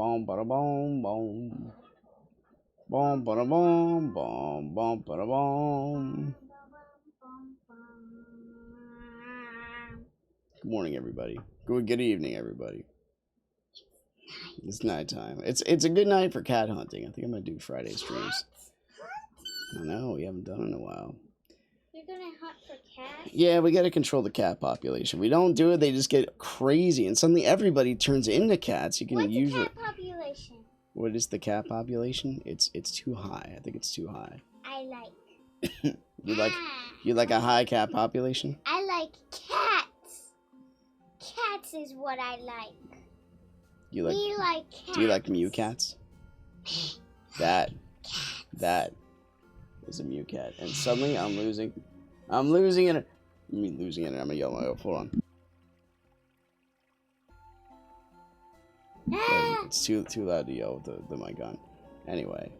Boom, bada boom, boom. Boom, bada boom, boom, boom, bada boom. Good morning, everybody. Good evening, everybody. It's nighttime. It's a good night for cat hunting. I think I'm gonna do Friday streams. I know we haven't done it in a while. You're gonna hunt for cats? Yeah, we gotta control the cat population. We don't do it, they just get crazy, and suddenly everybody turns into cats. You can What's usually. the cat population? What is the cat population? It's too high. I think it's too high. I like. You like a high cat population? I like cats. Cats is what I like. You like? We like cats. Do you like mew cats? That is a mew cat, and suddenly I'm losing it. I mean losing it. I'm gonna yell my own. Hold on. It's too loud to yell with the mic on. Anyway.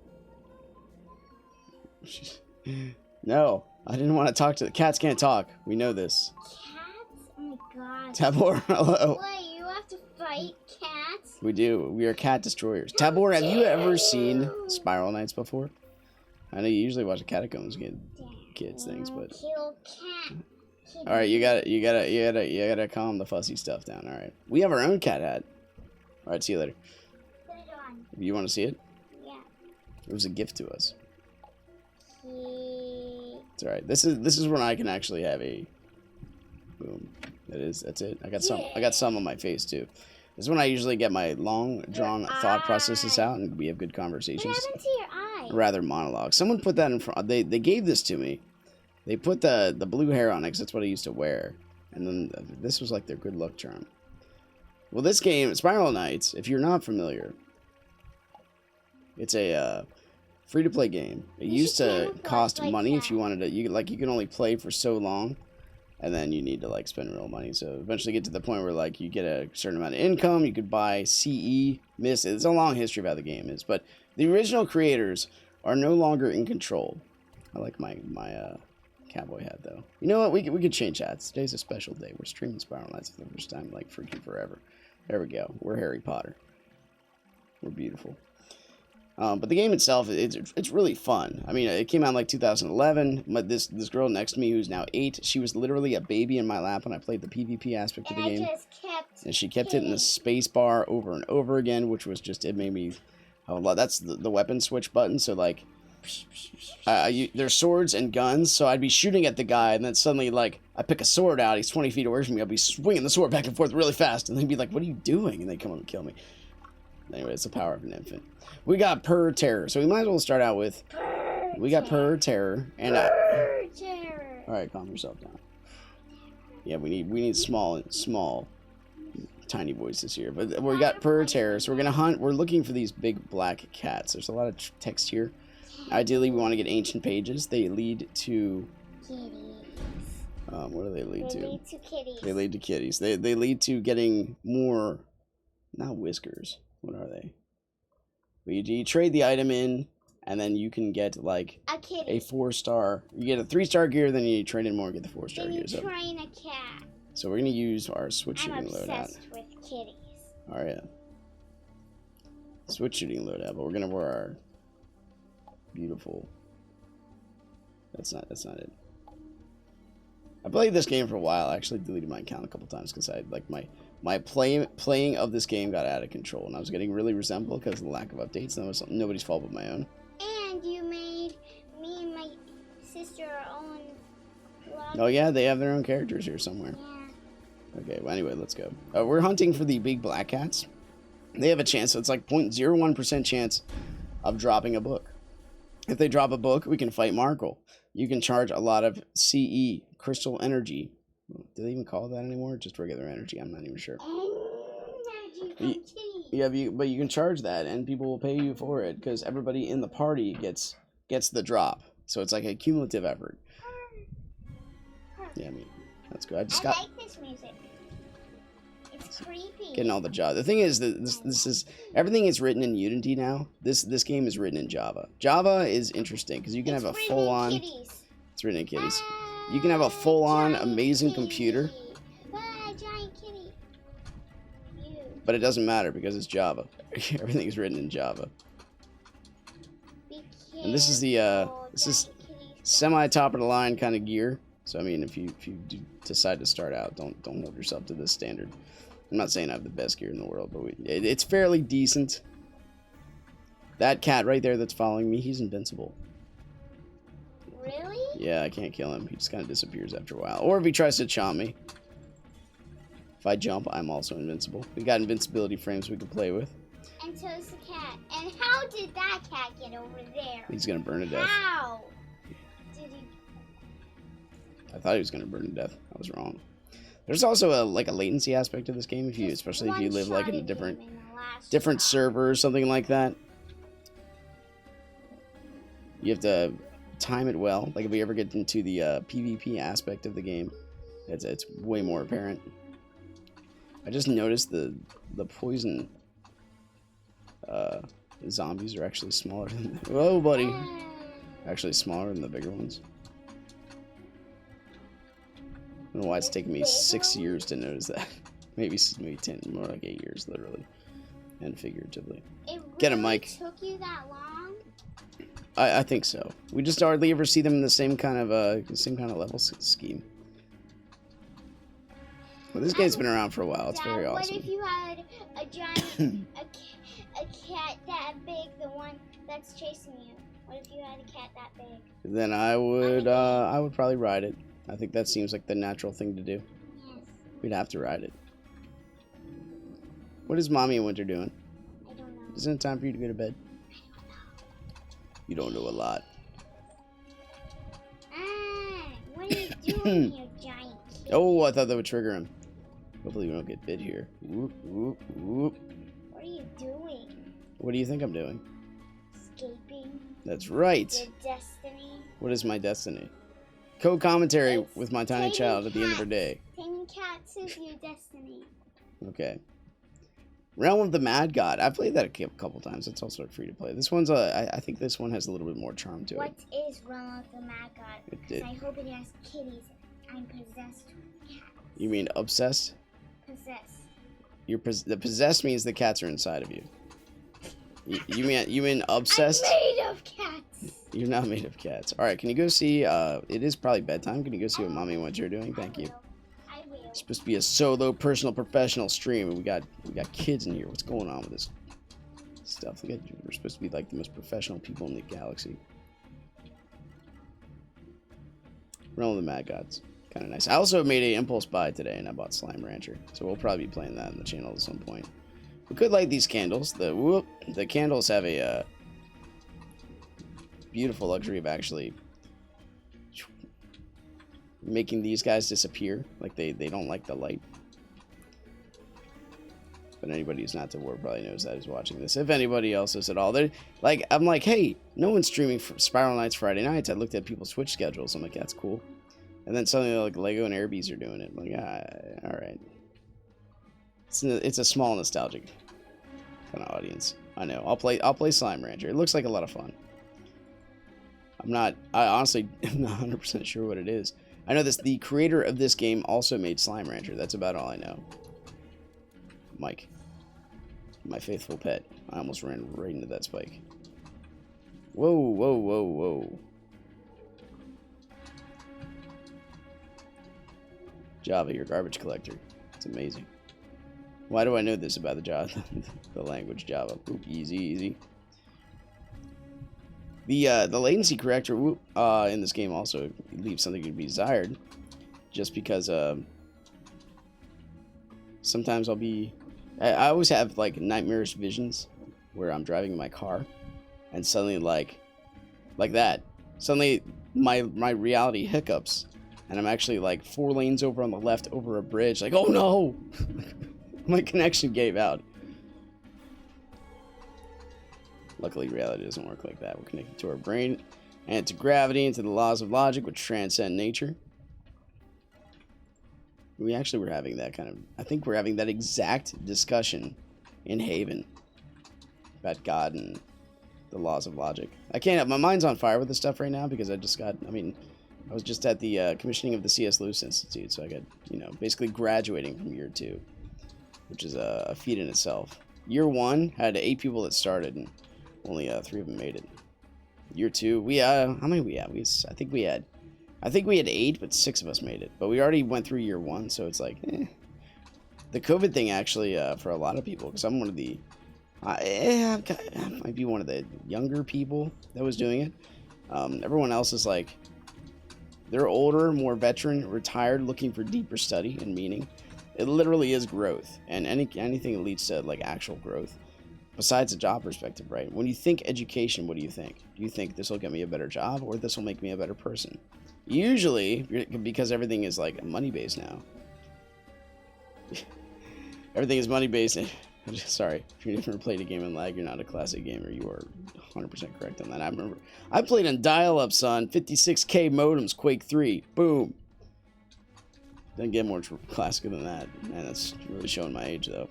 No, I didn't want to talk to the cats. Can't talk. We know this. Cats? Oh my god. Tabor, hello. Wait, you have to fight cats? We do. We are cat destroyers. Tabor, have you ever seen Spiral Nights before? I know you usually watch the Catacombs kids things, but. Kill cat. All right, you gotta calm the fussy stuff down. All right, we have our own cat hat. All right, see you later. Put it on. You want to see it? Yeah. It was a gift to us. Cute. It's all right. This is when I can actually have a. Boom. That's it. I got some on my face too. This is when I usually get my long drawn thought processes out and we have good conversations. What happened to your eye? Rather monologue. Someone put that in front. They gave this to me. They put the blue hair on it because that's what I used to wear. And then this was like their good luck charm. Well, this game, Spiral Nights, if you're not familiar, it's a free-to-play game. It used to cost money if you wanted to. You can only play for so long, and then you need to like spend real money. So eventually get to the point where like you get a certain amount of income. You could buy CE, Miss. It's a long history of how the game is, but the original creators are no longer in control. I like my cowboy hat though. You know what? We could change hats. Today's a special day. We're streaming Spiral Nights for the first time, like freaking forever. There we go. We're Harry Potter. We're beautiful. But the game itself, it's really fun. I mean, it came out in like 2011. But this girl next to me, who's now 8, she was literally a baby in my lap when I played the PvP aspect of the game. And she kept hitting the space bar over and over again, which was just, it made me. Oh, that's the weapon switch button. So like, there's swords and guns. So I'd be shooting at the guy, and then suddenly like I pick a sword out. He's 20 feet away from me. I'll be swinging the sword back and forth really fast, and they'd be like, "What are you doing?" And they come up and kill me. Anyway, it's the power of an infant. We got Purr Terror, so we might as well start out with. We got Purr Terror, and Purr Terror. all right, calm yourself down. Yeah, we need small, tiny voices here, but we got Purr Terror, so we're gonna hunt. We're looking for these big black cats. There's a lot of text here. Ideally, we want to get ancient pages. They lead to. Kitties. What do they lead to? They lead to kitties. They lead to kitties. They lead to getting more. Not whiskers. What are they? You trade the item in, and then you can get like a kitty. A 4-star. You get a 3-star gear, then you trade in more and get the 4-star gear. Then you train a cat. So we're gonna use our switch shooting loadout. I'm obsessed with kitties. All right. Switch shooting loadout, but we're gonna wear our beautiful. That's not it. I played this game for a while. I actually deleted my account a couple times because I like my playing of this game got out of control, and I was getting really resentful because of the lack of updates. And that was nobody's fault but my own. And you made me and my sister our own vlog. Oh yeah, they have their own characters here somewhere. Yeah. Okay, well anyway, let's go. We're hunting for the big black cats. They have a chance, so it's like 0.01% chance of dropping a book. If they drop a book, we can fight Markle. You can charge a lot of CE, crystal energy. Do they even call it that anymore? Just regular energy. I'm not even sure. Yeah, but you can charge that, and people will pay you for it because everybody in the party gets the drop. So it's like a cumulative effort. Yeah, I mean, that's good. I like this music. It's creepy. Getting all the Java. The thing is that this is everything is written in Unity now. This game is written in Java. Java is interesting because you can have a full-on. It's written in kitties. You can have a full-on amazing computer. Giant kitty. But it doesn't matter because it's Java. Everything's written in Java. Be And this is the this is careful, Giant Kitty's semi top of the line kind of gear. So I mean, if you do decide to start out, don't hold yourself to this standard. I'm not saying I have the best gear in the world, but it's fairly decent. That cat right there that's following me, he's invincible. Really? Yeah, I can't kill him. He just kind of disappears after a while. Or if he tries to chomp me. If I jump, I'm also invincible. We got invincibility frames we can play with. And so is the cat. And how did that cat get over there? He's gonna burn to death. How? Did he? I thought he was gonna burn to death. I was wrong. There's also a latency aspect to this game, if you, especially if you live like in a different server or something like that. You have to time it well. Like if we ever get into the PvP aspect of the game, it's way more apparent. I just noticed the poison zombies are actually smaller than whoa buddy. Actually smaller than the bigger ones. I don't know why it's taken me 6 years to notice that. maybe 10, more like 8 years literally and figuratively. It really Get him, Mike. Took you that long? I think so. We just hardly ever see them in the same kind of level scheme. Well, this game's been around for a while. It's Dad, very awesome. What if you had a giant, a cat that big, the one that's chasing you? What if you had a cat that big? Then I would probably ride it. I think that seems like the natural thing to do. Yes. We'd have to ride it. What is Mommy and Winter doing? I don't know. Isn't it time for you to go to bed? You don't know a lot. What are you doing, you giant kid? Oh, I thought that would trigger him. Hopefully we don't get bit here. Whoop, whoop, whoop. What are you doing? What do you think I'm doing? Escaping That's right. your destiny? What is my destiny? Co-commentary It's with my tiny taming child at the end of her cats. day. Taming cats is your destiny. Okay. Realm of the Mad God. I've played that a couple times. It's also free to play. This one's I think this one has a little bit more charm to it. What is Realm of the Mad God? Because I hope it has kitties. I'm possessed with cats. You mean obsessed? Possessed. The possessed means the cats are inside of you. You mean obsessed? I'm made of cats. You're not made of cats. All right, can you go see? It is probably bedtime. Can you go see what Mommy and Winter are doing? Thank you. I will. It's supposed to be a solo, personal, professional stream, and we got kids in here. What's going on with this stuff? We're supposed to be like the most professional people in the galaxy. Realm of the Mad Gods. Kind of nice. I also made an impulse buy today, and I bought Slime Rancher, so we'll probably be playing that on the channel at some point. We could light these candles. The candles have a beautiful luxury of actually making these guys disappear. Like they don't like the light. But anybody who's not to war probably knows that is watching this. If anybody else is at all, they're like, I'm like, hey, no one's streaming for Spiral Nights Friday nights. I looked at people's Twitch schedules. I'm like, that's cool. And then suddenly like Lego and Airbees are doing it. I'm like, all right. It's a small nostalgic kind of audience. I know. I'll play Slime Rancher. It looks like a lot of fun. I honestly am not 100% sure what it is. I know the creator of this game also made Slime Rancher. That's about all I know. Mike, my faithful pet. I almost ran right into that spike. Whoa, whoa, whoa, whoa. Java, your garbage collector. It's amazing. Why do I know this about the Java, the language Java? Oop, easy, easy. The latency corrector in this game also leaves something to be desired, just because sometimes I always have like nightmarish visions where I'm driving my car, and suddenly like that, suddenly my reality hiccups. And I'm actually like 4 lanes over on the left over a bridge. Like, oh no! My connection gave out. Luckily, reality doesn't work like that. We're connected to our brain and to gravity and to the laws of logic which transcend nature. We actually were having that I think we're having that exact discussion in Haven about God and the laws of logic. My mind's on fire with this stuff right now because I was just at the commissioning of the C.S. Lewis Institute, so I got, basically graduating from year 2, which is a feat in itself. Year 1 had 8 people that started, and only 3 of them made it. Year 2, we how many we had? I think we had 8, but 6 of us made it. But we already went through year 1, so it's like, The COVID thing actually, for a lot of people, because I'm one of the, I might be one of the younger people that was doing it. Everyone else is like, they're older, more veteran, retired, looking for deeper study and meaning. It literally is growth, and anything that leads to like actual growth, besides a job perspective, right? When you think education, what do you think? Do you think this will get me a better job, or this will make me a better person? Usually, because everything is like money based now. Everything is money based. Sorry, if you've never played a game in lag, you're not a classic gamer. You are 100% correct on that. I remember I played on dial-up, son. 56K modems, Quake 3. Boom. Doesn't get more classic than that. Man, that's really showing my age, though.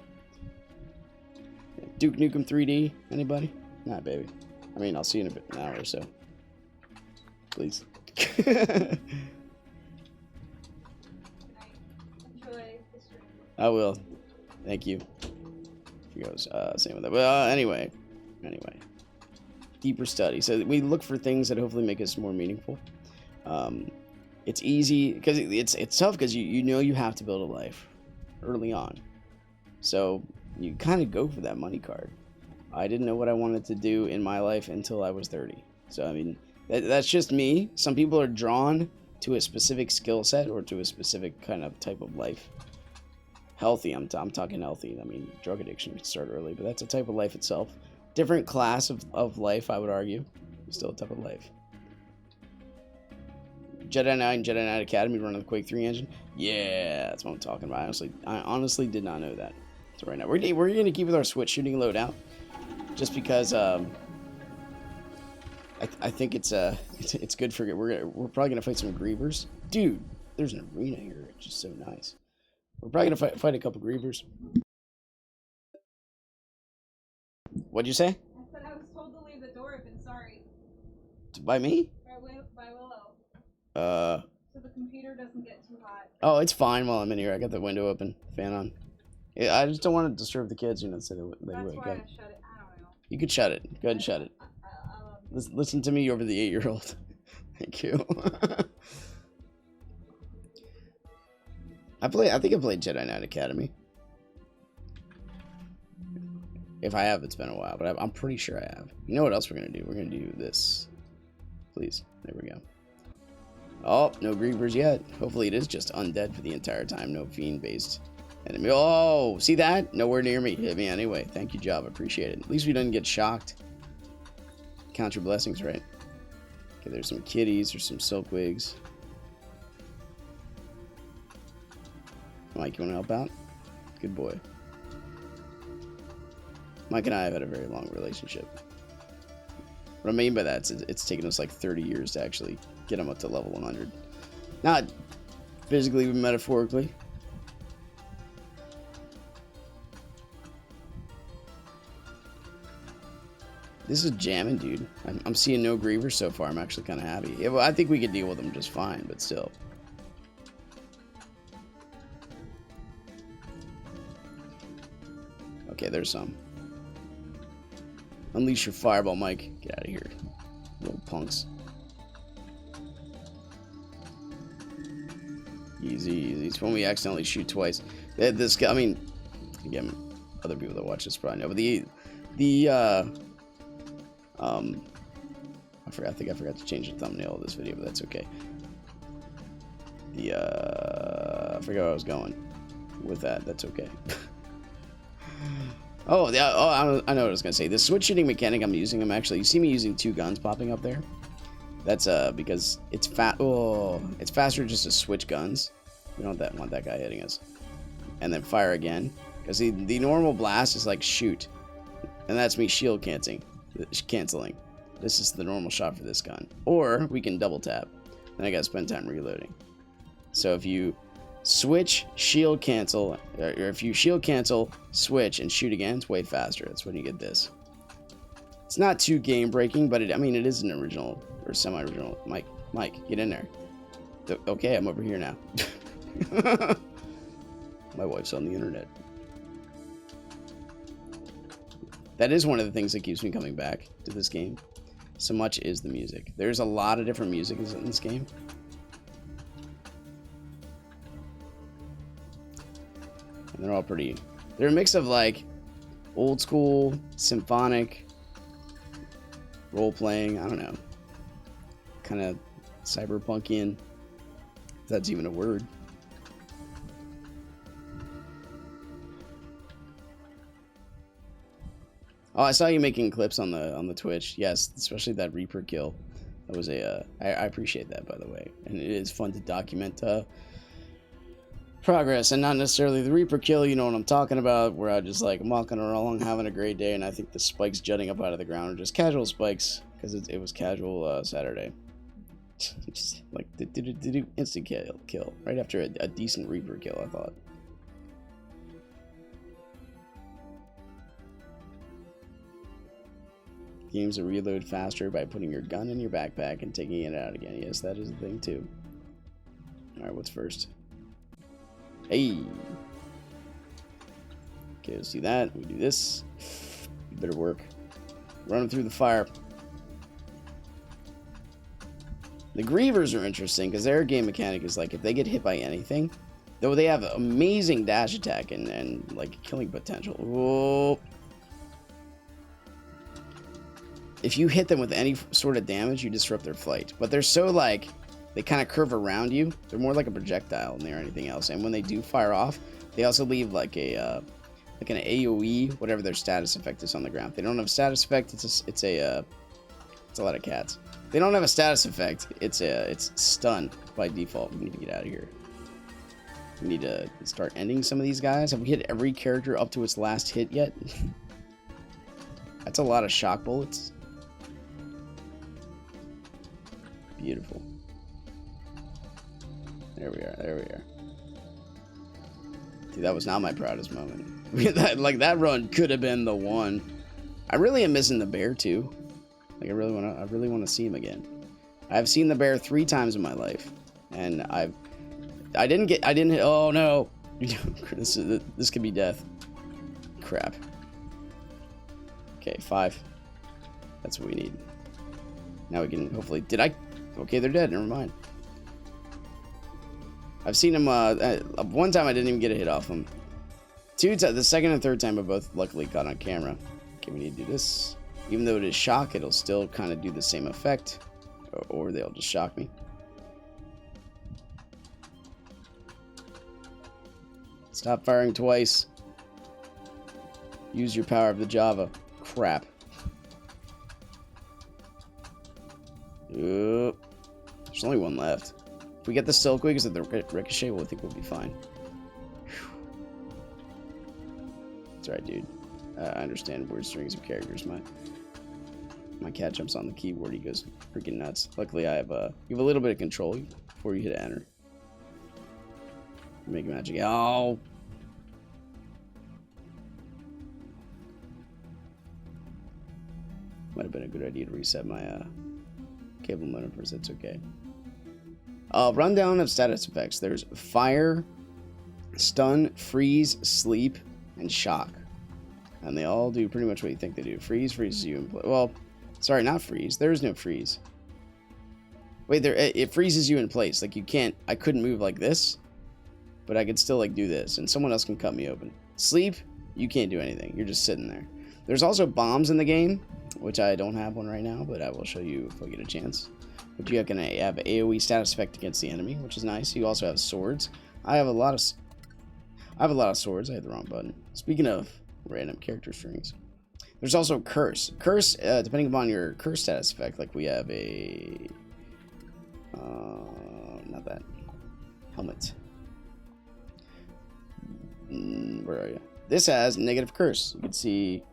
Duke Nukem 3D? Anybody? Nah, baby. I mean, I'll see you in an hour or so. Please. I will. Thank you. He goes, same with that. Well, anyway. Deeper study. So we look for things that hopefully make us more meaningful. It's easy, because it's tough, because you know you have to build a life early on. So you kind of go for that money card. I didn't know what I wanted to do in my life until I was 30. So, I mean, that's just me. Some people are drawn to a specific skill set or to a specific kind of type of life. Healthy, I'm talking healthy. I mean, drug addiction can start early, but that's a type of life itself. Different class of life, I would argue. Still a type of life. Jedi Knight and Jedi Knight Academy running the Quake 3 engine. Yeah, that's what I'm talking about. I honestly did not know that. So right now, we're going to keep with our switch shooting loadout, just because I think it's good for we're probably gonna fight some grievers, dude. There's an arena here. It's just so nice. We're probably gonna fight a couple grievers. What'd you say? I said I was told to leave the door open. Sorry. By me? By Willow. So the computer doesn't get too hot. Oh, it's fine while I'm in here. I got the window open, fan on. Yeah, I just don't want to disturb the kids, you know. So they That's wake why up. I shut it. I don't know. You could shut it. Go ahead and shut it. Listen to me over the 8-year-old. Thank you. I think I played Jedi Knight Academy. If I have, it's been a while, but I'm pretty sure I have. You know what else we're gonna do? We're gonna do this. Please. There we go. Oh, no grievers yet. Hopefully it is just undead for the entire time. No fiend-based enemy. Oh, see that? Nowhere near me. Hit me anyway. Thank you, Job. Appreciate it. At least we didn't get shocked. Count your blessings, right? Okay, there's some kitties. There's some silkwigs. Mike, you want to help out? Good boy. Mike and I have had a very long relationship. What I mean by that is it's taken us like 30 years to actually get him up to level 100. Not physically, but metaphorically. This is jamming, dude. I'm seeing no grievers so far. I'm actually kind of happy. Yeah, well, I think we could deal with them just fine, but still. Okay, there's some. Unleash your fireball, Mike. Get out of here. Little punks. Easy, easy. It's when we accidentally shoot twice. This guy, I mean, again, other people that watch this probably know, but I think I forgot to change the thumbnail of this video, but that's okay. I forgot where I was going with that. That's okay. I know what I was gonna say. The switch shooting mechanic I'm using, you see me using 2 guns popping up there. That's because it's it's faster just to switch guns. We don't want that guy hitting us, and then fire again. Because the normal blast is like shoot, and that's me shield canceling. This is the normal shot for this gun. Or we can double tap. Then I gotta spend time reloading. So if you switch, shield cancel, or if you shield cancel, switch, and shoot again, it's way faster. That's when you get this. It's not too game breaking, but it is an original or semi-original. Mike, get in there. Okay, I'm over here now. My wife's on the internet. That is one of the things that keeps me coming back to this game. So much is the music. There's a lot of different music in this game. And they're all pretty... They're a mix of, like, old school, symphonic, role-playing, I don't know. Kind of cyberpunkian, if that's even a word. Oh, I saw you making clips on the Twitch. Yes, especially that Reaper kill. That was a I appreciate that, by the way. And it is fun to document progress, and not necessarily the Reaper kill. You know what I'm talking about? Where I just like I'm walking along having a great day, and I think the spikes jutting up out of the ground are just casual spikes because it was casual Saturday. Just like instant kill right after a decent Reaper kill. I thought. Games will reload faster by putting your gun in your backpack and taking it out again. Yes, that is the thing too. Alright, what's first? Hey! Okay, let's do that. We do this. You better work. Run them through the fire. The Grievers are interesting because their game mechanic is like if they get hit by anything, though they have amazing dash attack and like killing potential. Whoa. If you hit them with any sort of damage, you disrupt their flight. But they're so like, they kind of curve around you. They're more like a projectile than they are anything else. And when they do fire off, they also leave like a like an AOE, whatever their status effect is on the ground. If they don't have a status effect, it's a lot of cats. If they don't have a status effect, it's stun by default. We need to get out of here. We need to start ending some of these guys. Have we hit every character up to its last hit yet? That's a lot of shock bullets. Beautiful. There we are. There we are. Dude, that was not my proudest moment. that run could have been the one. I really am missing the bear too. Like I really want to see him again. I've seen the bear 3 times in my life, and I didn't hit. Oh no! This could be death. Crap. Okay, 5. That's what we need. Now we can hopefully. Okay, they're dead. Never mind. I've seen them. One time I didn't even get a hit off them. The second and third time I both luckily got on camera. Okay, we need to do this. Even though it is shock, it'll still kind of do the same effect, or they'll just shock me. Stop firing twice. Use your power of the Java. Crap. There's only one left. If we get the Silk Wigs at the Ricochet, I think we'll be fine. Whew. That's right, dude. I understand weird strings of characters. My cat jumps on the keyboard. He goes freaking nuts. Luckily, you have a little bit of control before you hit enter. Make magic. Oh. Might have been a good idea to reset my cable modem first. That's okay. Rundown of status effects. There's fire, stun, freeze, sleep, and shock. And they all do pretty much what you think they do. Freeze freezes you in place. Well, sorry, not freeze. There is no freeze. Wait, it freezes you in place. Like you can't. I couldn't move like this, but I could still like do this, and someone else can cut me open. Sleep, you can't do anything. You're just sitting there. There's also bombs in the game, which I don't have one right now, but I will show you if I get a chance. But you can have AOE status effect against the enemy, which is nice. You also have swords. I have a lot of swords. I hit the wrong button. Speaking of random character strings, there's also curse. Curse, depending upon your curse status effect, like we have a not that helmet. Where are you? This has negative curse. You can see.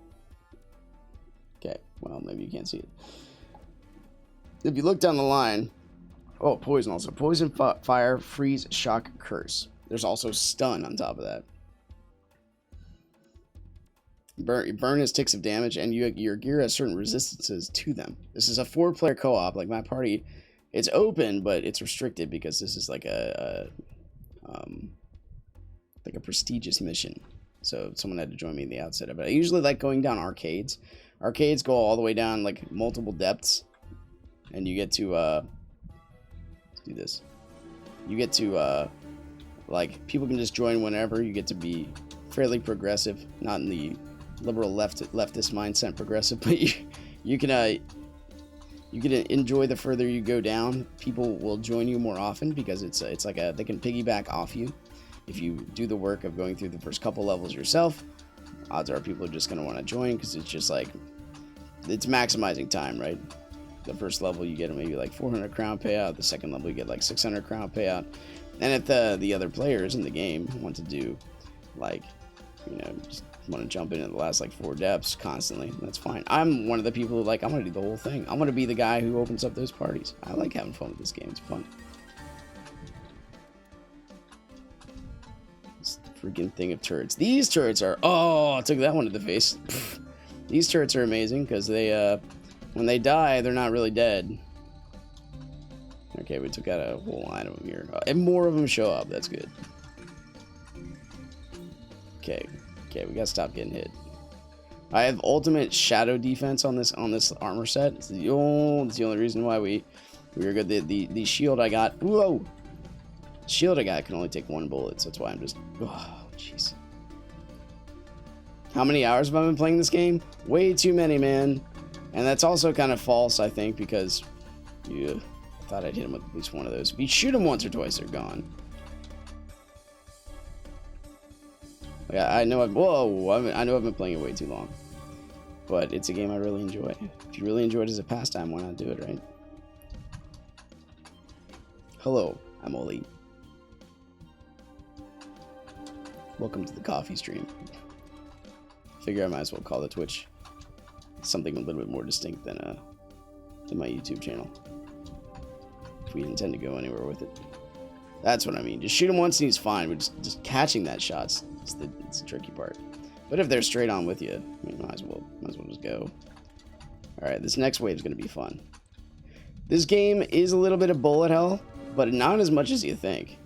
Okay, well maybe you can't see it. If you look down the line, oh, poison also. Poison, fire, freeze, shock, curse. There's also stun on top of that. Burn has ticks of damage, and your gear has certain resistances to them. This is a 4-player co-op. Like my party, it's open, but it's restricted because this is like a prestigious mission. so someone had to join me in the outset of it. I usually like going down arcades. Arcades go all the way down like multiple depths, and you get to let's do this. You get to like people can just join whenever. You get to be fairly progressive, not in the liberal leftist mindset progressive, but you can enjoy the further you go down. People will join you more often because it's like they can piggyback off you. If you do the work of going through the first couple levels yourself, odds are people are just going to want to join because it's just like, it's maximizing time, right? The first level you get maybe like 400 crown payout. The second level you get like 600 crown payout. And if the other players in the game want to do like, just want to jump into the last like 4 depths constantly, that's fine. I'm one of the people who like, I want to do the whole thing. I want to be the guy who opens up those parties. I like having fun with this game. It's fun. Freaking thing of turrets. These turrets are, oh, I took that one to the face. These turrets are amazing because they when they die, they're not really dead. Okay, we took out a whole line of them here, and more of them show up. That's good. Okay, we gotta stop getting hit. I have ultimate shadow defense on this armor set. It's the only reason why we were good. The shield I got, whoa. Shield I got can only take 1 bullet, so that's why I'm just, oh, jeez. How many hours have I been playing this game? Way too many, man. And that's also kind of false, I think, because I thought I'd hit him with at least one of those. If you shoot them once or twice, they're gone. Yeah, I know I've been playing it way too long. But it's a game I really enjoy. If you really enjoy it as a pastime, why not do it, right? Hello, I'm Oli. Welcome to the coffee stream. Figure I might as well call the Twitch something a little bit more distinct than my YouTube channel. If we intend to go anywhere with it. That's what I mean. Just shoot him once and he's fine. But just catching that shot's the tricky part. But if they're straight on with you, I mean, might as well just go. Alright, this next wave is going to be fun. This game is a little bit of bullet hell, but not as much as you think.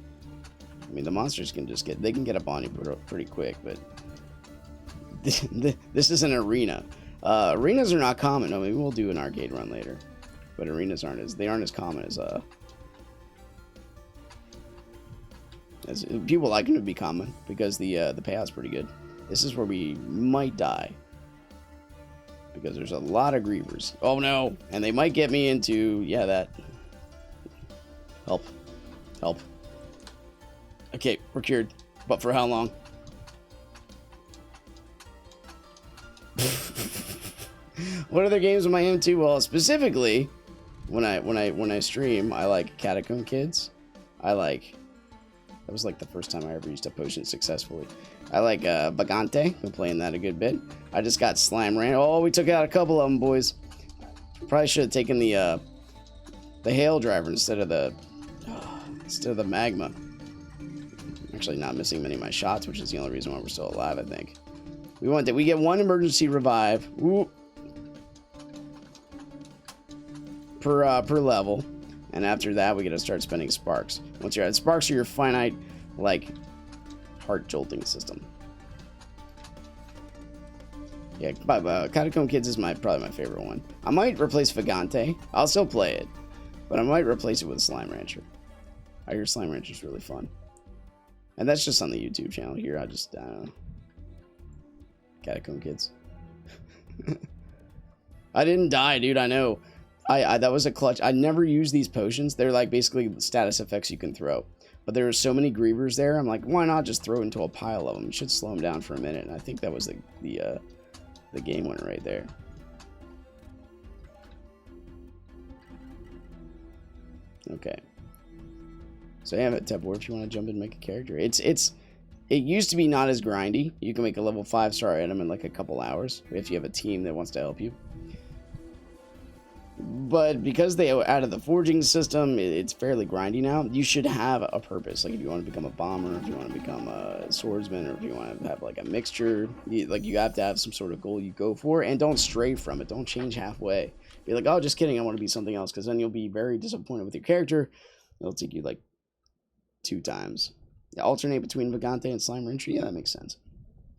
I mean, the monsters can get up on you pretty quick, but this is an arena. Arenas are not common. I mean, we'll do an arcade run later, but arenas aren't as common as people like them to be common because the payout's pretty good. This is where we might die because there's a lot of grievers. Oh no, and they might get me into that. Help. Okay, we're cured. But for how long? What other games am I into? Well, specifically, when I stream, I like Catacomb Kids. That was like the first time I ever used a potion successfully. I like Bagante. Been playing that a good bit. I just got Slime Ran. Oh, we took out a couple of them, boys. Probably should have taken the Hail Driver instead of the Magma. Actually not missing many of my shots, which is the only reason why we're still alive, I think. We get 1 emergency revive per level, and after that we get to start spending sparks. Once you're at sparks, are your finite like heart jolting system. Yeah, Catacomb Kids is probably my favorite one. I might replace Vagante. I'll still play it, but I might replace it with Slime Rancher. I hear Slime Rancher is really fun. And that's just on the YouTube channel here. I just, Catacomb Kids. I didn't die, dude. I know. That was a clutch. I never use these potions. They're like basically status effects you can throw. But there are so many grievers there. I'm like, why not just throw into a pile of them? It should slow them down for a minute. And I think that was the game winner right there. Okay. So yeah, Tepor, if you want to jump in and make a character, it used to be not as grindy. You can make a level 5-star item in like a couple hours if you have a team that wants to help you. But because they added the forging system, it's fairly grindy now. You should have a purpose. Like if you want to become a bomber, if you want to become a swordsman, or if you want to have like a mixture, you have to have some sort of goal you go for, and don't stray from it. Don't change halfway. Be like, oh, just kidding, I want to be something else, because then you'll be very disappointed with your character. It'll take you like 2 times. Yeah, alternate between Vagante and Slime Rancher. Yeah, that makes sense.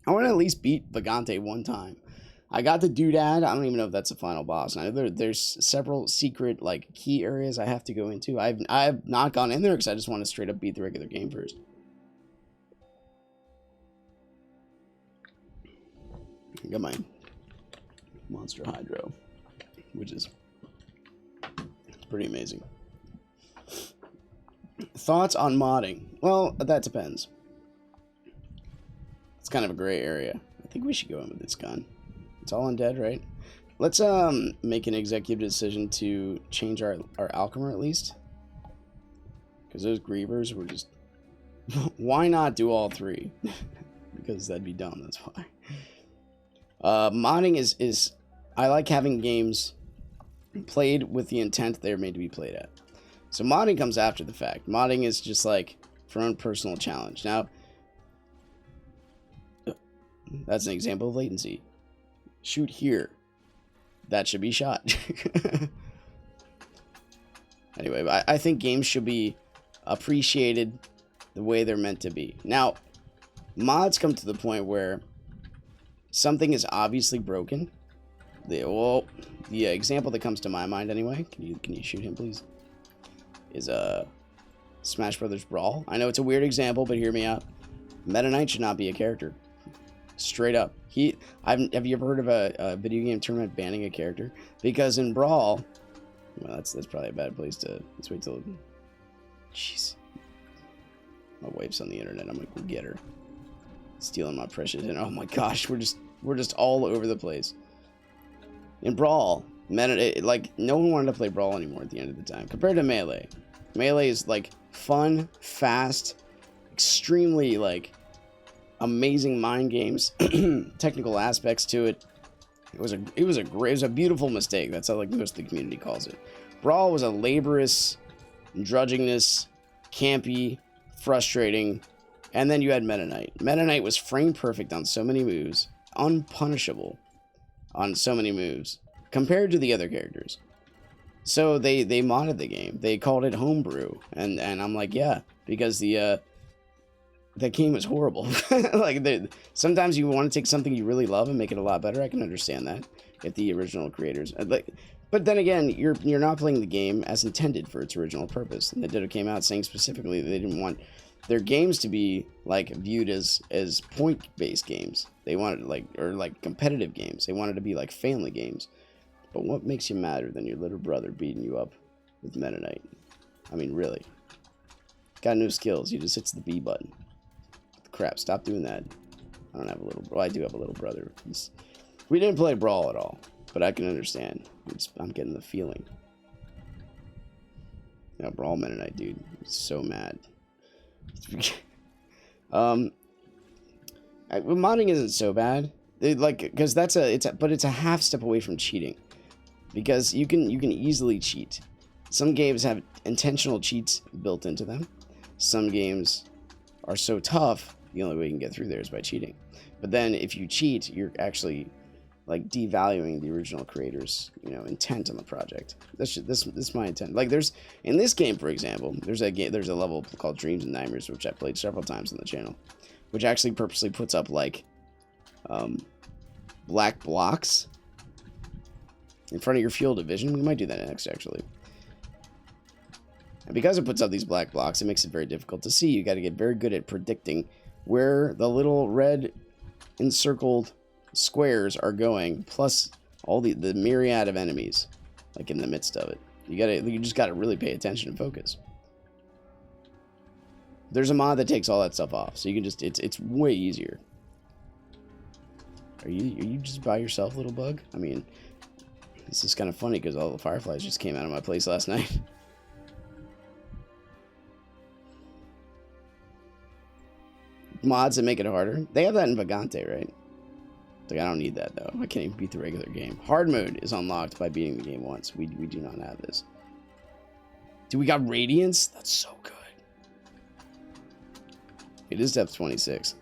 I want to at least beat Vagante one time. I got the Doodad. I don't even know if that's the final boss. I know there's several secret like key areas I have to go into. I've not gone in there because I just want to straight up beat the regular game first. I got my Monster Hydro, which is pretty amazing. Thoughts on modding? Well, that depends. It's kind of a gray area. I think we should go in with this gun. It's all undead, right? Let's make an executive decision to change our Alchemer at least. Because those Grievers were just... Why not do all three? Because that'd be dumb, that's why. Modding is... I like having games played with the intent they're made to be played at. So modding comes after the fact. Modding is just like for own personal challenge. Now, that's an example of latency. Shoot here. That should be shot. Anyway, I think games should be appreciated the way they're meant to be. Now, mods come to the point where something is obviously broken. The example that comes to my mind anyway, can you shoot him please? Is Smash Brothers Brawl. I know it's a weird example, but hear me out. Meta Knight should not be a character. Straight up. Have you ever heard of a video game tournament banning a character? Because in Brawl, well, that's probably a bad place to. Let's wait till. Jeez. My wife's on the internet. I'm like, go get her. Stealing my precious. And oh my gosh, we're just all over the place. In Brawl, like no one wanted to play Brawl anymore at the end of the time compared to Melee. Melee is like fun, fast, extremely like amazing mind games, technical aspects to it. It was a beautiful mistake. That's how like most of the community calls it. Brawl was a laborious, drudgingness, campy, frustrating, and then you had Meta Knight. Meta Knight was frame perfect on so many moves, unpunishable on so many moves compared to the other characters. So they modded the game. They called it homebrew, and I'm like, yeah, because that game was horrible. Like sometimes you want to take something you really love and make it a lot better. I can understand that if the original creators but then again, you're not playing the game as intended for its original purpose. And Nintendo came out saying specifically that they didn't want their games to be like viewed as point-based games. They wanted like competitive games. They wanted to be like family games. But what makes you madder than your little brother beating you up with Meta Knight? I mean, really. Got no skills. He just hits the B button. Crap, stop doing that. I don't have a little... Well, I do have a little brother. We didn't play Brawl at all, but I can understand. I'm getting the feeling. Yeah, Brawl Meta Knight, dude. I'm so mad. Modding isn't so bad. Because it's a half step away from cheating. Because you can easily cheat. Some games have intentional cheats built into them. Some games are so tough, the only way you can get through there is by cheating. But then if you cheat, you're actually like devaluing the original creator's, intent on the project. This is my intent. Like in this game, for example, there's a level called Dreams and Nightmares, which I played several times on the channel, which actually purposely puts up like black blocks in front of your field of vision. We might do that next, actually. And because it puts up these black blocks, it makes it very difficult to see. You got to get very good at predicting where the little red encircled squares are going, plus all the myriad of enemies, like in the midst of it. You just got to really pay attention and focus. There's a mod that takes all that stuff off, so you can just it's way easier. Are you just by yourself, little bug? I mean, this is kind of funny because all the fireflies just came out of my place last night. Mods that make it harder. They have that in Vagante, right? Like, I don't need that though. I can't even beat the regular game. Hard mode is unlocked by beating the game once. We do not have this. Dude, we got Radiance? That's so good. It is depth 26.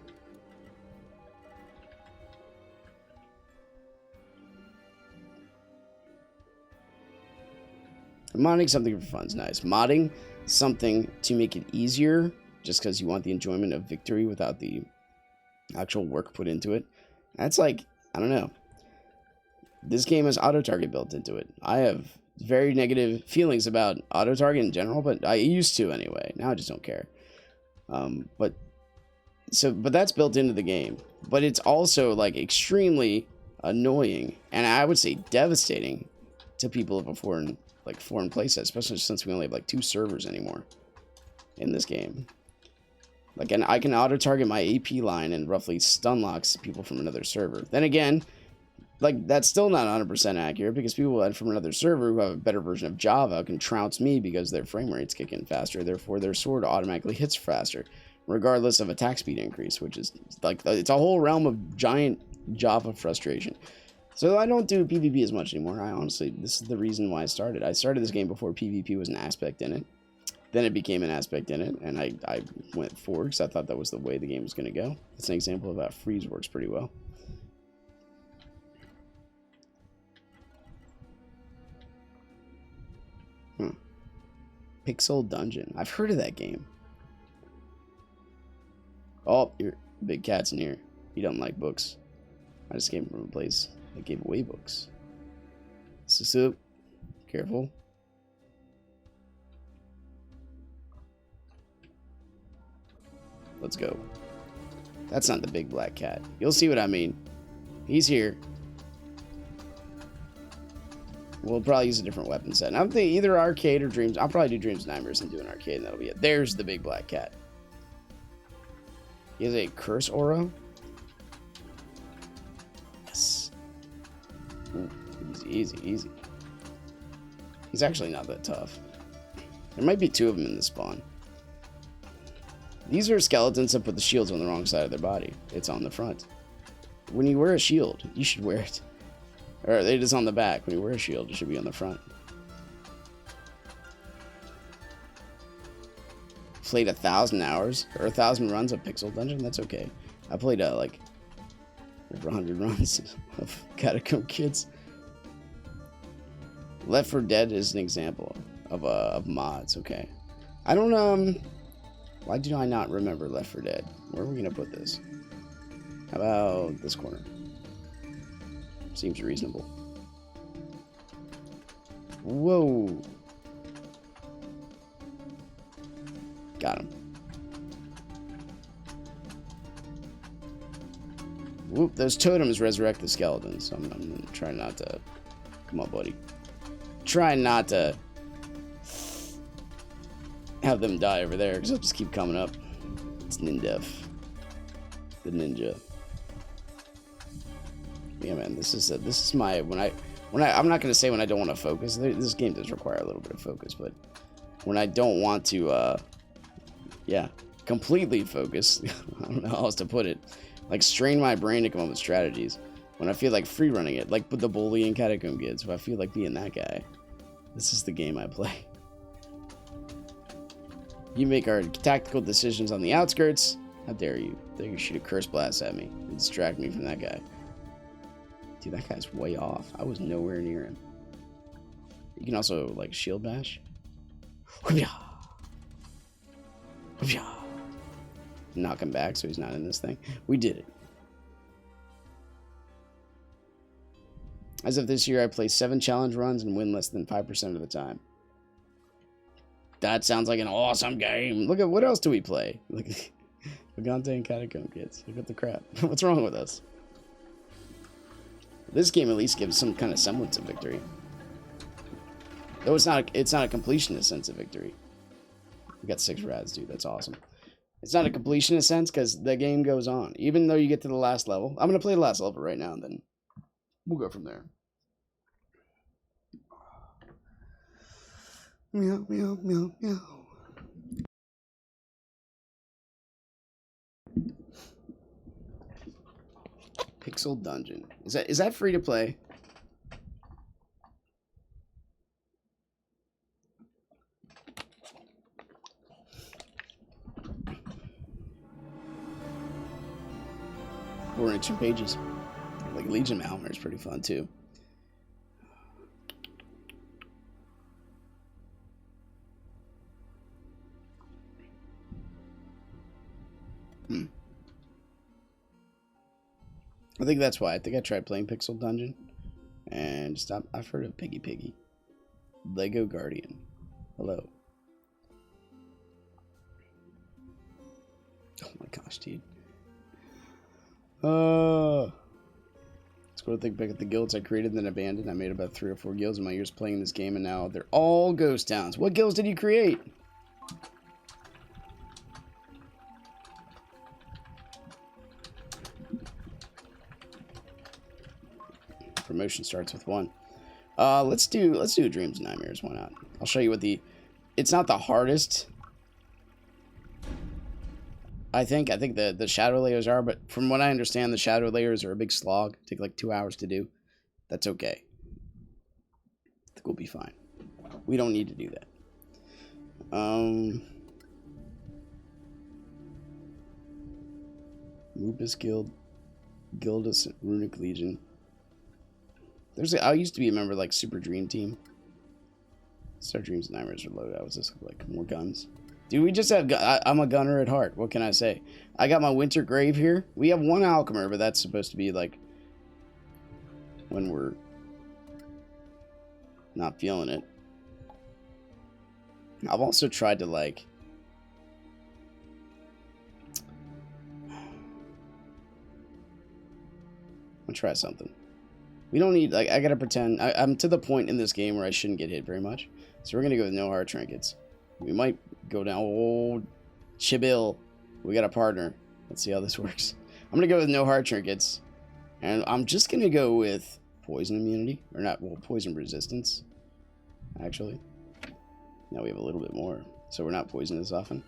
Modding something for fun is nice. Modding something to make it easier just because you want the enjoyment of victory without the actual work put into it. That's like, I don't know. This game has auto target built into it. I have very negative feelings about auto target in general, but I used to anyway. Now I just don't care. But that's built into the game. But it's also like extremely annoying and I would say devastating to people of a foreign playset, especially since we only have like 2 servers anymore in this game. Like, and I can auto target my AP line and roughly stun locks people from another server. Then again, like, that's still not 100% accurate because people from another server who have a better version of Java can trounce me because their frame rates kick in faster. Therefore, their sword automatically hits faster, regardless of attack speed increase, which is like, it's a whole realm of giant Java frustration. So I don't do PvP as much anymore. I honestly, this is the reason why I started. I started this game before PvP was an aspect in it. Then it became an aspect in it, and I went forward because I thought that was the way the game was going to go. It's an example of how freeze works pretty well. Pixel Dungeon. I've heard of that game. Oh, your big cat's in here. He don't like books. I just came from a place that gave away books. So, careful. Let's go. That's not the big black cat. You'll see what I mean. He's here. We'll probably use a different weapon set. And I'm thinking either arcade or dreams. I'll probably do dreams and nightmares and do an arcade, and that'll be it. There's the big black cat. He has a curse aura. Yes. Ooh, easy, easy, easy. He's actually not that tough. There might be 2 of them in this spawn. These are skeletons that put the shields on the wrong side of their body. It's on the front. When you wear a shield, you should wear it. Or it is on the back. When you wear a shield, it should be on the front. Played 1,000 hours or 1,000 runs of Pixel Dungeon. That's okay. I played like over 100 runs of Catacomb Kids. Left 4 Dead is an example of mods. Okay. I don't Why do I not remember Left 4 Dead? Where are we gonna put this? How about this corner? Seems reasonable. Whoa. Got him. Whoop, those totems resurrect the skeletons. So I'm trying not to... Come on, buddy. Try not to have them die over there, because they'll just keep coming up. It's Nindef. The ninja. Yeah, man, this is my... I'm not going to say when I don't want to focus. This game does require a little bit of focus, but when I don't want to, completely focus, I don't know how else to put it, like strain my brain to come up with strategies. When I feel like free running it, like with the bully and Catacomb Kids, if I feel like being that guy, this is the game I play. You make our tactical decisions on the outskirts. How dare you? Dare you shoot a curse blast at me and distract me from that guy. Dude, that guy's way off. I was nowhere near him. You can also, like, shield bash. Knock him back so he's not in this thing. We did it. As of this year, I play 7 challenge runs and win less than 5% of the time. That sounds like an awesome game. Look at what else do we play? Look at Vagante and Catacomb Kids. Look at the crap. What's wrong with us? This game at least gives some kind of semblance of victory. Though it's not a completionist sense of victory. We got 6 rads, dude. That's awesome. It's not a completionist sense because the game goes on. Even though you get to the last level. I'm going to play the last level right now and then we'll go from there. Meow, meow, meow, meow. Pixel Dungeon. Is that free to play? Or in 2 pages. Like Legion Malware is pretty fun too. I think that's why. I think I tried playing Pixel Dungeon and stop. I've heard of Piggy Piggy. Lego Guardian. Hello. Oh my gosh, dude. Let's go think back at the guilds I created and then abandoned. I made about 3 or 4 guilds in my years playing this game, and now they're all ghost towns. What guilds did you create? Promotion starts with 1. Let's do Dreams and Nightmares. Why not? I'll show you what it's not the hardest. I think the shadow layers are, but from what I understand, the shadow layers are a big slog. Take like 2 hours to do. That's okay. I think we'll be fine. We don't need to do that. Lupus Guild, Gildus Runic Legion. I used to be a member like Super Dream Team. Star Dreams and Nightmares are loaded. I was just like more guns. Dude, we just have... I'm a gunner at heart. What can I say? I got my Winter Grave here. We have 1 Alchemer, but that's supposed to be, like... when we're... not feeling it. I've also tried to, like... I'm gonna try something. We don't need... like, I gotta pretend... I'm to the point in this game where I shouldn't get hit very much. So we're gonna go with no heart trinkets. We might go down. Oh, Chibill. We got a partner. Let's see how this works. I'm going to go with no heart trinkets. And I'm just going to go with poison immunity. Or not, well, poison resistance. Actually. Now we have a little bit more. So we're not poisoned as often.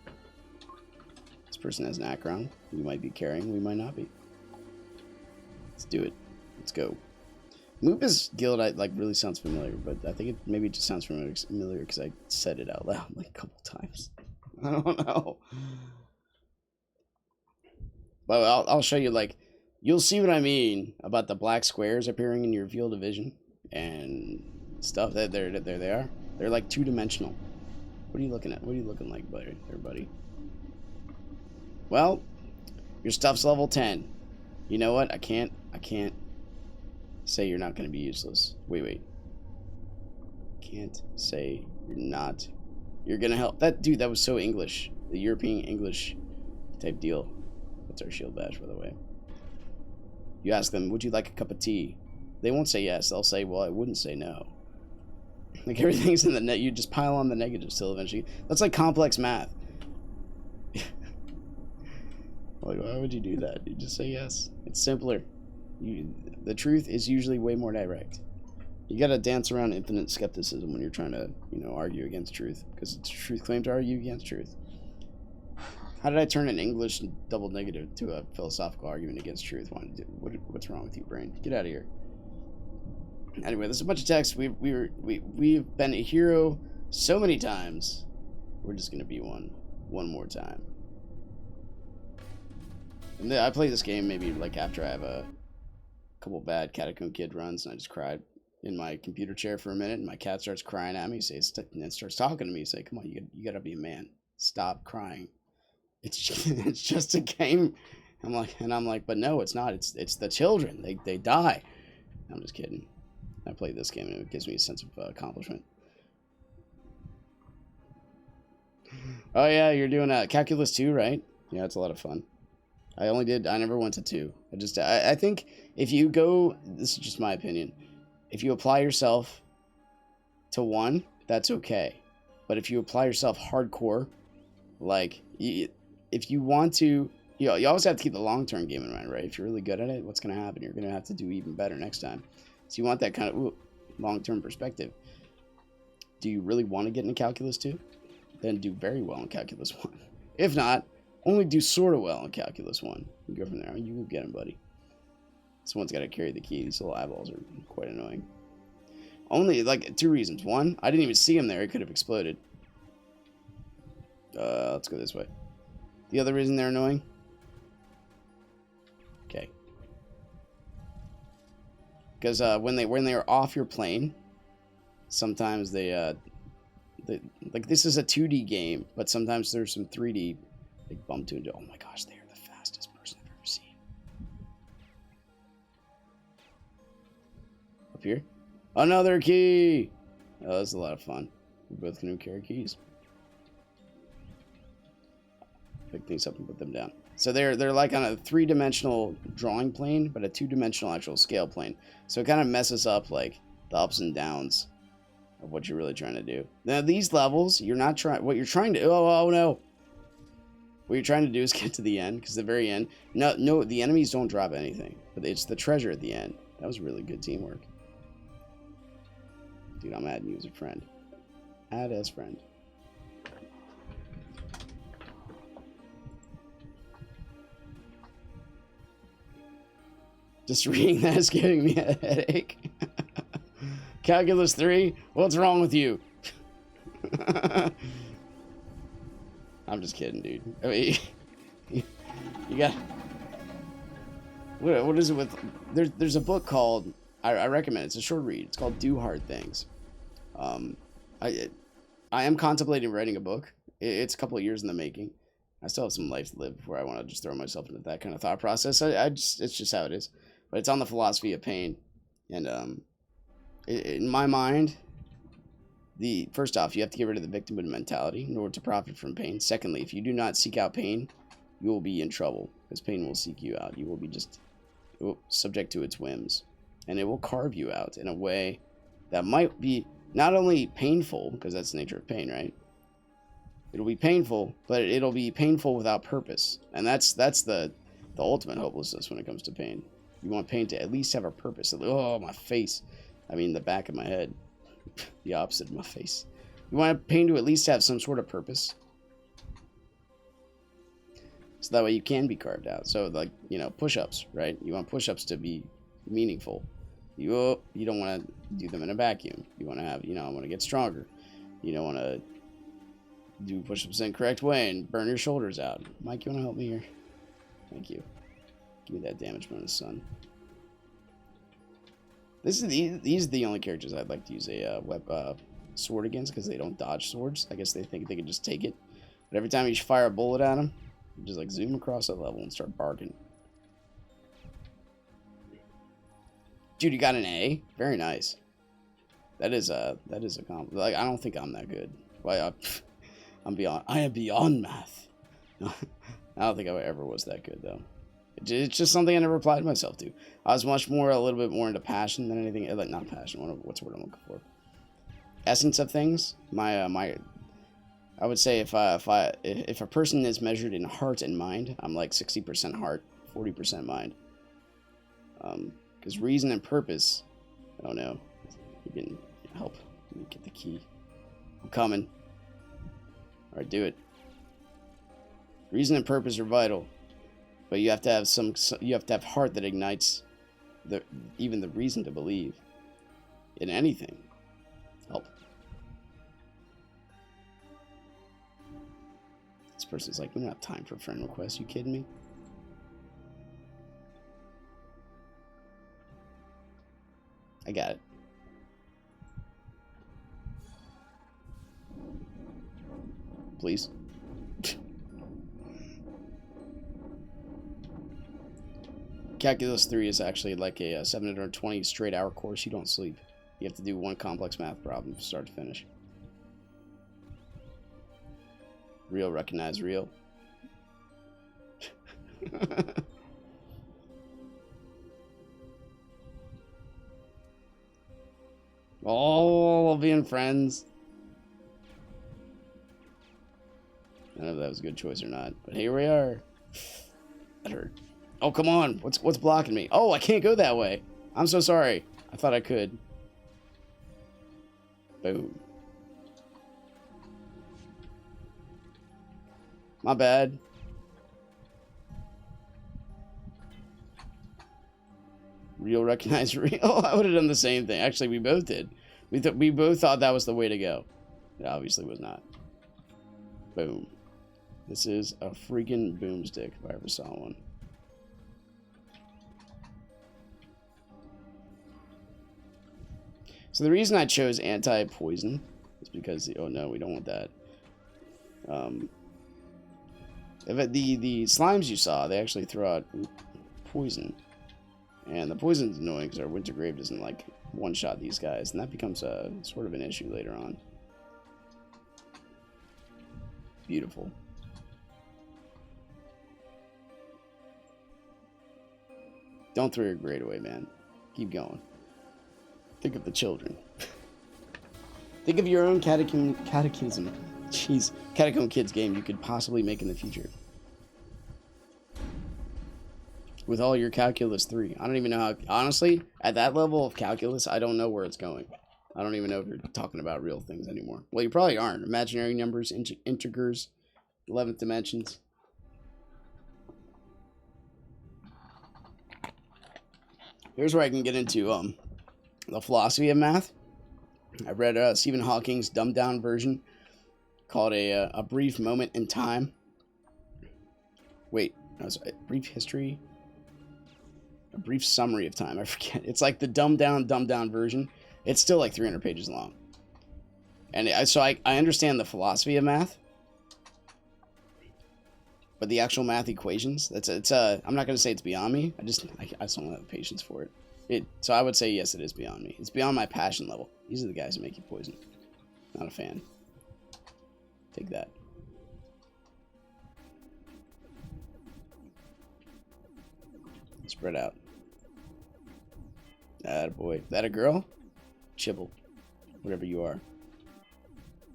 This person has an Akron. We might be carrying. We might not be. Let's do it. Let's go. Lupus Guild, like, really sounds familiar, but I think it maybe just sounds familiar because I said it out loud like a couple times. I don't know. But I'll show you, like, you'll see what I mean about the black squares appearing in your field of vision and stuff. There they are. They're like 2-dimensional. What are you looking at? What are you looking like, buddy? Well, your stuff's level 10. You know what? I can't say you're not going to be useless. Wait. Can't say you're going to help. Dude, that was so English. The European English type deal. That's our shield badge, by the way. You ask them, would you like a cup of tea? They won't say yes. They'll say, well, I wouldn't say no. Like, everything's in the net. You just pile on the negatives till eventually. That's like complex math. Like, why would you do that? You just say yes. It's simpler. The truth is usually way more direct. You gotta dance around infinite skepticism when you're trying to, argue against truth. Because it's a truth claim to argue against truth. How did I turn an English double negative to a philosophical argument against truth? What's wrong with you, brain? Get out of here. Anyway, there's a bunch of text. We've been a hero so many times. We're just gonna be one more time. And I play this game maybe like after I have a couple bad Catacomb Kid runs, and I just cried in my computer chair for a minute, and my cat starts crying at me, and then starts talking to me, say, "Come on, you gotta be a man. Stop crying. It's just a game." I'm like, but no, it's not. It's the children. They die. I'm just kidding. I played this game, and it gives me a sense of accomplishment. Oh yeah, you're doing Calculus 2, right? Yeah, it's a lot of fun. I never went to 2. I think if you go, this is just my opinion, if you apply yourself to 1, that's okay. But if you apply yourself hardcore, like, if you want to, you always have to keep the long-term game in mind, right? If you're really good at it, what's going to happen? You're going to have to do even better next time. So you want that kind of long-term perspective. Do you really want to get into Calculus 2? Then do very well in Calculus 1. If not, only do sort of well in Calculus 1. You go from there. You will get him, buddy. Someone's got to carry the key. These little eyeballs are quite annoying. Only, like, 2 reasons. 1, I didn't even see him there. He could have exploded. Let's go this way. The other reason they're annoying? Okay. Because when they are off your plane, sometimes they like, this is a 2D game, but sometimes there's some 3D. They bump into. Oh my gosh, they are the fastest person I've ever seen. Up here. Another key! Oh, that was a lot of fun. We both can carry keys. Pick things up and put them down. So they're like on a 3-dimensional drawing plane, but a 2-dimensional actual scale plane. So it kind of messes up like the ups and downs of what you're really trying to do. Now these levels, you're not trying. What you're trying to. Oh no! What you're trying to do is get to the end, because the very end. No, the enemies don't drop anything, but it's the treasure at the end. That was really good teamwork. Dude, I'm adding you as a friend. Add as friend. Just reading that is giving me a headache. Calculus 3? What's wrong with you? I'm just kidding, dude. I mean, you got... What is it with... There's a book called... I recommend it. It's a short read. It's called Do Hard Things. I am contemplating writing a book. It's a couple of years in the making. I still have some life to live before I want to just throw myself into that kind of thought process. It's just how it is. But it's on the philosophy of pain. And in my mind, first off, you have to get rid of the victimhood mentality in order to profit from pain. Secondly, if you do not seek out pain, you will be in trouble, because pain will seek you out. You will be subject to its whims. And it will carve you out in a way that might be not only painful, because that's the nature of pain, right? It'll be painful, but it'll be painful without purpose. And that's the ultimate hopelessness when it comes to pain. You want pain to at least have a purpose. Oh, my face. I mean, the back of my head. The opposite of my face. You want pain to at least have some sort of purpose. So that way you can be carved out. So, like, push-ups, right? You want push-ups to be meaningful. You don't want to do them in a vacuum. You want to have, I want to get stronger. You don't want to do push-ups in the correct way and burn your shoulders out. Mike, you want to help me here? Thank you. Give me that damage bonus, son. These are the only characters I'd like to use a sword against, because they don't dodge swords. I guess they think they can just take it. But every time you fire a bullet at them, you just like zoom across that level and start barking. Dude, you got an A? Very nice. That is a compliment. Like, I don't think I'm that good. Well, I am beyond math. I don't think I ever was that good, though. It's just something I never applied myself to. I was much more, a little bit more into passion than anything. Like, not passion. What's the word I'm looking for? Essence of things. I would say if a person is measured in heart and mind, I'm like 60% heart, 40% mind. Because reason and purpose, I don't know. You can help me get the key. I'm coming. All right, do it. Reason and purpose are vital. But you have to have you have to have heart that ignites even the reason to believe in anything. Help. This person's like, we don't have time for friend requests. You kidding me? I got it. Please. Calculus 3 is actually like a 720 straight hour course. You don't sleep. You have to do one complex math problem from start to finish. Real, recognize real. Oh, being friends. I don't know if that was a good choice or not, but here we are. That hurt. Oh, come on. What's blocking me? Oh, I can't go that way. I'm so sorry. I thought I could. Boom. My bad. Real, recognize real. I would have done the same thing. Actually, we both did. We both thought that was the way to go. It obviously was not. Boom. This is a freaking boomstick if I ever saw one. So the reason I chose anti-poison is because, oh no, we don't want that. The slimes you saw, they actually throw out poison. And the poison's annoying because our Wintergrave doesn't like one-shot these guys, and that becomes a sort of an issue later on. Beautiful. Don't throw your grade away, man. Keep going. Think of the children. Think of your own catechism. Jeez, Catacomb Kids game you could possibly make in the future. With all your Calculus 3. I don't even know how... Honestly, at that level of Calculus, I don't know where it's going. I don't even know if you're talking about real things anymore. Well, you probably aren't. Imaginary numbers, integers, 11th dimensions. Here's where I can get into the philosophy of math. I read Stephen Hawking's dumbed down version called A Brief Moment in Time. Wait, no, it's a brief history. A brief summary of time. I forget. It's like the dumbed down version. It's still like 300 pages long. And so I understand the philosophy of math. But the actual math equations, I'm not going to say it's beyond me. I just don't have the patience for it. So I would say yes, it is beyond me. It's beyond my passion level. These are the guys who make you poison. Not a fan. Take that. Spread out. Attaboy. That a girl? Chibble. Whatever you are.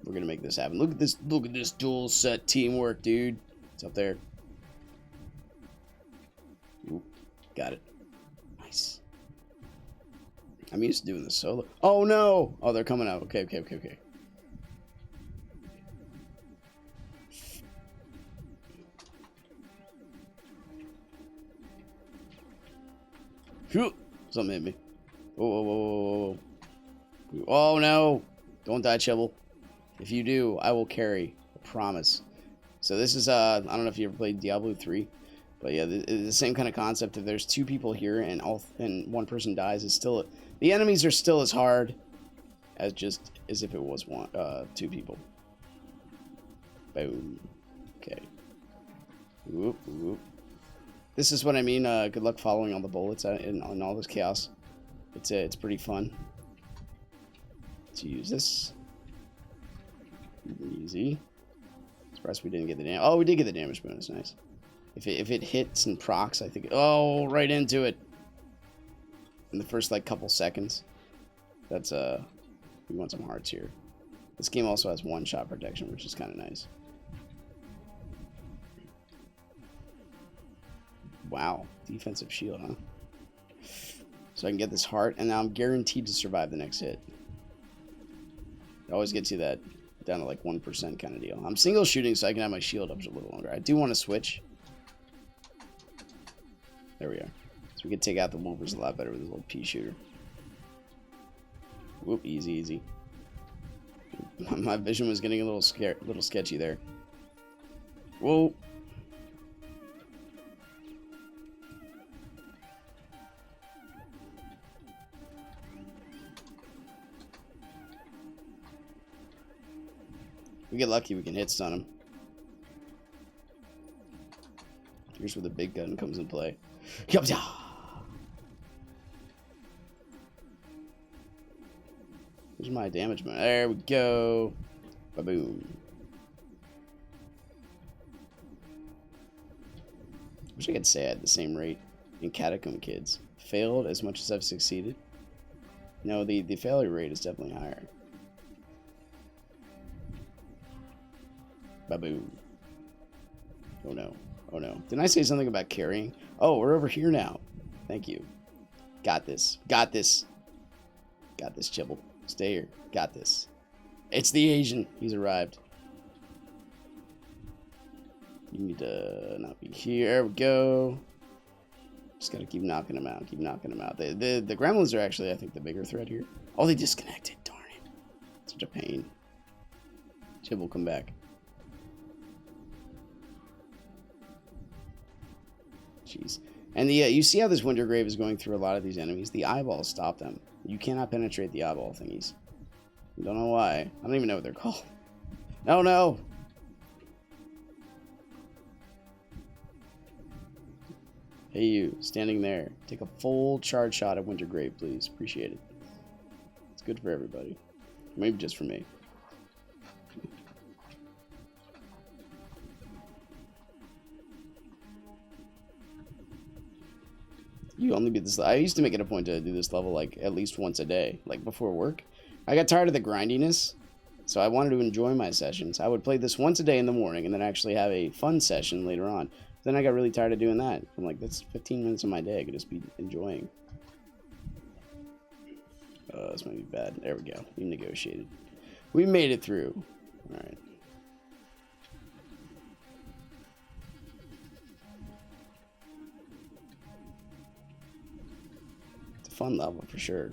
We're gonna make this happen. Look at this dual set teamwork, dude. It's up there. Ooh, got it. Nice. I'm used to doing this solo. Oh no! Oh, they're coming out. Okay. Phew! Something hit me. Whoa. Oh no! Don't die, Chibble. If you do, I will carry. I promise. So this is, I don't know if you ever played Diablo 3, but yeah, the same kind of concept. If there's two people here and one person dies, it's still, the enemies are still as hard as if it was two people. Boom. Okay. Whoop. This is what I mean. Good luck following all the bullets on all this chaos. It's pretty fun to use this. Easy. Surprised we didn't get the damage. Oh, we did get the damage bonus. Nice. If it hits and procs, I think. Oh, right into it. In the first like couple seconds. That's we want some hearts here. This game also has one-shot protection, which is kind of nice. Wow, defensive shield, huh? So I can get this heart, and now I'm guaranteed to survive the next hit. It always gets you that down to like 1% kind of deal. I'm single shooting, so I can have my shield up a little longer. I do want to switch. There we are. So we can take out the Wolvers a lot better with this little pea shooter. Whoop, easy. My vision was getting a little sketchy there. Whoa. We get lucky, we can hit stun him. Here's where the big gun comes in play. Here's my damage man. There we go. Ba-boom. Wish I could say I had the same rate in Catacomb Kids. Failed as much as I've succeeded. No, the failure rate is definitely higher. Ba-boom. Oh no. Didn't I say something about carrying? Oh, we're over here now. Thank you. Got this, Chibble. Stay here. Got this. It's the Asian. He's arrived. You need to not be here. There we go. Just gotta keep knocking him out. The gremlins are actually, I think, the bigger threat here. Oh, they disconnected. Darn it. Such a pain. Chibble, come back. Jeez. And you see how this Wintergrave is going through a lot of these enemies? The eyeballs stop them. You cannot penetrate the eyeball thingies. I don't know why. I don't even know what they're called. No! Hey you, standing there. Take a full charge shot at Wintergrave, please. Appreciate it. good for everybody. Maybe just for me. You only beat this. I used to make it a point to do this level like at least once a day, like before work. I got tired of the grindiness, so I wanted to enjoy my sessions. I would play this once a day in the morning and then actually have a fun session later on. Then I got really tired of doing that. I'm like, that's 15 minutes of my day I could just be enjoying. This might be bad. There we go. We negotiated. We made it through. All right. It's a fun level for sure.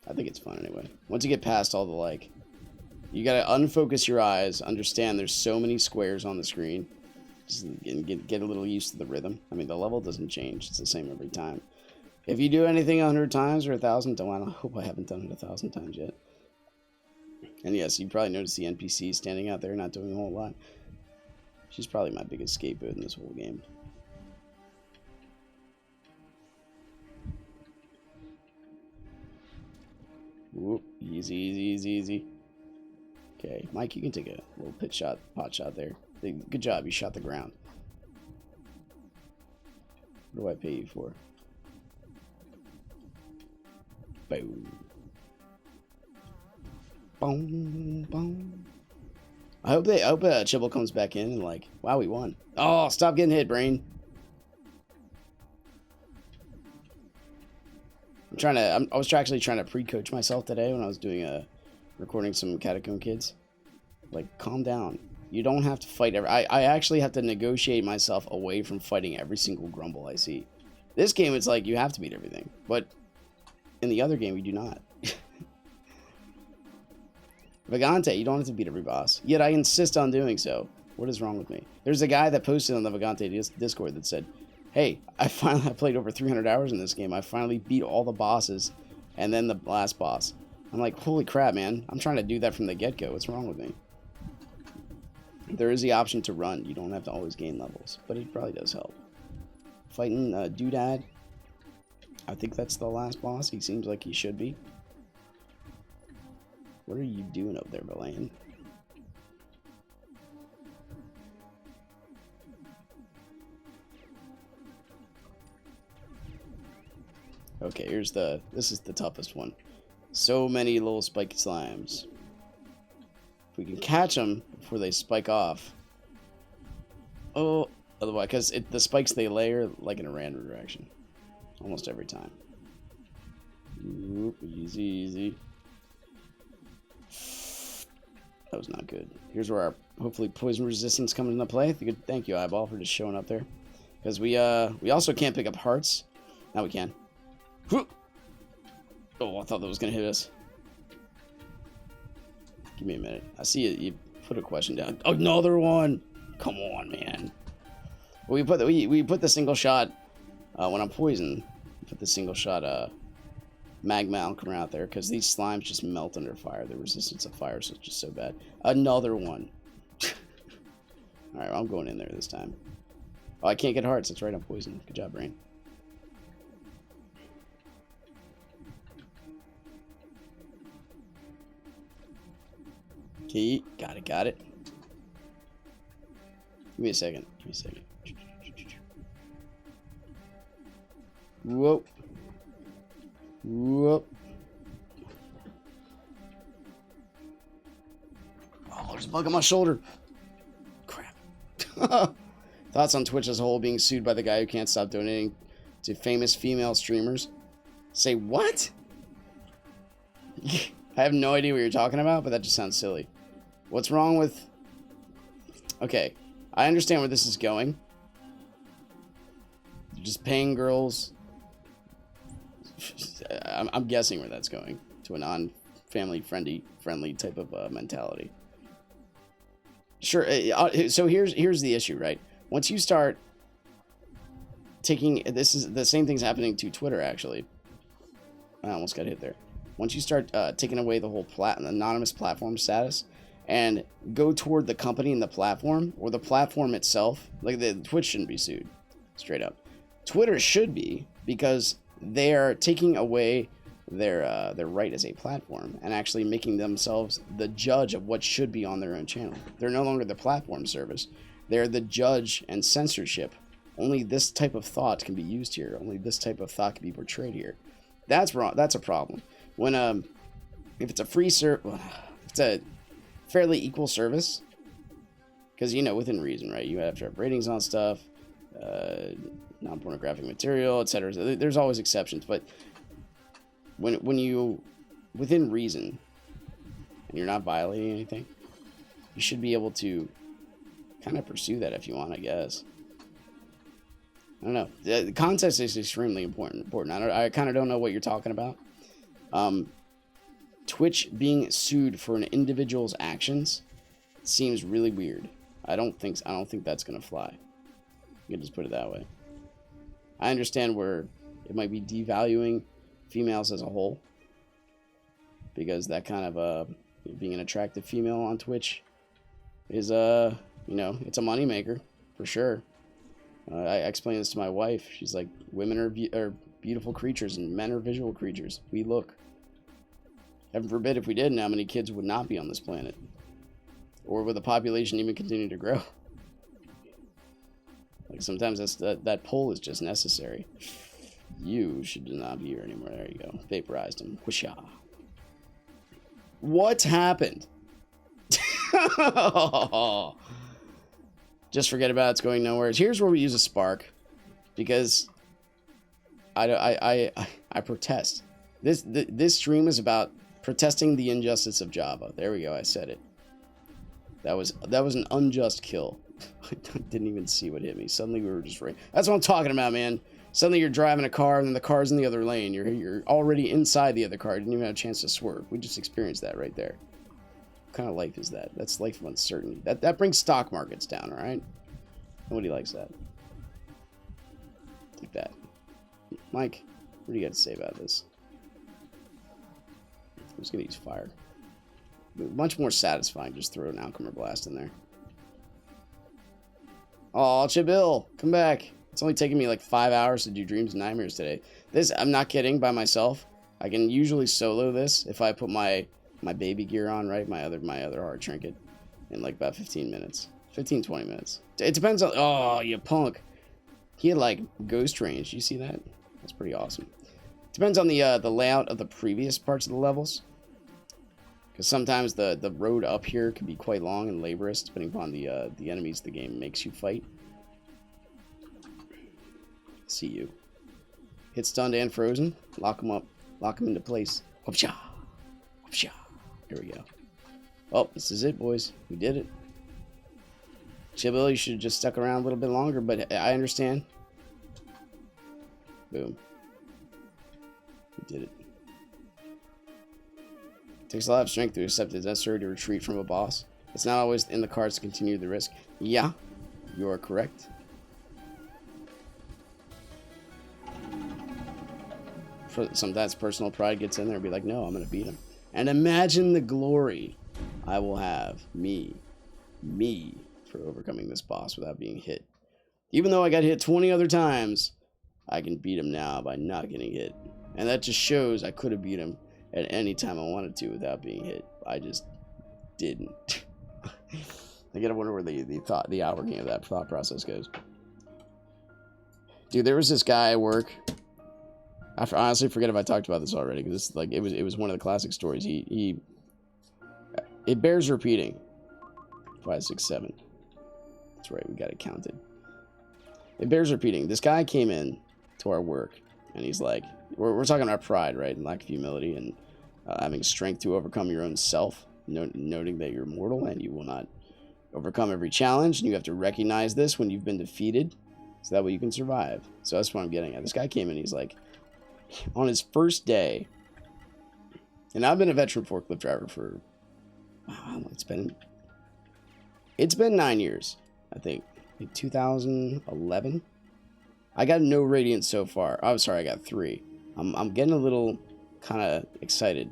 I think it's fun anyway. Once you get past all the like, you gotta unfocus your eyes, understand there's so many squares on the screen, just get a little used to the rhythm. I mean, the level doesn't change. It's the same every time. If you do anything 100 times or 1,000, I hope I haven't done it 1,000 times yet. And yes, you probably noticed the NPC standing out there not doing a whole lot. She's probably my biggest scapegoat in this whole game. Whoop, easy, easy, easy, easy. Okay, Mike, you can take a little pot shot there. Good job, you shot the ground. What do I pay you for? Boom. Boom, boom. I hope Chibble comes back in and like, wow, we won. Oh, stop getting hit, brain. I was actually trying to pre-coach myself today when I was doing recording some Catacomb Kids. Like, calm down. You don't have to fight I actually have to negotiate myself away from fighting every single grumble I see. This game, it's like you have to beat everything, but in the other game, you do not. Vagante, you don't have to beat every boss. Yet I insist on doing so. What is wrong with me? There's a guy that posted on the Vagante Discord that said, hey, I played over 300 hours in this game. I finally beat all the bosses and then the last boss. I'm like, holy crap, man. I'm trying to do that from the get-go. What's wrong with me? There is the option to run. You don't have to always gain levels, but it probably does help. Fighting Doodad. I think that's the last boss. He seems like he should be. What are you doing up there, Valayan? Okay, this is the toughest one. So many little spiky slimes. If we can catch them before they spike off. Oh, otherwise, because the spikes they layer like in a random direction. Almost every time. Oop, easy, easy. That was not good. Here's where our, hopefully, poison resistance comes into play. Thank you, Eyeball, for just showing up there. Because we also can't pick up hearts. Now we can. Oh, I thought that was going to hit us. Give me a minute. I see you put a question down. Oh, another one! Come on, man. Well, we put the single shot when I'm poisoned. We put the single shot magma alchemy out there because these slimes just melt under fire. The resistance of fire is just so bad. Another one. Alright, well, I'm going in there this time. Oh, I can't get hearts. That's right, I'm poisoned. Good job, Brain. Okay, got it. Give me a second. Whoa. Oh, there's a bug on my shoulder. Crap. Thoughts on Twitch as a whole being sued by the guy who can't stop donating to famous female streamers? Say what? I have no idea what you're talking about, but that just sounds silly. What's wrong with... Okay, I understand where this is going. Just paying girls... I'm guessing where that's going. To a non-family friendly type of mentality. Sure, so here's the issue, right? Once you start taking... This is the same thing's happening to Twitter, actually. I almost got hit there. Once you start taking away the whole anonymous platform status and go toward the company and the platform, or the platform itself, like the Twitch shouldn't be sued, straight up. Twitter should be, because they are taking away their right as a platform and actually making themselves the judge of what should be on their own channel. They're no longer the platform service. They're the judge and censorship. Only this type of thought can be used here. Only this type of thought can be portrayed here. That's wrong. That's a problem. When if it's a free it's a fairly equal service, because within reason, right? You have to have ratings on stuff, non-pornographic material, etc. There's always exceptions, but when you within reason and you're not violating anything, you should be able to kind of pursue that if you want, I guess. I don't know. The context is extremely important. I kind of don't know what you're talking about. Twitch being sued for an individual's actions seems really weird. I don't think that's gonna fly. You can just put it that way. I understand where it might be devaluing females as a whole, because that kind of being an attractive female on Twitch is it's a moneymaker for sure. I explained this to my wife. She's like, women are beautiful creatures and men are visual creatures. We look. Heaven forbid if we didn't, how many kids would not be on this planet? Or would the population even continue to grow? Like sometimes that pull is just necessary. You should not be here anymore. There you go. Vaporized him. Whoosha. What happened? Just forget about it. It's going nowhere. Here's where we use a spark, because I protest. This stream is about protesting the injustice of Java. There we go. I said it. That was an unjust kill. I didn't even see what hit me. Suddenly we were just right. That's what I'm talking about, man. Suddenly you're driving a car and then the car's in the other lane. You're already inside the other car. You didn't even have a chance to swerve. We just experienced that right there. What kind of life is that? That's life of uncertainty. That brings stock markets down, all right? Nobody likes that. Like that. Mike, what do you got to say about this? I'm just going to use fire. Much more satisfying just throw an Alchemy Blast in there. Oh, Chibill, come back. It's only taking me like 5 hours to do Dreams and Nightmares today. This, I'm not kidding, by myself. I can usually solo this if I put my baby gear on, right? My other hard trinket in like about 15 minutes. 15, 20 minutes. It depends on... Oh, you punk. He had like ghost range. You see that? That's pretty awesome. Depends on the layout of the previous parts of the levels. Because sometimes the road up here can be quite long and laborious, depending upon the enemies the game makes you fight. See you. Hit stunned and frozen. Lock them up. Lock them into place. Whoopsha. Whoopsha. Here we go. Oh, this is it, boys. We did it. Chibill, you should have just stuck around a little bit longer, but I understand. Boom. We did it. It takes a lot of strength to accept it's necessary to retreat from a boss. It's not always in the cards to continue the risk. Yeah, you are correct. Sometimes personal pride gets in there and be like, no, I'm going to beat him. And imagine the glory I will have, me, for overcoming this boss without being hit. Even though I got hit 20 other times, I can beat him now by not getting hit. And that just shows I could have beat him at any time I wanted to without being hit. I just didn't. I gotta wonder where the outworking of that thought process goes. Dude, there was this guy at work. I honestly forget if I talked about this already, because like it was one of the classic stories. It bears repeating. 5, 6, 7. That's right, we got it counted. It bears repeating. This guy came in to our work, and he's like, we're talking about pride, right, and lack of humility, and having strength to overcome your own self, noting that you're mortal and you will not overcome every challenge, and you have to recognize this when you've been defeated, so that way you can survive. So that's what I'm getting at. This guy came in, he's like, on his first day, and I've been a veteran forklift driver for, wow, it's been 9 years, I think. In 2011, I got no radiance so far. I'm sorry, I got 3. I'm getting a little kind of excited.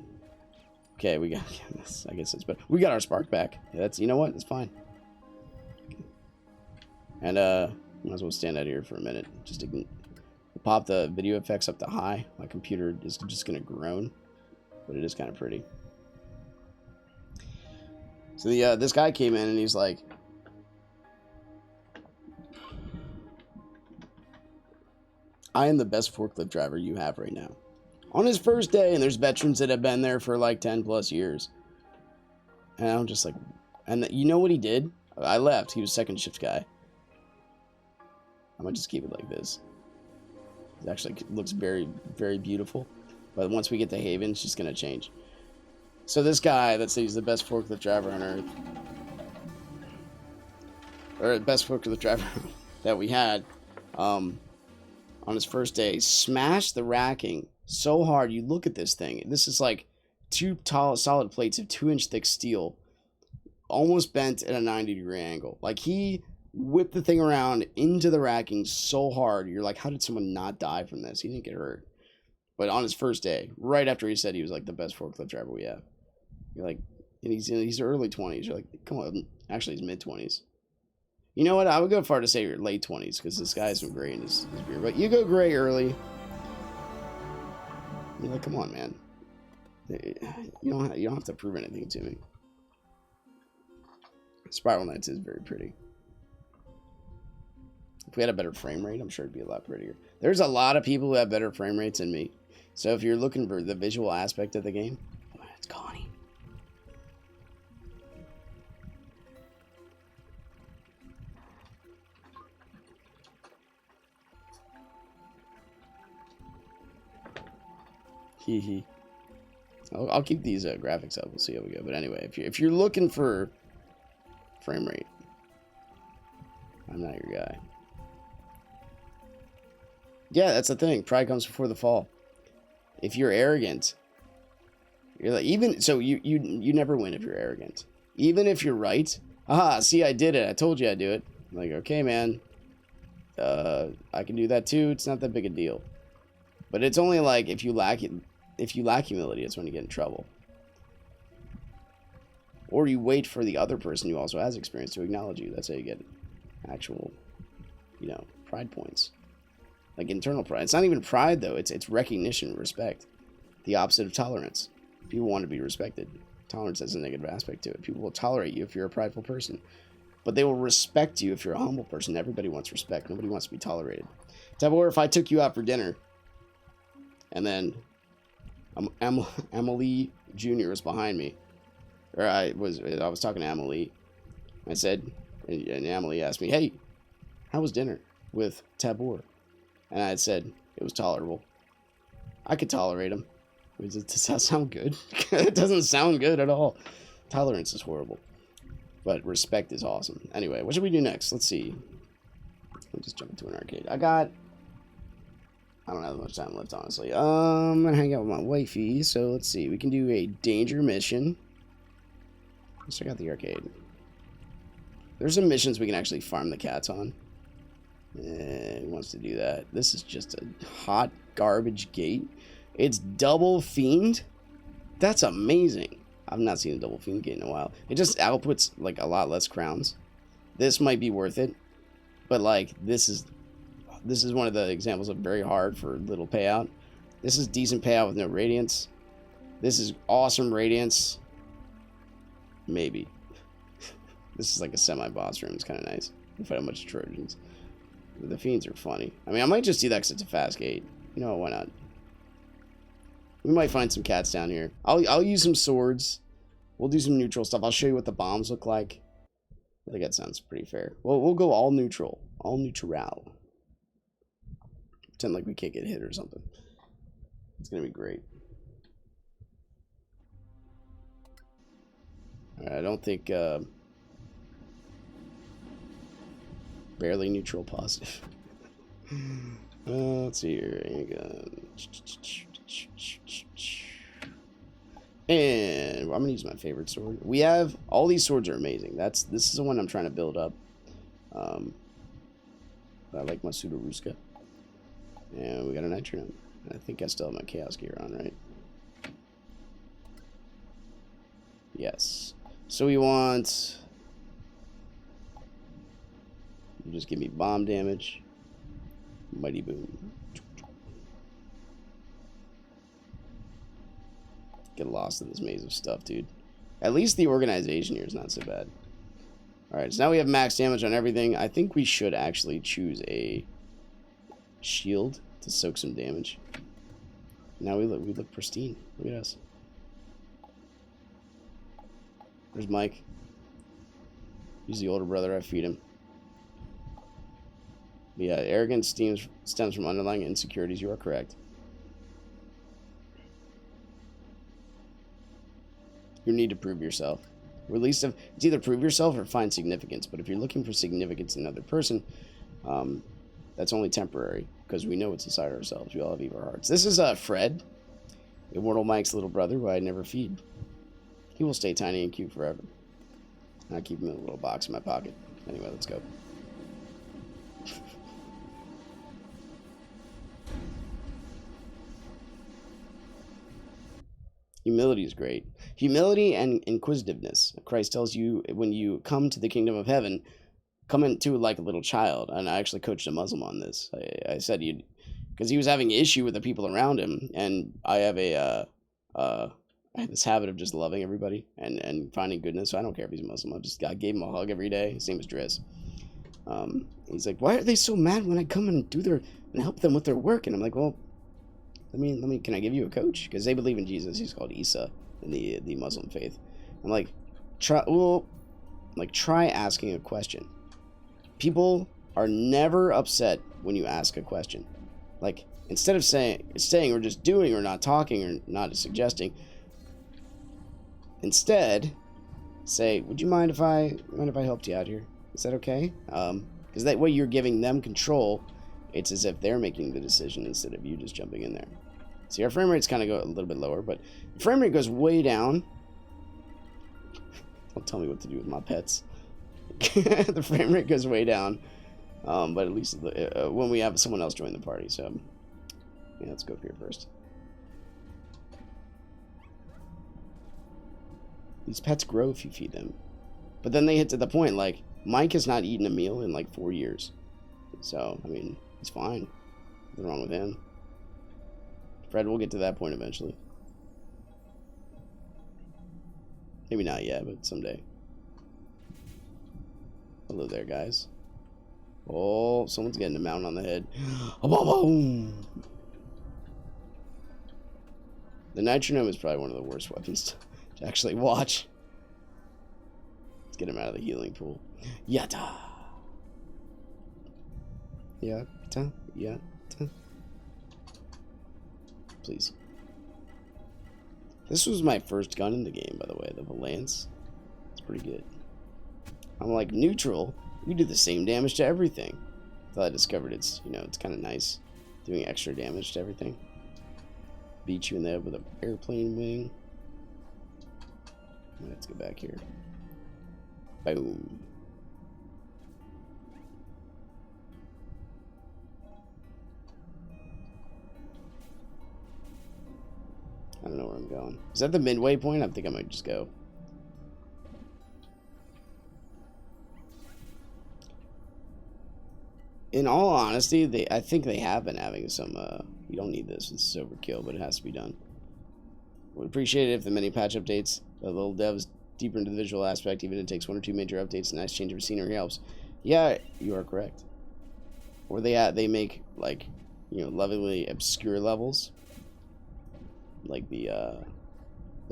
Okay, I guess it's better. We got our spark back. Yeah, that's, you know what? It's fine. Okay. And might as well stand out here for a minute. Just Pop the video effects up to high. My computer is just going to groan, but it is kind of pretty. So this guy came in and he's like, I am the best forklift driver you have right now. On his first day, and there's veterans that have been there for like 10 plus years. And I'm just like, and you know what he did? I left. He was second shift guy. I might just keep it like this. It actually looks very, very beautiful. But once we get to Haven, it's just going to change. So this guy that says he's the best forklift driver on Earth, or best forklift driver that we had, on his first day, smashed the racking so hard. You look at this thing. This is like two tall, solid plates of 2-inch thick steel, almost bent at a 90-degree angle. Like, he whipped the thing around into the racking so hard. You're like, how did someone not die from this? He didn't get hurt. But on his first day, right after he said he was like the best forklift driver we have, you're like, and he's early 20s. You're like, come on. Actually, he's mid 20s. You know what? I would go far to say you're late 20s because this guy has some gray in his beard. But you go gray early. You're like, come on, man. You don't have to prove anything to me. Spiral Knights is very pretty. If we had a better frame rate, I'm sure it'd be a lot prettier. There's a lot of people who have better frame rates than me. So if you're looking for the visual aspect of the game, oh, it's Connie. Hee. I'll keep these graphics up. We'll see how we go. But anyway, if you're looking for frame rate, I'm not your guy. Yeah, that's the thing. Pride comes before the fall. If you're arrogant, you're like, even so, you never win if you're arrogant. Even if you're right. Aha, see, I did it. I told you I'd do it. I'm like, okay, man. I can do that too. It's not that big a deal. But it's only like if you lack humility, it's when you get in trouble. Or you wait for the other person who also has experience to acknowledge you. That's how you get actual, pride points. Like internal pride. It's not even pride, though. It's recognition, respect. The opposite of tolerance. People want to be respected. Tolerance has a negative aspect to it. People will tolerate you if you're a prideful person. But they will respect you if you're a humble person. Everybody wants respect. Nobody wants to be tolerated. Or if I took you out for dinner, and then Emily Jr. was behind me. Or I was talking to Emily. I said, and Emily asked me, hey, how was dinner with Tabor? And I had said, it was tolerable. I could tolerate him. Does that sound good? It doesn't sound good at all. Tolerance is horrible. But respect is awesome. Anyway, what should we do next? Let's see. Let's just jump into an arcade. I don't have much time left, honestly. I'm gonna hang out with my wifey, so let's see. We can do a danger mission. Let's check out the arcade. There's some missions we can actually farm the cats on. Who wants to do that? This is just a hot garbage gate. It's double fiend. That's amazing. I've not seen a double fiend gate in a while. It just outputs like a lot less crowns. This might be worth it, but like this is one of the examples of very hard for little payout. This is decent payout with no radiance. This is awesome radiance. Maybe. This is like a semi-boss room. It's kind of nice. We fight a bunch of Trojans. The fiends are funny. I mean, I might just do that because it's a fast gate. You know what? Why not? We might find some cats down here. I'll use some swords. We'll do some neutral stuff. I'll show you what the bombs look like. I think that sounds pretty fair. Well, we'll go all neutral. All neutral. Pretend like we can't get hit or something. It's going to be great. Alright, I don't think... barely neutral positive. Let's see here. And I'm gonna use my favorite sword. We have all these swords are amazing. This is the one I'm trying to build up. I like my Sudoruska. And we got a Nitronome. I think I still have my Chaos gear on, right? Yes. So we want... You just give me bomb damage. Mighty boom. get lost in this maze of stuff, dude. At least the organization here is not so bad. Alright, so now we have max damage on everything. I think we should actually choose a shield to soak some damage. Now we look pristine. Look at us. There's Mike. He's the older brother. I feed him. But yeah, arrogance stems from underlying insecurities. You are correct. You need to prove yourself. It's either prove yourself or find significance. But if you're looking for significance in another person, that's only temporary, because we know it's inside ourselves. We all have evil hearts. This is Fred, Immortal Mike's little brother, who I never feed. He will stay tiny and cute forever. I keep him in a little box in my pocket. Anyway, let's go. Humility is great. Humility and inquisitiveness. Christ tells you when you come to the kingdom of heaven, come into it like a little child. And I actually coached a Muslim on this. I said because he was having issue with the people around him, and I have I have this habit of just loving everybody and finding goodness. So I don't care if he's a Muslim. I gave him a hug every day. His name is Driss. He's like, why are they so mad when I come and help them with their work? And I'm like, well, can I give you a coach? Because they believe in Jesus. He's called Isa in the Muslim faith. I'm like, try asking a question. People are never upset when you ask a question. Like, instead of saying or just doing or not talking or not suggesting, instead say, would you mind if I helped you out here? Is that okay? Because that way you're giving them control. It's as if they're making the decision instead of you just jumping in there. See, our frame rates kind of go a little bit lower, but the frame rate goes way down. Don't tell me what to do with my pets. The frame rate goes way down, but at least when we have someone else join the party. So, yeah, let's go up here first. These pets grow if you feed them, but then they hit to the point like Mike has not eaten a meal in like 4 years. So, I mean, he's fine. Nothing wrong with him. Fred will get to that point eventually. Maybe not yet, but someday. Hello there, guys. Oh, someone's getting a mountain on the head. The Nitronome is probably one of the worst weapons to actually watch. Let's get him out of the healing pool. Yata! Yata, yata. Please. This was my first gun in the game, by the way, the Valance. It's pretty good. I'm like, neutral, you do the same damage to everything. Until I discovered it's kind of nice doing extra damage to everything. Beat you in the head with an airplane wing. Let's get back here. Boom. I don't know where I'm going. Is that the midway point? I think I might just go. In all honesty, I think they have been having some, you don't need this, it's overkill, but it has to be done. Would appreciate it if the many patch updates, the little devs deeper into the visual aspect, even if it takes 1 or 2 major updates, a nice change of scenery helps. Yeah, you are correct. Or they make, like, lovingly obscure levels. Like the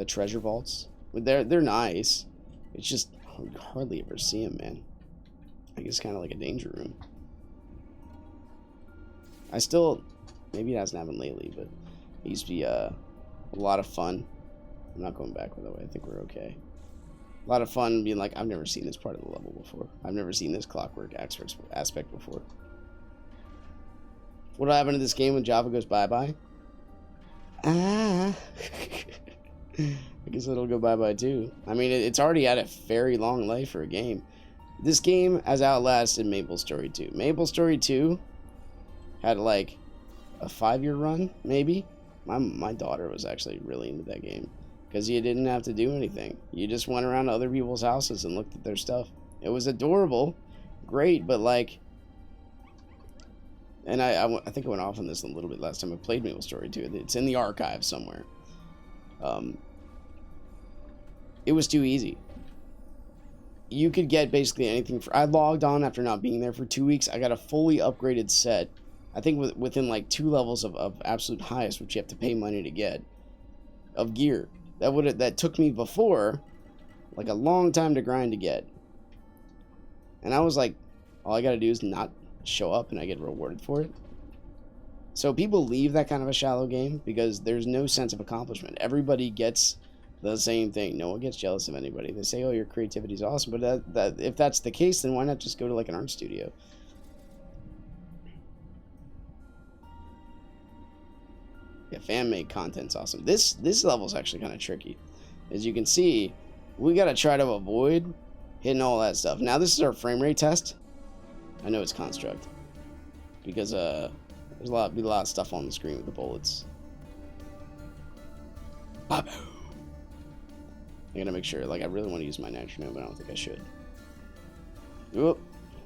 treasure vaults. They're nice. It's just you hardly ever see them, man. I guess it's kind of like a danger room. Maybe it hasn't happened lately, but it used to be a lot of fun. I'm not going back, by the way. I think we're okay. A lot of fun being like, I've never seen this part of the level before. I've never seen this clockwork aspect before. What'll happen to this game when Java goes bye-bye? I guess it'll go bye-bye too. I mean, it's already had a very long life for a game. This game has outlasted MapleStory 2. MapleStory 2 had like a 5-year run, maybe. My daughter was actually really into that game because you didn't have to do anything. You just went around to other people's houses and looked at their stuff. It was adorable, great, but like, and I think I went off on this a little bit last time I played MapleStory 2. It's in the archive somewhere. It was too easy. You could get basically anything. I logged on after not being there for 2 weeks. I got a fully upgraded set. I think within like 2 levels of absolute highest, which you have to pay money to get, of gear. That took me before like a long time to grind to get. And I was like, all I gotta do is not show up and I get rewarded for it. So people leave that kind of a shallow game because there's no sense of accomplishment. Everybody gets the same thing. No one gets jealous of anybody. They say, oh, your creativity is awesome, but if that's the case, then why not just go to like an art studio? Yeah, fan-made content's awesome. This level's actually kind of tricky. As you can see, we gotta try to avoid hitting all that stuff. Now this is our frame rate test. I know it's construct because there's a lot of stuff on the screen with the bullets. Babu. I gotta make sure. Like, I really want to use my nitro, but I don't think I should. Oop.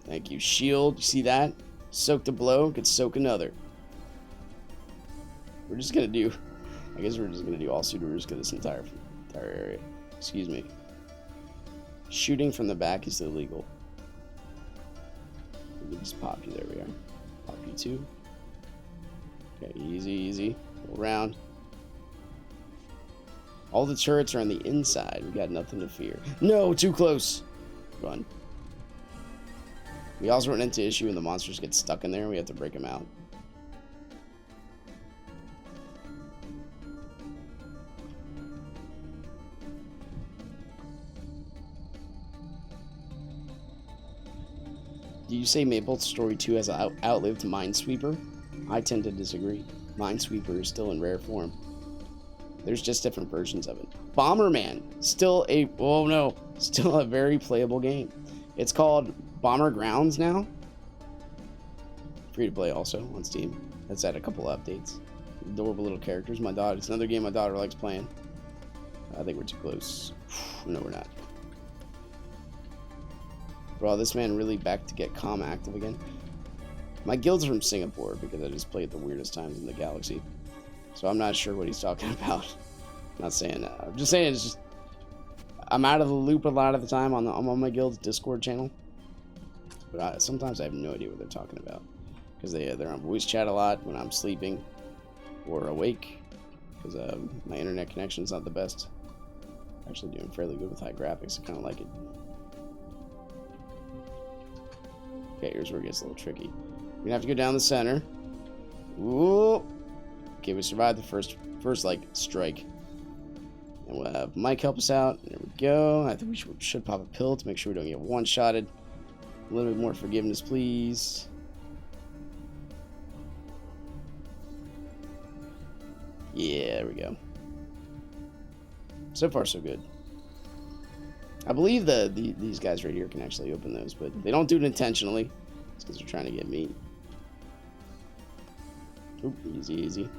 Thank you. Shield. You see that? Soak the blow. Could soak another. We're just gonna do. I guess we're just gonna do all Sudoruska this entire area. Excuse me. Shooting from the back is illegal. We can just pop you. There we are. Pop you too. Okay, easy, easy. Go around. All the turrets are on the inside. We got nothing to fear. No, too close. Run. We also run into issue when the monsters get stuck in there and we have to break them out. Do you say Maple Story 2 has outlived Minesweeper? I tend to disagree. Minesweeper is still in rare form. There's just different versions of it. Bomberman, still a very playable game. It's called Bomber Grounds now. Free to play also on Steam. It's had a couple of updates. Adorable little characters. It's another game my daughter likes playing. I think we're too close. No, we're not. Bro, this man really back to get comm active again. My guild's from Singapore because I just played the weirdest times in the galaxy. So I'm not sure what he's talking about. I'm not saying that. I'm just saying it's just I'm out of the loop a lot of the time I'm on my guild's Discord channel. But sometimes I have no idea what they're talking about because they're on voice chat a lot when I'm sleeping or awake because my internet connection's not the best. Actually doing fairly good with high graphics. I kind of like it. Okay, here's where it gets a little tricky. We're gonna have to go down the center. Ooh. Okay, we survived the first like strike. And we'll have Mike help us out. There we go. I think we should pop a pill to make sure we don't get one-shotted. A little bit more forgiveness, please. Yeah, there we go. So far, so good. I believe these guys right here can actually open those, but they don't do it intentionally. It's because they're trying to get me. Oop, easy, easy.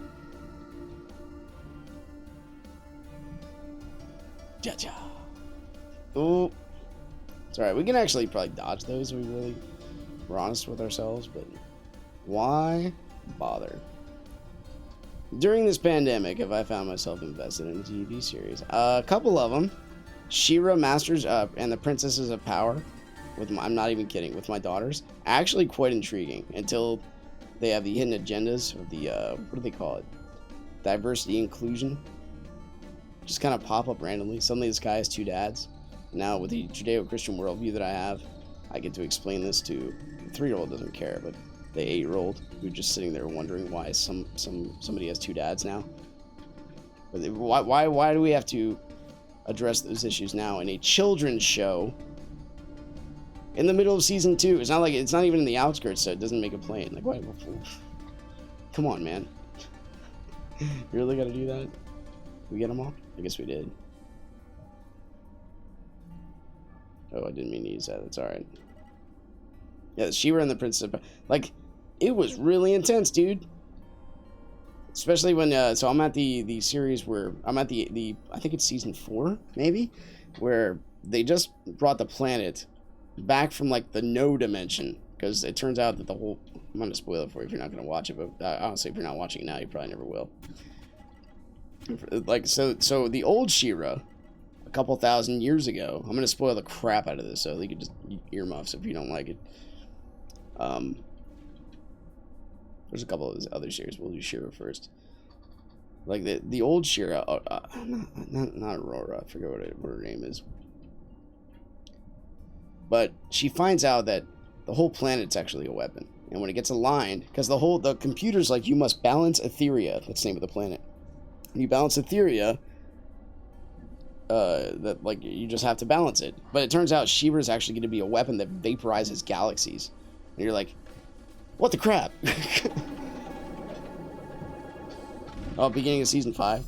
Cha-cha. Ooh. It's alright. We can actually probably dodge those if we really were honest with ourselves, but why bother? During this pandemic, have I found myself invested in a TV series? A couple of them. She-Ra Masters and the Princesses of Power. I'm not even kidding. With my daughters. Actually quite intriguing until they have the hidden agendas of the, what do they call it? Diversity inclusion. Just kind of pop up randomly. Suddenly this guy has 2 dads. Now with the Judeo-Christian worldview that I have, I get to explain this to the 3-year-old doesn't care, but the 8-year-old who's just sitting there wondering why somebody has 2 dads now. But why do we have to address those issues now in a children's show in the middle of season 2? It's not even in the outskirts, so it doesn't make a point. Like, why? Come on, man. You really gotta do that? We get them all? I guess we did. Oh, I didn't mean to use that. That's alright. Yeah, the She-Ra and the Princess. Like, it was really intense, dude. Especially when, so I'm at the series where, I'm at the I think it's season 4, maybe? Where they just brought the planet back from, like, the no dimension. Because it turns out that the whole, I'm going to spoil it for you if you're not going to watch it, but honestly, if you're not watching it now, you probably never will. Like, so the old She-Ra, a couple thousand years ago. I'm gonna spoil the crap out of this, so you can just earmuffs if you don't like it. There's a couple of other Shears. We'll do Shira first. Like the old Shira, not Aurora. I forget what her name is. But she finds out that the whole planet's actually a weapon, and when it gets aligned, because the computer's like, you must balance Etheria. That's the name of the planet. When you balance Etheria, that like you just have to balance it. But it turns out Shira's actually going to be a weapon that vaporizes galaxies, and you're like, what the crap? Oh, beginning of season 5.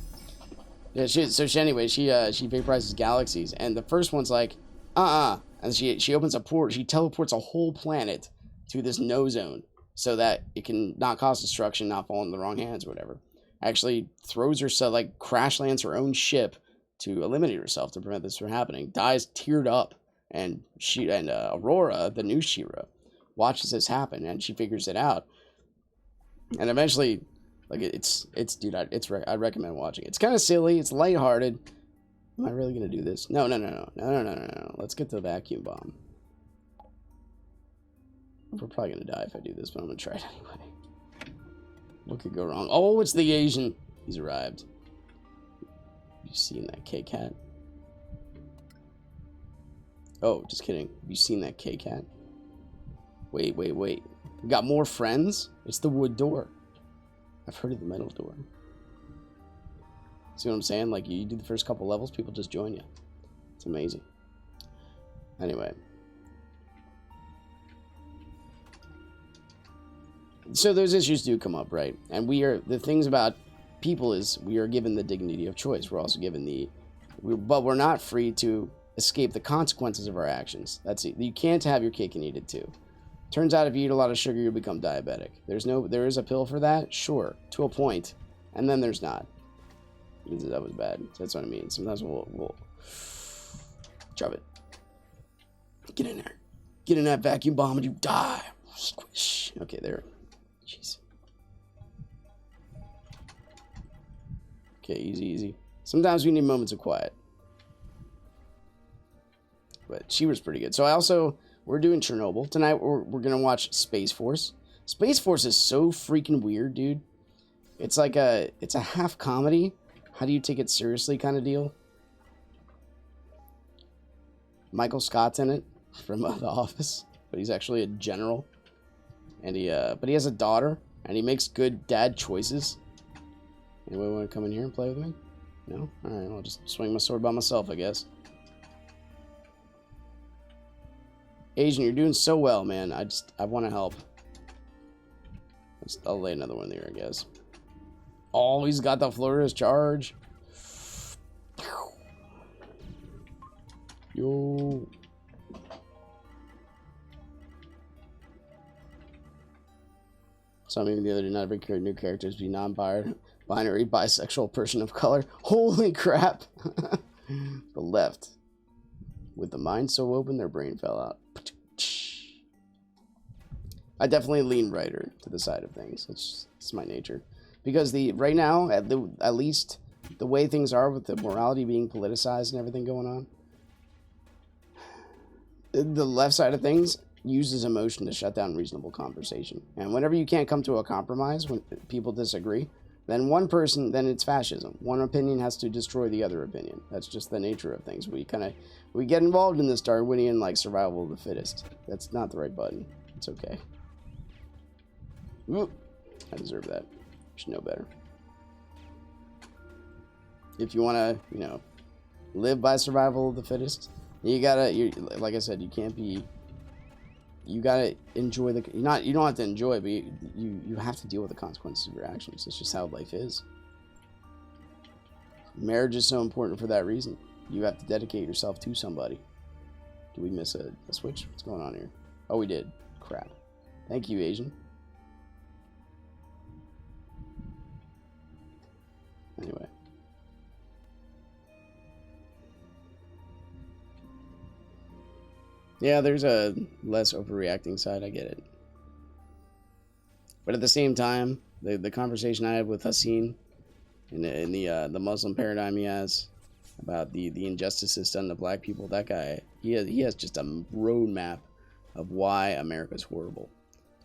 Yeah, she vaporizes galaxies, and the first one's like, and she opens a port. She teleports a whole planet to this no zone so that it can not cause destruction, not fall in the wrong hands or whatever. Actually throws herself, like crash lands her own ship to eliminate herself to prevent this from happening. Dies teared up, and Aurora, the new Shira, watches this happen, and she figures it out. And eventually, like dude, I'd recommend watching it. It's kind of silly. It's lighthearted. Am I really gonna do this? No. Let's get the vacuum bomb. We're probably gonna die if I do this, but I'm gonna try it anyway. What could go wrong? Oh, it's the Asian. He's arrived. You seen that K-Cat? Oh, just kidding. Have you seen that K-Cat? Wait. We got more friends? It's the wood door. I've heard of the metal door. See what I'm saying? Like, you do the first couple levels, people just join you. It's amazing. Anyway. So those issues do come up, right? And the things about people is we are given the dignity of choice. We're also given but we're not free to escape the consequences of our actions. That's it. You can't have your cake and eat it too. Turns out if you eat a lot of sugar, you'll become diabetic. There is a pill for that, sure, to a point, and then there's not. That was bad. That's what I mean. Sometimes we'll shove it. Get in there. Get in that vacuum bomb and you die. Squish. Okay, there. Jeez. Okay, easy. Sometimes we need moments of quiet. But she was pretty good. So we're doing Chernobyl. Tonight we're going to watch Space Force. Space Force is so freaking weird, dude. It's like it's a half comedy. How do you take it seriously kind of deal? Michael Scott's in it from The Office, but he's actually a general. And but he has a daughter, and he makes good dad choices. Anyone want to come in here and play with me? No? Alright, I'll just swing my sword by myself, I guess. Asian, you're doing so well, man. I want to help. I'll lay another one there, I guess. Oh, he's got the Florida's charge. Yo. Something the other day, not every new characters be non-binary, bisexual, person of color. Holy crap. The left. With the mind so open, their brain fell out. I definitely lean righter to the side of things. It's my nature. Because right now, at least the way things are with the morality being politicized and everything going on, the left side of things uses emotion to shut down reasonable conversation. And whenever you can't come to a compromise, when people disagree, then then it's fascism. One opinion has to destroy the other opinion. That's just the nature of things. We get involved in this Darwinian like survival of the fittest. That's not the right button. It's okay. Ooh, I deserve that. Should know better. If you want to, live by survival of the fittest, you like I said, you gotta enjoy you don't have to enjoy it, but you have to deal with the consequences of your actions. It's just how life is. Marriage is so important for that reason. You have to dedicate yourself to somebody. Do we miss a switch? What's going on here? Oh, we did. Crap. Thank you, Asian. Anyway. Yeah, there's a less overreacting side. I get it. But at the same time, the conversation I had with Hassan in the Muslim paradigm he has, about the injustices done to black people. That guy, he has just a roadmap of why America's horrible,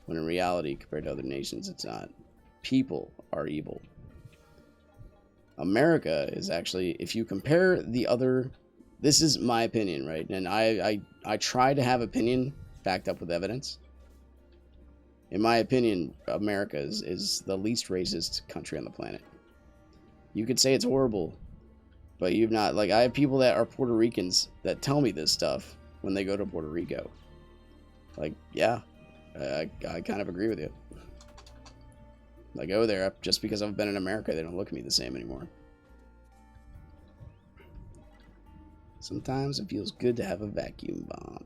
when in reality, compared to other nations, it's not. People are evil. America is actually, if you compare the other, this is my opinion, right? And I try to have opinion backed up with evidence. In my opinion, America is the least racist country on the planet. You could say it's horrible, but you've not, like, I have people that are Puerto Ricans that tell me this stuff when they go to Puerto Rico. Like, yeah, I kind of agree with you. I go there, just because I've been in America, they don't look at me the same anymore. Sometimes it feels good to have a vacuum bomb.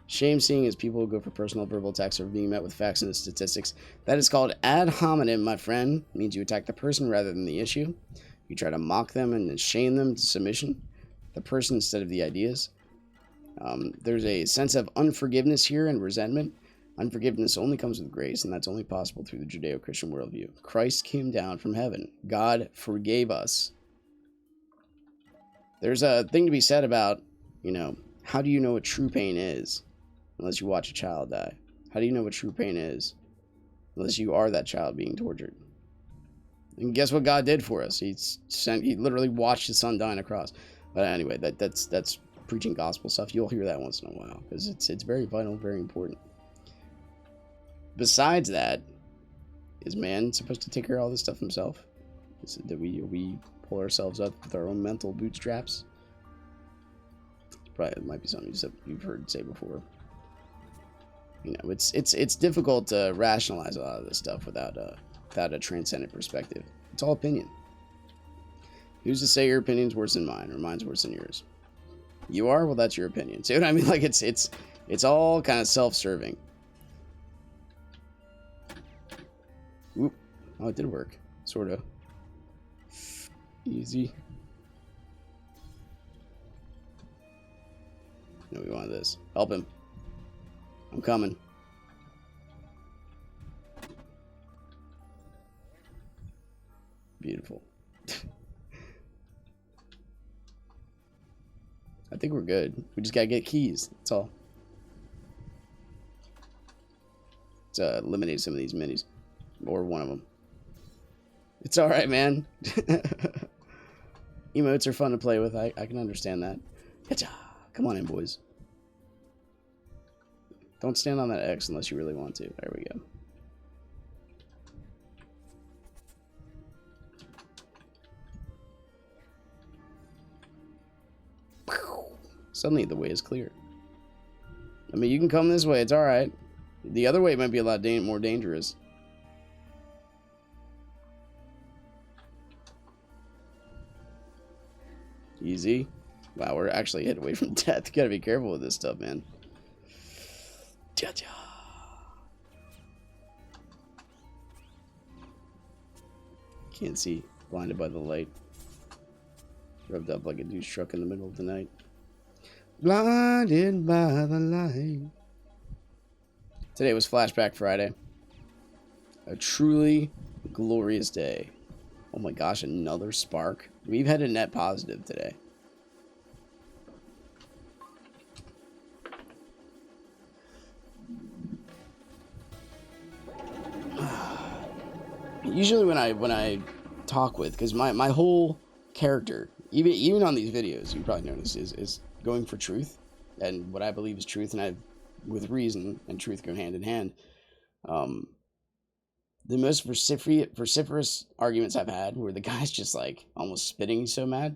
Shame seeing as people who go for personal verbal attacks are being met with facts and statistics. That is called ad hominem, my friend. It means you attack the person rather than the issue. You try to mock them and shame them to submission. The person instead of the ideas. There's a sense of unforgiveness here and resentment. Unforgiveness only comes with grace, and that's only possible through the Judeo-Christian worldview. Christ came down from heaven. God forgave us. There's a thing to be said about, how do you know what true pain is unless you watch a child die? How do you know what true pain is unless you are that child being tortured? And guess what God did for us? He literally watched his son die on a cross. But anyway, that's preaching gospel stuff. You'll hear that once in a while because it's very vital, very important. Besides that, is man supposed to take care of all this stuff himself? Is it that we pull ourselves up with our own mental bootstraps? Probably it might be something you've heard say before. It's difficult to rationalize a lot of this stuff without a transcendent perspective. It's all opinion. Who's to say your opinion's worse than mine or mine's worse than yours? You are? Well, that's your opinion. See what I mean? Like it's all kind of self-serving. Oop. Oh, it did work. Sort of. Easy. No, we want this. Help him. I'm coming. Beautiful. I think we're good. We just gotta get keys. That's all. Let's eliminate some of these minis. Or one of them. It's alright, man. Emotes are fun to play with. I can understand that. Come on in, boys. Don't stand on that X unless you really want to. There we go. Suddenly the way is clear. I mean, you can come this way. It's alright. The other way might be a lot more dangerous. Easy. Wow, we're actually hit away from death. You gotta be careful with this stuff, man. Can't see. Blinded by the light. Rubbed up like a douche truck in the middle of the night. Blinded by the light. Today was Flashback Friday. A truly glorious day. Oh my gosh, another spark. We've had a net positive today. Usually when I talk with, because my whole character, even on these videos, you probably noticed, is going for truth and what I believe is truth, and with reason and truth go hand in hand. The most vociferous arguments I've had, where the guy's just like almost spitting, he's so mad,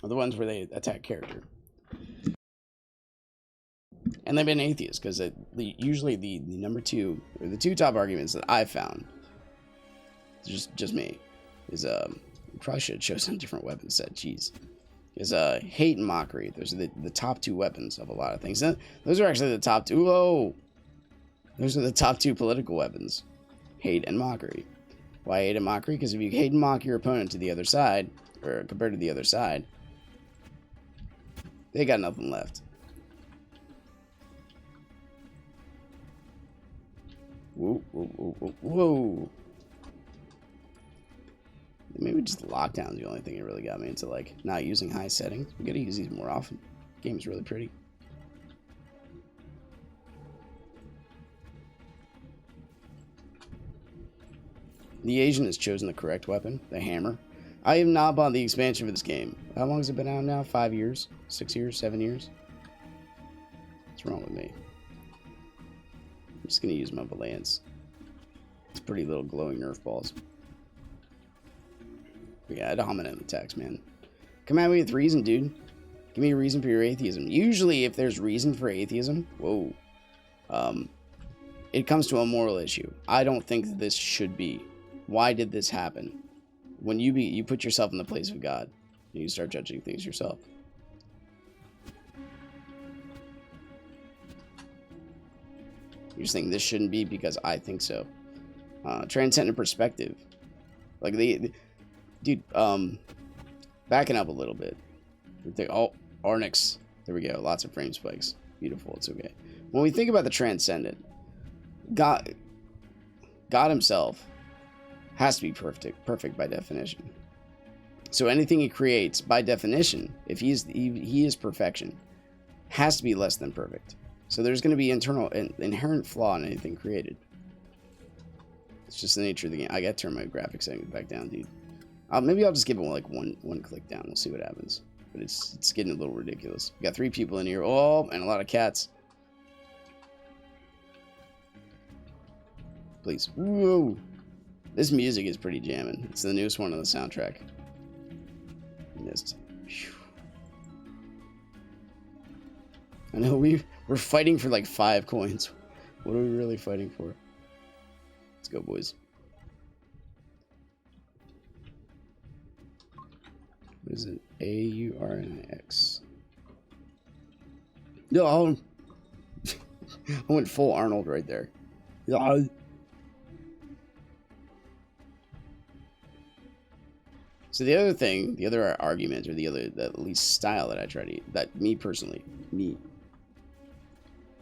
are the ones where they attack character. And they've been atheists, because usually the number two, or the two top arguments that I've found, just me, is probably should show some different weapon set. Jeez, is hate and mockery. Those are the top two weapons of a lot of things. Those are actually the top two. Whoa, those are the top two political weapons: hate and mockery. Why hate and mockery? Because if you hate and mock your opponent to the other side, or compared to the other side, they got nothing left. Whoa, whoa, whoa, whoa. maybe just lockdown's the only thing that really got me into like not using high settings. We gotta use these more often. Game's really pretty. The Asian has chosen the correct weapon, the hammer. I have not bought the expansion for this game. How long has it been out now? 5 years? 6 years? 7 years? What's wrong with me? I'm just gonna use my Valance. It's pretty little glowing Nerf balls. But yeah, dominant attacks, man. Come at me with reason, dude. Give me a reason for your atheism. Usually, if there's reason for atheism, it comes to a moral issue. I don't think that this should be. Why did this happen? When you put yourself in the place of God, and you start judging things yourself. You're just saying this shouldn't be because I think so. Transcendent perspective. Like dude, backing up a little bit. Arnix. There we go. Lots of frame spikes. Beautiful. It's okay. When we think about the transcendent, God himself has to be perfect by definition. So anything he creates, by definition, if he is perfection, has to be less than perfect. So there's going to be inherent flaw in anything created. It's just the nature of the game. I got to turn my graphics settings back down, dude. Maybe I'll just give it like one click down. We'll see what happens. But it's getting a little ridiculous. We got 3 people in here. Oh, and a lot of cats. Please. Whoa. This music is pretty jamming. It's the newest one on the soundtrack. Missed. Whew. I know we're fighting for like 5 coins. What are we really fighting for? Let's go, boys. What is it? AURNIX. No, I went full Arnold right there. So the other argument, or the at least style that I try to, that me personally,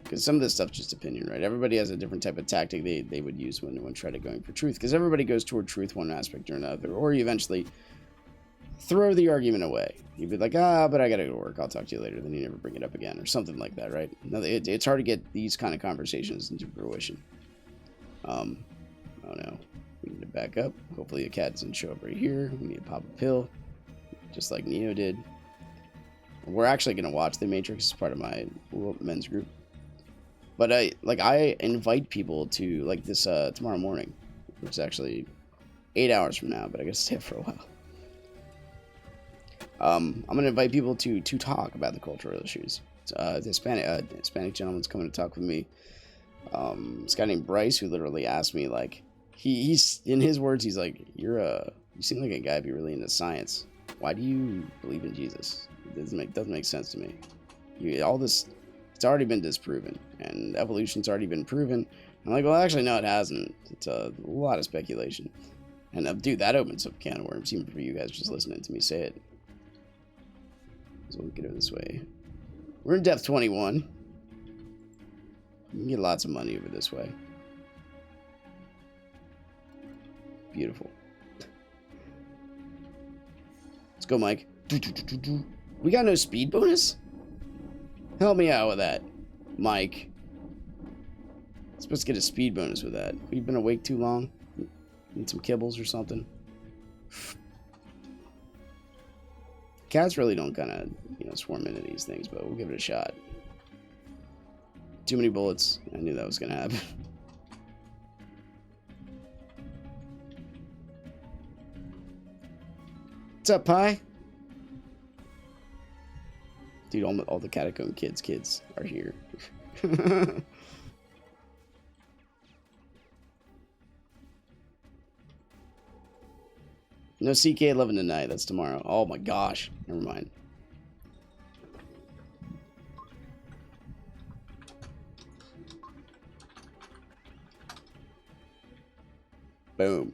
because some of this stuff's just opinion, right? Everybody has a different type of tactic they would use when try to going for truth, because everybody goes toward truth one aspect or another, or you eventually throw the argument away. You'd be like, but I gotta go to work, I'll talk to you later, then you never bring it up again, or something like that, right? No, it's hard to get these kind of conversations into fruition. Oh no. We need to back up. Hopefully a cat doesn't show up right here. We need to pop a pill, just like Neo did. We're actually going to watch The Matrix as part of my men's group. But I invite people to, like, this tomorrow morning, which is actually 8 hours from now, but I got to stay up for a while. I'm going to invite people to talk about the cultural issues. The Hispanic gentleman's coming to talk with me. This guy named Bryce, who literally asked me, like, he's in his words, he's like, you seem like a guy who'd be really into science. Why do you believe in Jesus? It doesn't make sense to me. All this, it's already been disproven, and evolution's already been proven. I'm like, well, actually, no, it hasn't. It's a lot of speculation. And dude, that opens up a can of worms, even for you guys just listening to me say it. So we'll get over this way. We're in depth 21. You can get lots of money over this way. Beautiful. Let's go, Mike. We got no speed bonus? Help me out with that, Mike. Supposed to get a speed bonus with that. We've been awake too long. Need some kibbles or something. Cats really don't kind of, swarm into these things, but we'll give it a shot. Too many bullets. I knew that was gonna happen. What's up, Pi? Dude, all the Catacomb kids are here. No CK11 tonight. That's tomorrow. Oh my gosh. Never mind. Boom.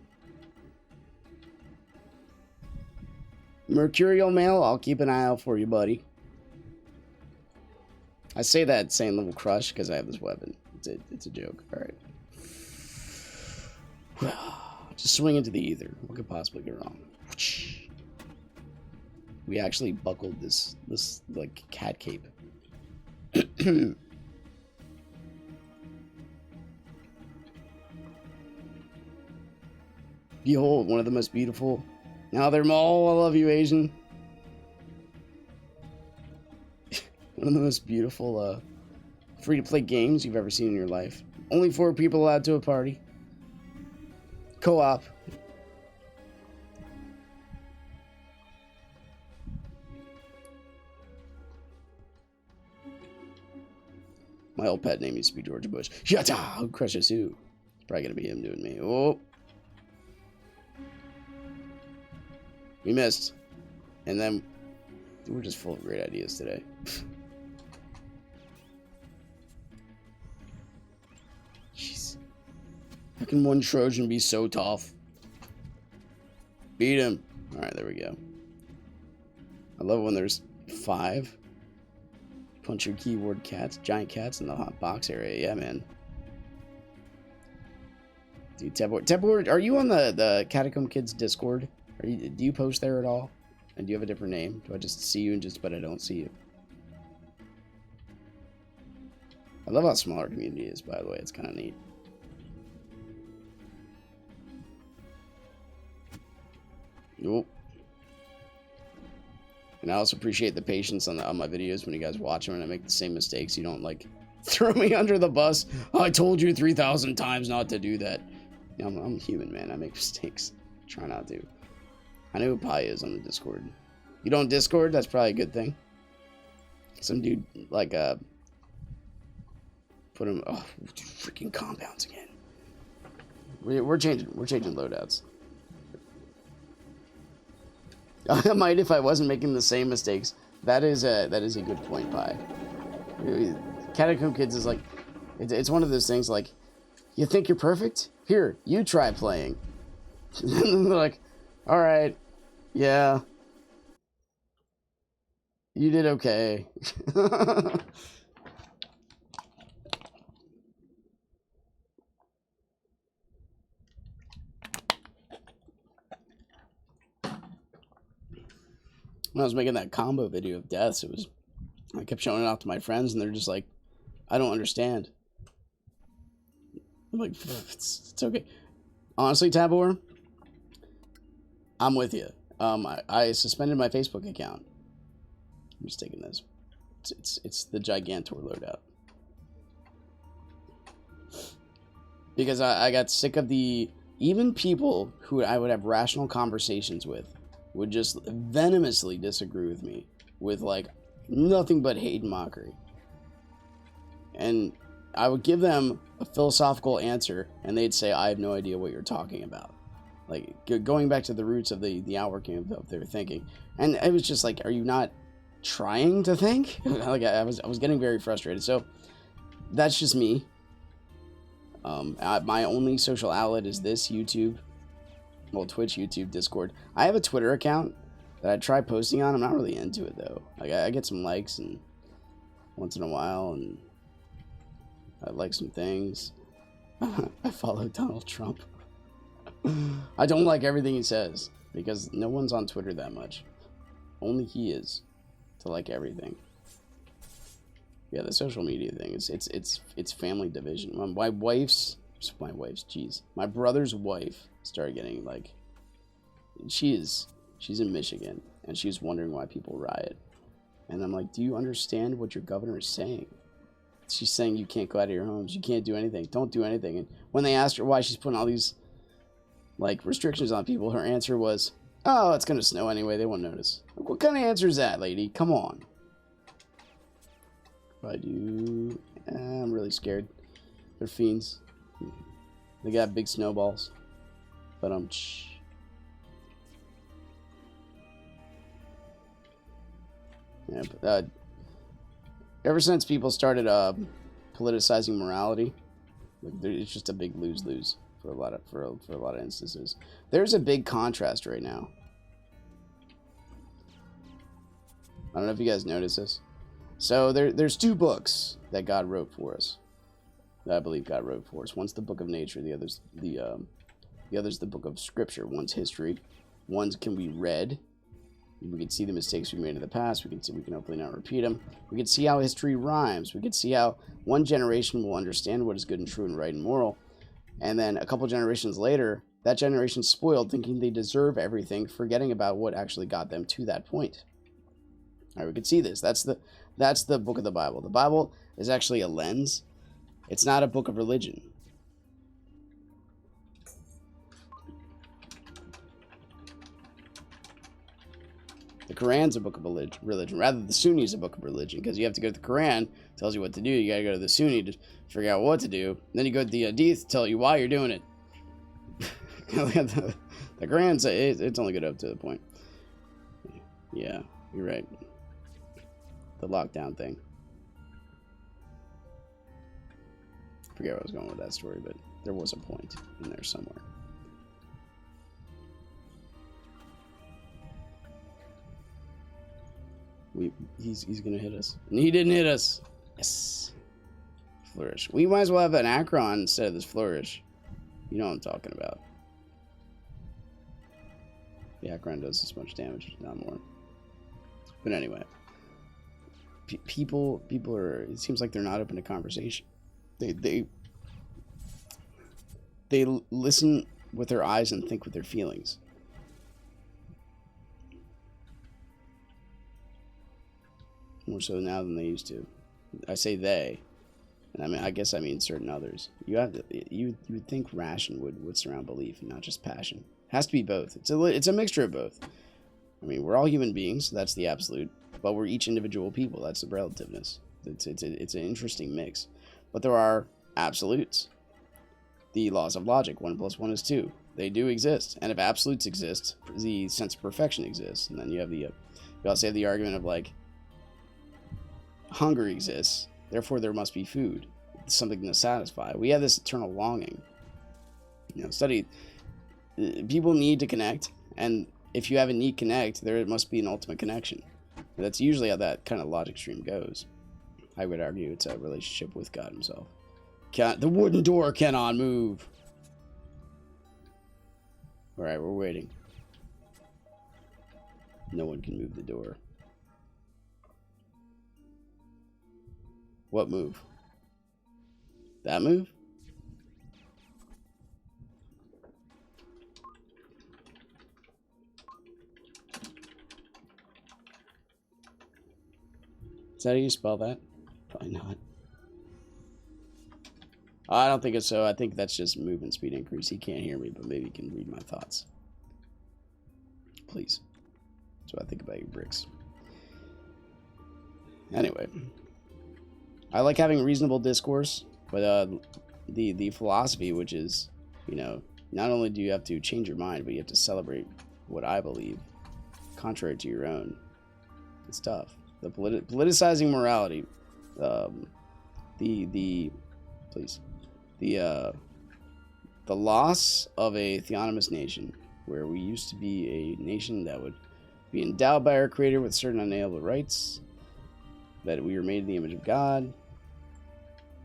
Mercurial Mail, I'll keep an eye out for you, buddy. I say that saying little crush because I have this weapon. It's a joke. Alright. Just swing into the ether. What could possibly go wrong? We actually buckled this like cat cape. Behold, one of the most beautiful. Now they're all. I love you, Asian. One of the most beautiful free-to-play games you've ever seen in your life. Only 4 people allowed to a party. Co-op. My old pet name used to be George Bush. Yata! Who crushes who? It's probably gonna be him doing me. Oh. We missed. And then we're just full of great ideas today. Jeez. How can one Trojan be so tough? Beat him. Alright, there we go. I love when there's 5. Punch your keyboard cats, giant cats in the hot box area. Yeah, man. Dude, Tebor, are you on the Catacomb Kids Discord? Do you post there at all? And do you have a different name? Do I just see you but I don't see you? I love how small our community is, by the way. It's kind of neat. Nope. And I also appreciate the patience on my videos when you guys watch them and I make the same mistakes. You don't, like, throw me under the bus. Oh, I told you 3,000 times not to do that. You know, I'm human, man. I make mistakes. Try not to. I know who Pi is on the Discord. You don't Discord? That's probably a good thing. Some dude, like, put him... Oh, freaking compounds again. We're changing loadouts. I might if I wasn't making the same mistakes. That is a good point, Pi. Catacomb Kids is like, it's one of those things like, you think you're perfect? Here, you try playing. And then they're like, all right, yeah, you did okay. When I was making that combo video of deaths, I kept showing it off to my friends, and they're just like, I don't understand. I'm like, it's okay. Honestly, Tabor, I'm with you. I suspended my Facebook account. I'm just taking this. It's the Gigantor loadout. Because I got sick of even people who I would have rational conversations with would just venomously disagree with me with like nothing but hate and mockery. And I would give them a philosophical answer and they'd say, I have no idea what you're talking about. Like going back to the roots of the outworking of their thinking. And it was just like, are you not trying to think? Like I was getting very frustrated. So that's just me. My only social outlet is this YouTube. Well, Twitch, YouTube, Discord. I have a Twitter account that I try posting on. I'm not really into it though. Like I get some likes and once in a while, and I like some things. I follow Donald Trump. I don't like everything he says because no one's on Twitter that much. Only he is to like everything. Yeah, the social media thing it's family division. My brother's wife started getting like, she's in Michigan and she's wondering why people riot. And I'm like, do you understand what your governor is saying? She's saying you can't go out of your homes, you can't do anything, don't do anything. And when they asked her why she's putting all these like restrictions on people, her answer was, oh, it's gonna snow anyway, they won't notice. Like, what kind of answer is that, lady? Come on. I do. I'm really scared. They're fiends. They got big snowballs. But yeah. But, ever since people started politicizing morality, like, it's just a big lose-lose for a lot of instances. There's a big contrast right now. I don't know if you guys notice this. So there's 2 books that God wrote for us. That I believe God wrote for us. One's the book of nature, the other's the book of scripture. One's history, Ones can be read. We can see the mistakes we made in the past. We can hopefully not repeat them. We can see how history rhymes. We can see how one generation will understand what is good and true and right and moral, and then a couple generations later, that generation's spoiled, thinking they deserve everything, forgetting about what actually got them to that point. All right, we can see this. That's the book of the Bible. The Bible is actually a lens. It's not a book of religion. The Quran's a book of religion. Rather, the Sunni is a book of religion, because you have to go to the Quran, tells you what to do. You got to go to the Sunni to figure out what to do. And then you go to the Hadith to tell you why you're doing it. The Quran's, it's only good up to the point. Yeah, you're right. The lockdown thing. I forget where I was going with that story, but there was a point in there somewhere. He's gonna hit us. And he didn't hit us. Yes. Flourish. We might as well have an Akron instead of this flourish. You know what I'm talking about. The Akron does this much damage, not more. But anyway. People are, it seems like they're not open to conversation. They listen with their eyes and think with their feelings. More so now than they used to. I say they, and I mean I guess I mean certain others. You would think ration would surround belief and not just passion. It has to be both. It's a mixture of both. I mean, we're all human beings, so that's the absolute, but we're each individual people. That's the relativeness. It's an interesting mix, but there are absolutes. The laws of logic: 1 + 1 is 2. They do exist, and if absolutes exist, the sense of perfection exists. And then you have you also have the argument of like, hunger exists, therefore there must be food, something to satisfy. We have this eternal longing. People need to connect, and if you have a need connect, there must be an ultimate connection. That's usually how that kind of logic stream goes. I would argue it's a relationship with God himself. The wooden door cannot move. Alright, we're waiting. No one can move the door. What move? That move? Is that how you spell that? Probably not. I don't think it's so. I think that's just movement speed increase. He can't hear me, but maybe he can read my thoughts. Please. That's what I think about you bricks. Anyway. I like having reasonable discourse, but the philosophy, which is, not only do you have to change your mind, but you have to celebrate what I believe, contrary to your own. It's tough. The politicizing morality, the loss of a theonomous nation, where we used to be a nation that would be endowed by our Creator with certain unalienable rights, that we were made in the image of God.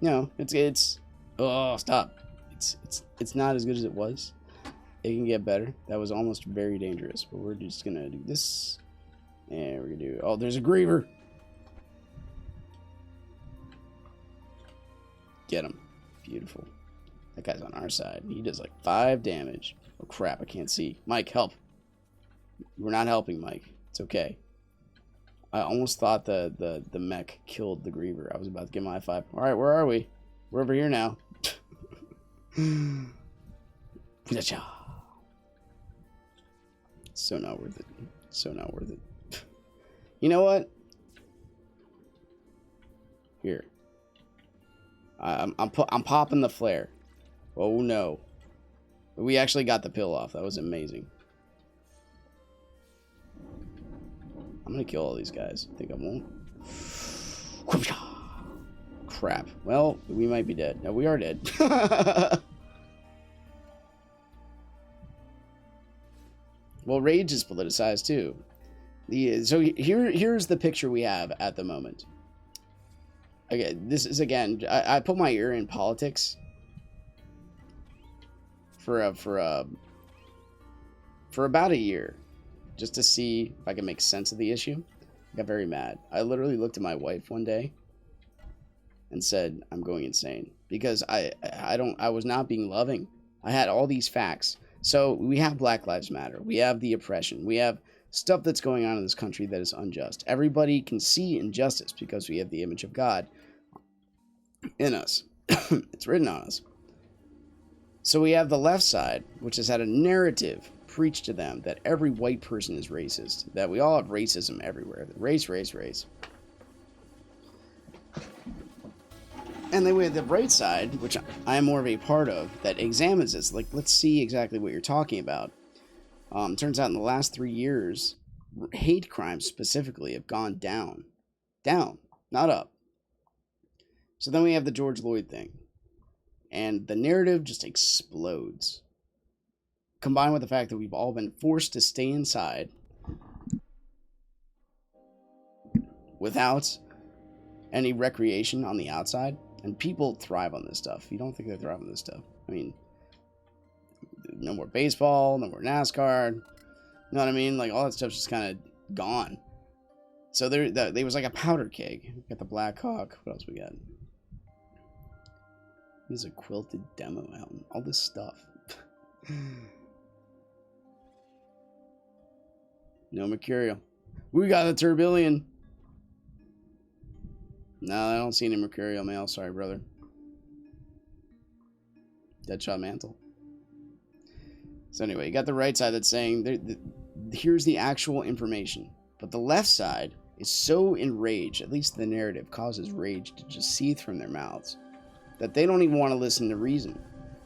No, it's oh, stop. It's not as good as it was. It can get better. That was almost very dangerous, but we're just gonna do this. And we're gonna do, oh, there's a griever. Get him. Beautiful. That guy's on our side. He does like 5 damage. Oh crap, I can't see. Mike, help. We're not helping, Mike. It's okay. I almost thought the mech killed the griever. I was about to give him a high five. Alright, where are we? We're over here now. So not worth it. So not worth it. You know what? Here. I'm popping the flare. Oh no. We actually got the pill off. That was amazing. I'm gonna kill all these guys. Think I won't? Crap. Well, we might be dead. No, we are dead. Well, rage is politicized too. So here's the picture we have at the moment. Again, this is I put my ear in politics for for about a year, just to see if I could make sense of the issue. I got very mad. I literally looked at my wife one day and said, I'm going insane, because I was not being loving. I had all these facts. So we have Black Lives Matter. We have the oppression. We have stuff that's going on in this country that is unjust. Everybody can see injustice because we have the image of God in us. It's written on us. So we have the left side, which has had a narrative preached to them that every white person is racist, that we all have racism everywhere. Race, race, race. And then we have the right side, which I am more of a part of, that examines this. Like, let's see exactly what you're talking about. Turns out in the last 3 years, hate crimes specifically have gone down. Down, not up. So then we have the George Floyd thing. And the narrative just explodes. Combined with the fact that we've all been forced to stay inside without any recreation on the outside. And people thrive on this stuff. You don't think they thrive on this stuff? I mean, no more baseball, no more NASCAR. You know what I mean? Like, all that stuff's just kind of gone. So there was like a powder keg. We got the Black Hawk. What else we got? There's a quilted demo album. All this stuff. No Mercurial. We got the Turbillion. No, I don't see any Mercurial mail. Sorry, brother. Deadshot Mantle. So anyway, you got the right side that's saying, here's the actual information. But the left side is so enraged, at least the narrative causes rage to just seethe from their mouths, that they don't even want to listen to reason.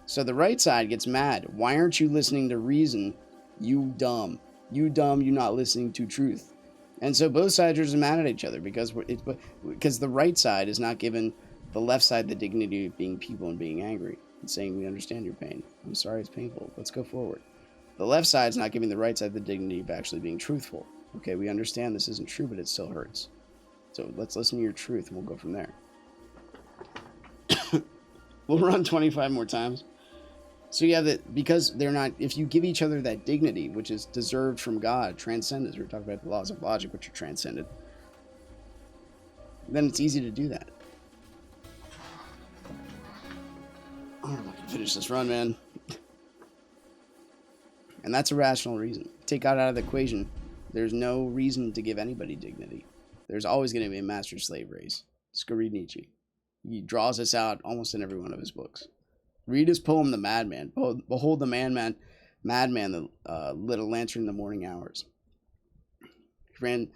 So the right side gets mad. Why aren't you listening to reason? You dumb. You dumb, you not listening to truth. And so both sides are just mad at each other because the right side is not giving the left side the dignity of being people and being angry and saying, we understand your pain. I'm sorry it's painful. Let's go forward. The left side's not giving the right side the dignity of actually being truthful. Okay, we understand this isn't true, but it still hurts. So let's listen to your truth and we'll go from there. We'll run 25 more times. So yeah, that because they're not, if you give each other that dignity, which is deserved from God, transcendence, we're talking about the laws of logic, which are transcended, then it's easy to do that. I don't know if I can finish this run, man. And that's a rational reason. Take God out of the equation, there's no reason to give anybody dignity. There's always going to be a master-slave race. Just go read Nietzsche. He draws this out almost in every one of his books. Read his poem, The Madman. Behold the madman that lit a lantern in the morning hours. He ran...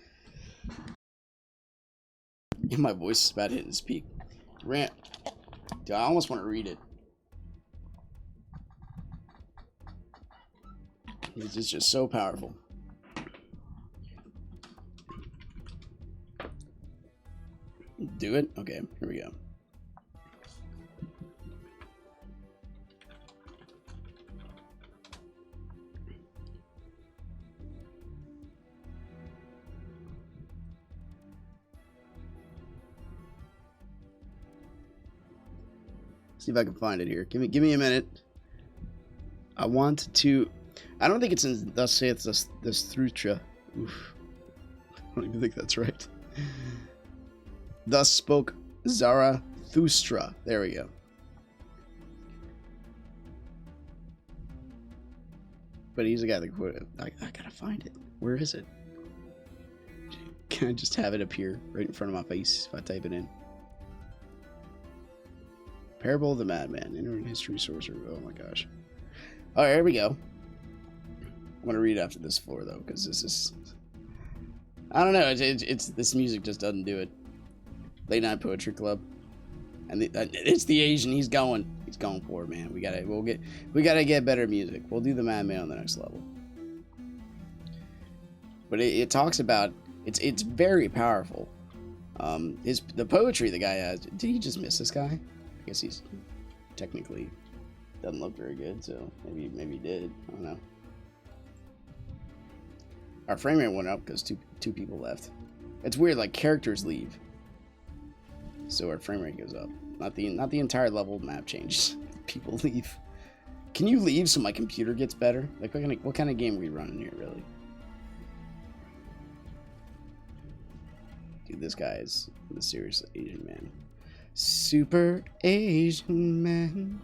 My voice is about hitting its peak. Dude, I almost want to read it. It's just so powerful. Do it? Okay, here we go. See if I can find it here. Give me a minute. I want to... I don't think it's in Thus saith this Thrutra. Oof. I don't even think that's right. Thus spoke Zarathustra. There we go. But he's the guy that quoted it. I gotta find it. Where is it? Can I just have it appear right in front of my face if I type it in? Parable of the Madman. Internet history source. Oh my gosh. All right, here we go. I'm gonna read after this floor though, because this is... I don't know. It's this music just doesn't do it. Late Night Poetry Club, and it's the Asian. He's going for it, man. We gotta get better music. We'll do the Madman on the next level. But it talks about it's very powerful. The poetry the guy has. Did he just miss this guy? I guess he's technically doesn't look very good, so maybe he did. I don't know. Our frame rate went up because two people left. It's weird, like characters leave, so our frame rate goes up. Not the entire level map changes. People leave. Can you leave so my computer gets better? Like, what kind of game are we running here, really? Dude, this guy is the serious Asian man. Super Asian man.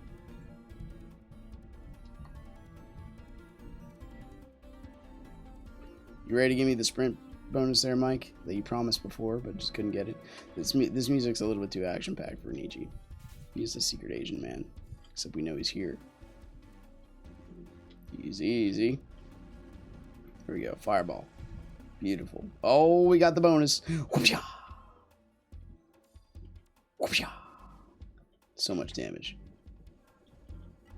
You ready to give me the sprint bonus there, Mike? That you promised before, but just couldn't get it. This music's a little bit too action-packed for Nietzsche. He's the secret Asian man. Except we know he's here. Easy, easy. Here we go. Fireball. Beautiful. Oh, we got the bonus. Whoopsha! Whoopsha! So much damage.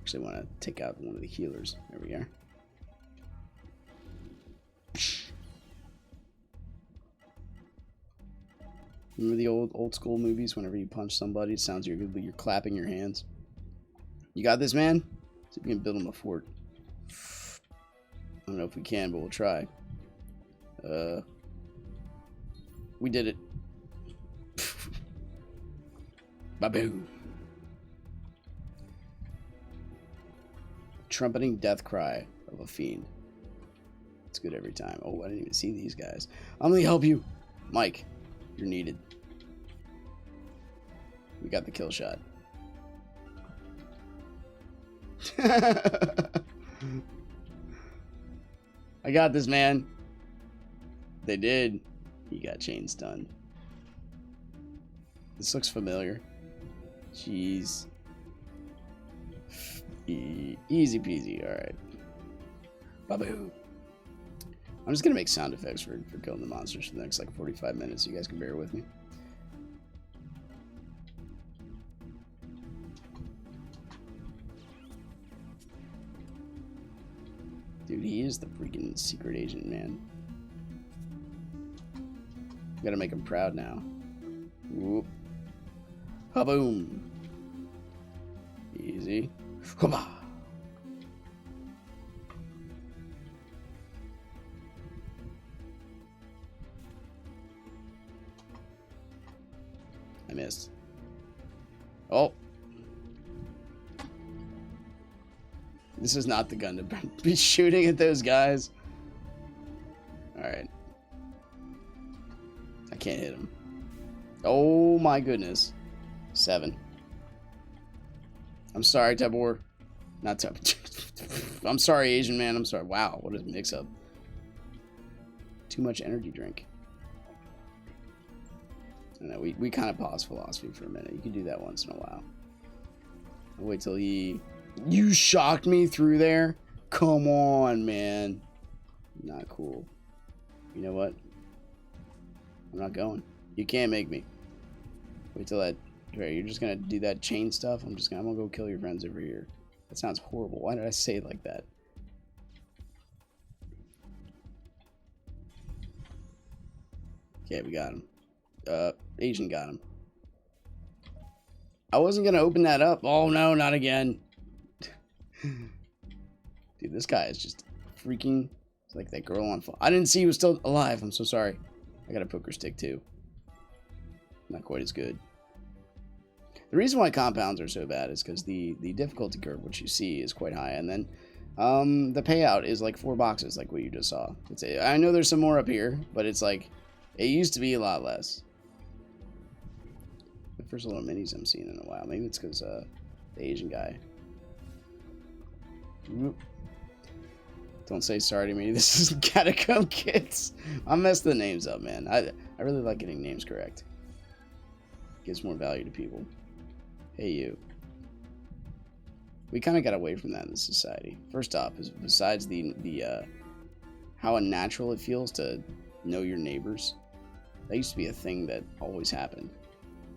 Actually, want to take out one of the healers. There we are. Remember the old school movies? Whenever you punch somebody, it sounds you're clapping your hands. You got this, man? See if we can build him a fort. I don't know if we can, but we'll try. We did it. Baboo. Trumpeting death cry of a fiend. It's good every time. Oh, I didn't even see these guys. I'm gonna help you. Mike, you're needed. We got the kill shot. I got this, man. They did. He got chain stunned. This looks familiar. Jeez. Easy peasy. Alright. Baboo. I'm just gonna make sound effects for killing the monsters for the next like 45 minutes so you guys can bear with me. Dude, he is the freaking secret agent, man. Gotta make him proud now. Whoop. Ha-boom. Easy. Hoopa. I missed. Oh. This is not the gun to be shooting at those guys. Alright. I can't hit him. Oh my goodness. 7. I'm sorry, Tabor. Not Tabor. I'm sorry, Asian man. I'm sorry. Wow, what a mix-up. Too much energy drink. I know, we kind of pause philosophy for a minute. You can do that once in a while. I'll wait till he... You shocked me through there? Come on, man. Not cool. You know what? I'm not going. You can't make me. Wait till that... Right, you're just gonna do that chain stuff? I'm gonna go kill your friends over here. That sounds horrible. Why did I say it like that? Okay, we got him. Asian got him. I wasn't gonna open that up. Oh no, not again. Dude, this guy is just freaking... It's like that girl on fire. I didn't see he was still alive. I'm so sorry. I got a poker stick too. Not quite as good. The reason why compounds are so bad is because the difficulty curve, which you see, is quite high. And then the payout is like 4 boxes, like what you just saw. I know there's some more up here, but it's like... It used to be a lot less. The first little minis I'm seeing in a while. Maybe it's because the Asian guy. Don't say sorry to me. This is Catacomb Kids. I messed the names up, man. I really like getting names correct. Gives more value to people. Hey, you. We kind of got away from that in this society. First off, is besides the how unnatural it feels to know your neighbors. That used to be a thing that always happened.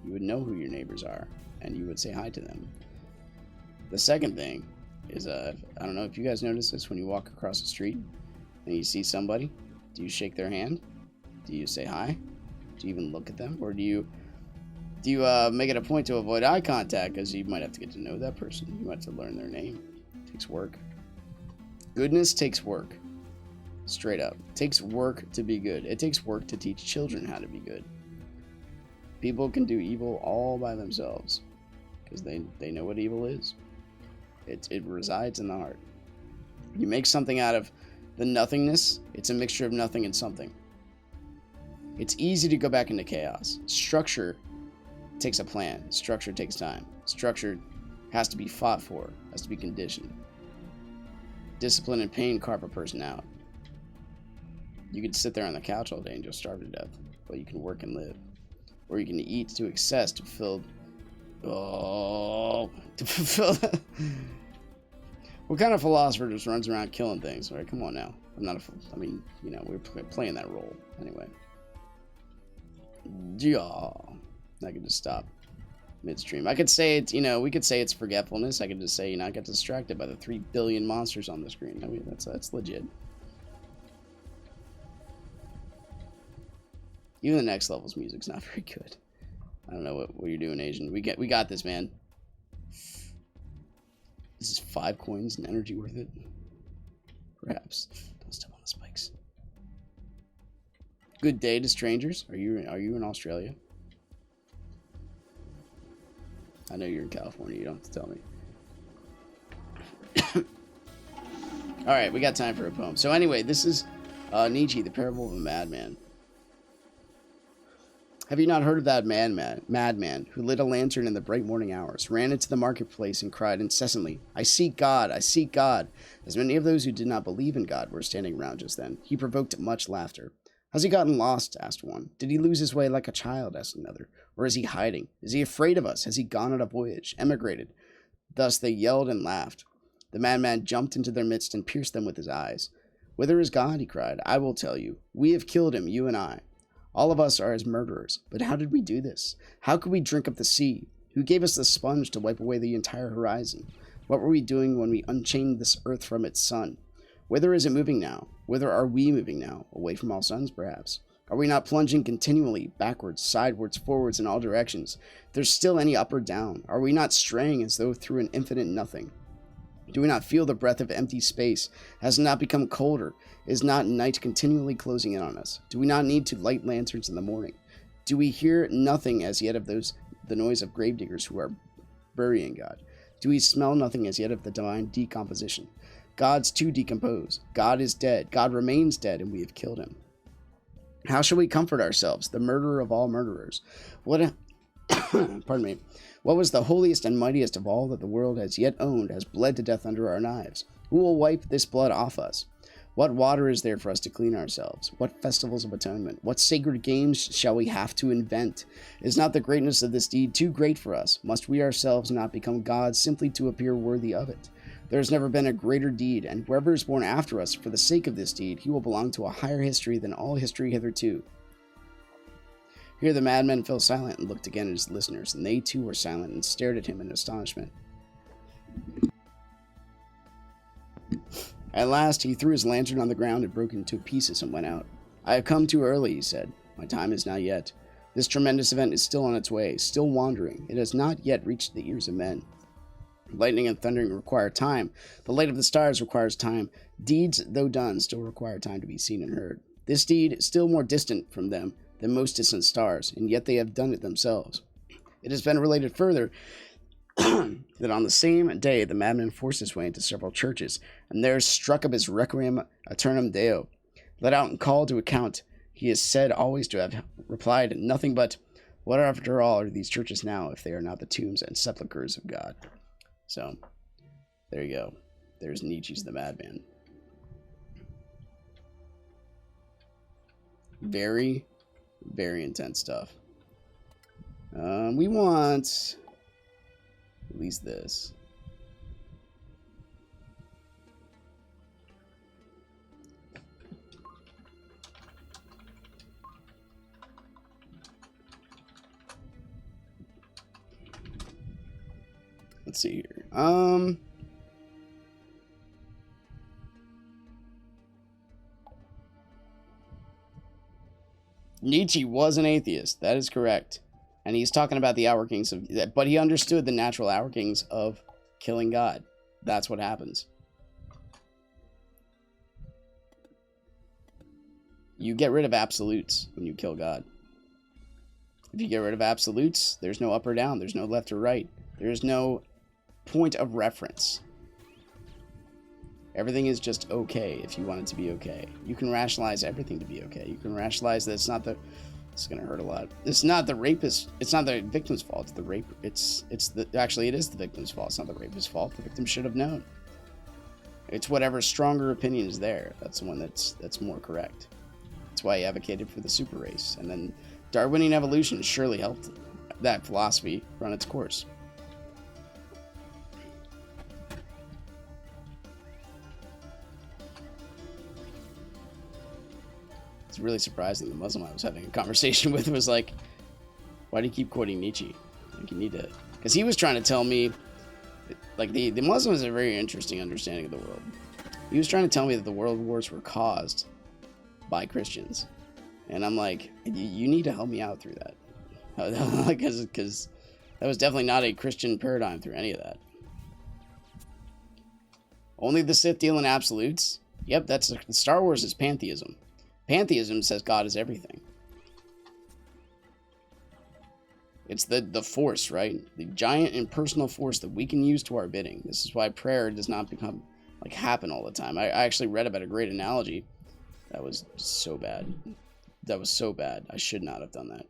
You would know who your neighbors are, and you would say hi to them. The second thing is, I don't know if you guys notice this when you walk across the street and you see somebody. Do you shake their hand? Do you say hi? Do you even look at them? Or do you make it a point to avoid eye contact because you might have to get to know that person. You might have to learn their name. It takes work. Goodness takes work. Straight up. It takes work to be good. It takes work to teach children how to be good. People can do evil all by themselves because they know what evil is. It resides in the heart. You make something out of the nothingness. It's a mixture of nothing and something. It's easy to go back into chaos. Structure takes a plan. Structure takes time. Structure has to be fought for, has to be conditioned. Discipline and pain carve a person out. You could sit there on the couch all day and just starve to death, but you can work and live. Or you can eat to excess to fulfill... Oh... To fulfill... What kind of philosopher just runs around killing things? All right, come on now. I'm not a... I mean, you know, we're playing that role. Anyway. Yeah. I could just stop midstream. I could say it's, you know, we could say it's forgetfulness. I could just say, you know, I got distracted by the 3 billion monsters on the screen. I mean, that's legit. Even the next level's music's not very good. I don't know what you're doing, Asian. We got this, man. This is 5 coins and energy worth it. Perhaps. Don't step on the spikes. Good day to strangers. Are you in Australia? I know you're in California. You don't have to tell me. All right, we got time for a poem. So anyway, this is Nietzsche, the parable of a madman. Have you not heard of that madman who lit a lantern in the bright morning hours, ran into the marketplace and cried incessantly, "I seek God, I seek God." As many of those who did not believe in God were standing around just then, he provoked much laughter. "Has he gotten lost?" asked one. "Did he lose his way like a child?" asked another. "Or is he hiding? Is he afraid of us? Has he gone on a voyage, emigrated?" Thus they yelled and laughed. The madman jumped into their midst and pierced them with his eyes. "Whither is God?" he cried. "I will tell you. We have killed him, you and I. All of us are his murderers. But how did we do this? How could we drink up the sea? Who gave us the sponge to wipe away the entire horizon? What were we doing when we unchained this earth from its sun? Whither is it moving now? Whither are we moving now? Away from all suns, perhaps? Are we not plunging continually, backwards, sidewards, forwards, in all directions? If there's still any up or down, are we not straying as though through an infinite nothing? Do we not feel the breath of empty space? Has it not become colder? Is not night continually closing in on us? Do we not need to light lanterns in the morning? Do we hear nothing as yet of the noise of gravediggers who are burying God? Do we smell nothing as yet of the divine decomposition? God's too decomposed. God is dead. God remains dead, and we have killed him. How shall we comfort ourselves, the murderer of all murderers? Pardon me. What was the holiest and mightiest of all that the world has yet owned has bled to death under our knives? Who will wipe this blood off us? What water is there for us to clean ourselves? What festivals of atonement? What sacred games shall we have to invent? Is not the greatness of this deed too great for us? Must we ourselves not become gods simply to appear worthy of it? There has never been a greater deed, and whoever is born after us for the sake of this deed, he will belong to a higher history than all history hitherto. Here the madman fell silent and looked again at his listeners, and they too were silent and stared at him in astonishment. At last he threw his lantern on the ground and broke it into pieces and went out. "I have come too early," he said. "My time is not yet. This tremendous event is still on its way, still wandering. It has not yet reached the ears of men. Lightning and thundering require time. The light of the stars requires time. Deeds, though done, still require time to be seen and heard. This deed is still more distant from them than most distant stars, and yet they have done it themselves. It has been related further that on the same day the madman forced his way into several churches, and there struck up his Requiem Aeternam Deo. Let out and called to account, he is said always to have replied nothing but, "What after all are these churches now, if they are not the tombs and sepulchres of God?" So, there you go. There's Nietzsche's The Madman. Very, very intense stuff. We want at least this. Let's see here. Nietzsche was an atheist. That is correct. And he's talking about the outworkings of that, but he understood the natural outworkings of killing God. That's what happens. You get rid of absolutes when you kill God. If you get rid of absolutes, there's no up or down. There's no left or right. There's no point of reference. Everything is just okay if you want it to be okay. You can rationalize everything to be okay. You can rationalize that it's not the... It's gonna hurt a lot. It's not the rapist. It's not the victim's fault. It's the rape. It's the... Actually, it is the victim's fault. It's not the rapist's fault. The victim should have known. It's whatever stronger opinion is there. That's the one that's more correct. That's why he advocated for the super race. And then Darwinian evolution surely helped that philosophy run its course. It's really surprising. The Muslim I was having a conversation with was like, why do you keep quoting Nietzsche? Like, you need to... Because he was trying to tell me, like, the Muslim has a very interesting understanding of the world. He was trying to tell me that the world wars were caused by Christians. And I'm like, you need to help me out through that. Because that was definitely not a Christian paradigm through any of that. Only the Sith deal in absolutes. Yep, that's Star Wars is pantheism. Pantheism says God is everything. It's the force, right? The giant impersonal force that we can use to our bidding. This is why prayer does not become, like, happen all the time. I actually read about a great analogy. That was so bad. That was so bad. I should not have done that.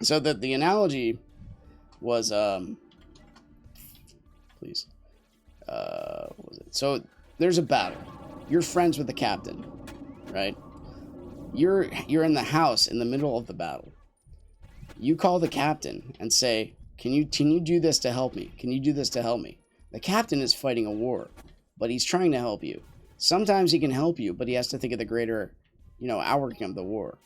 So the analogy was, please. What was it? So there's a battle. You're friends with the captain, right? You're in the house in the middle of the battle. You call the captain and say, can you do this to help me? Can you do this to help me? The captain is fighting a war, but he's trying to help you. Sometimes he can help you, but he has to think of the greater, outworking of the war.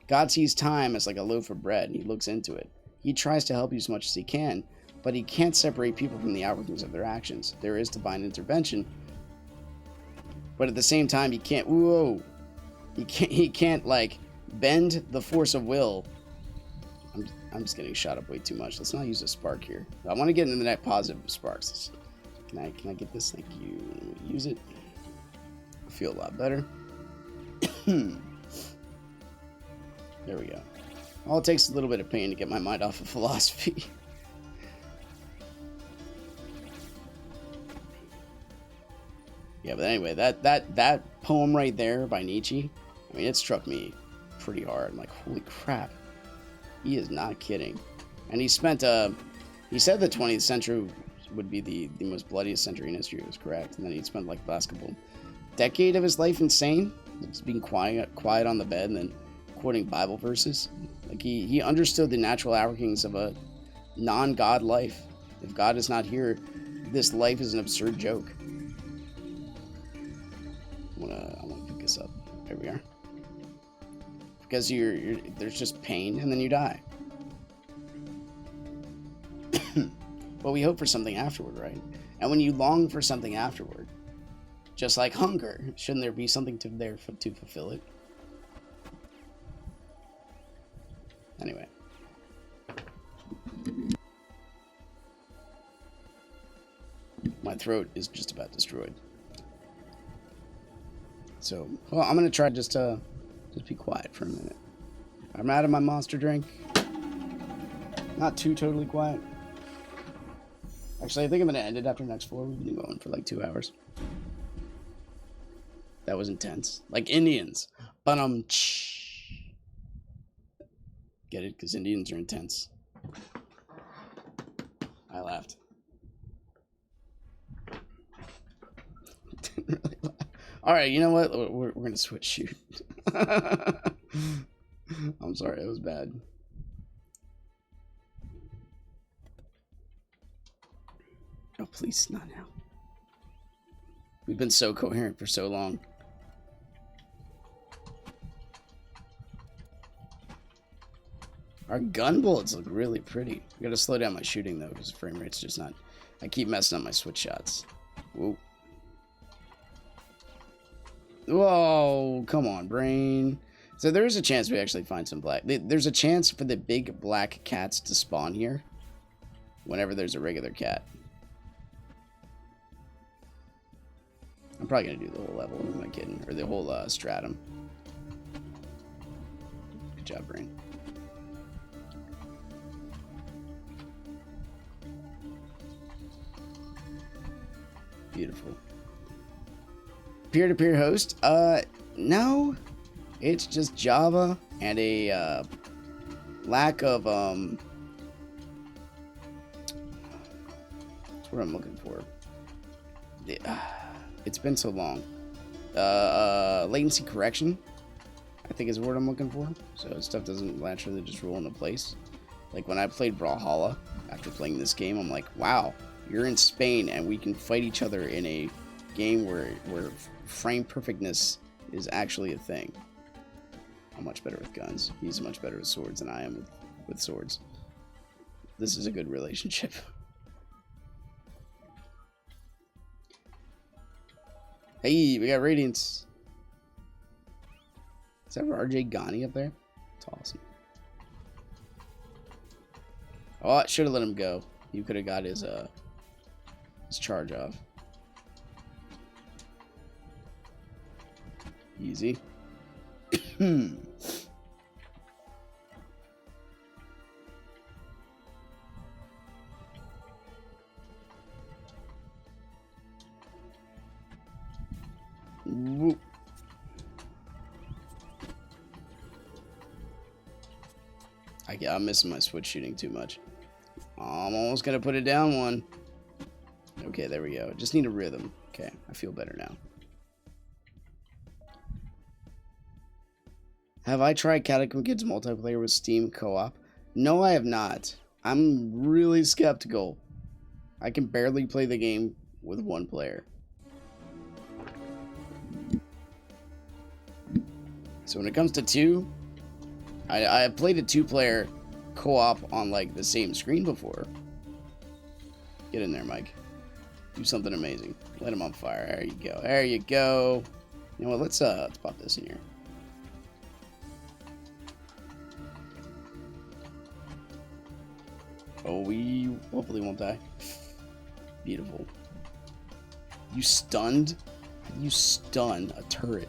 God sees time as like a loaf of bread, and he looks into it. He tries to help you as much as he can, but he can't separate people from the outworkings of their actions. There is divine intervention, but at the same time, he can't. He can't like bend the force of will. I'm just getting shot up way too much. Let's not use a spark here. I want to get into the net positive sparks. Can I get this? Thank you. Use it. I feel a lot better. There we go. All it takes is a little bit of pain to get my mind off of philosophy. Yeah, but anyway, that poem right there by Nietzsche, I mean, it struck me pretty hard. I'm like, holy crap. He is not kidding. And he spent, he said the 20th century would be the most bloodiest century in history. It was correct. And then he'd spent like the last couple decade of his life insane, just being quiet on the bed and then quoting Bible verses. Like he understood the natural outworkings of a non-God life. If God is not here, this life is an absurd joke. I want to pick this up. There we are. Because there's just pain and then you die. But we hope for something afterward, right? And when you long for something afterward, just like hunger, shouldn't there be something to fulfill it? Anyway. My throat is just about destroyed. So, well, I'm going to try just be quiet for a minute. I'm out of my monster drink. Not too totally quiet. Actually, I think I'm going to end it after next floor. We've been going for like 2 hours. That was intense. Like Indians. But get it? Because Indians are intense. I laughed. Didn't really laugh. All right, you know what? We're going to switch shoot. I'm sorry, it was bad. Oh, please, not now. We've been so coherent for so long. Our gun bullets look really pretty. I gotta slow down my shooting though, because frame rate's just not... I keep messing up my switch shots. Whoa. Whoa, come on, brain. So there is a chance we actually find some black... There's a chance for the big black cats to spawn here whenever there's a regular cat. I'm probably going to do the whole level, am I kidding? Or the whole stratum. Good job, brain. Beautiful. peer-to-peer host? No. It's just Java and a lack of That's what I'm looking for. It's been so long. Latency correction, I think is the word I'm looking for. So stuff doesn't naturally just roll into place. Like when I played Brawlhalla, after playing this game, I'm like, wow, you're in Spain and we can fight each other in a game where frame perfectness is actually a thing. I'm much better with guns. He's much better with swords than I am with swords. This is a good relationship. Hey, we got Radiance. Is that RJ Ghani up there? It's awesome. Oh, I should have let him go. You could have got his charge off. Easy. Whoop. I'm missing my switch shooting too much. I'm almost gonna put it down one. Okay, there we go. Just need a rhythm. Okay, I feel better now. Have I tried Catacomb Kids multiplayer with Steam co-op? No, I have not. I'm really skeptical. I can barely play the game with one player. So when it comes to two, I played a two-player co-op on like the same screen before. Get in there, Mike. Do something amazing. Let him on fire. There you go. There you go. You know what? Let's pop this in here. Oh, we hopefully won't die. Beautiful. You stunned? You stun a turret.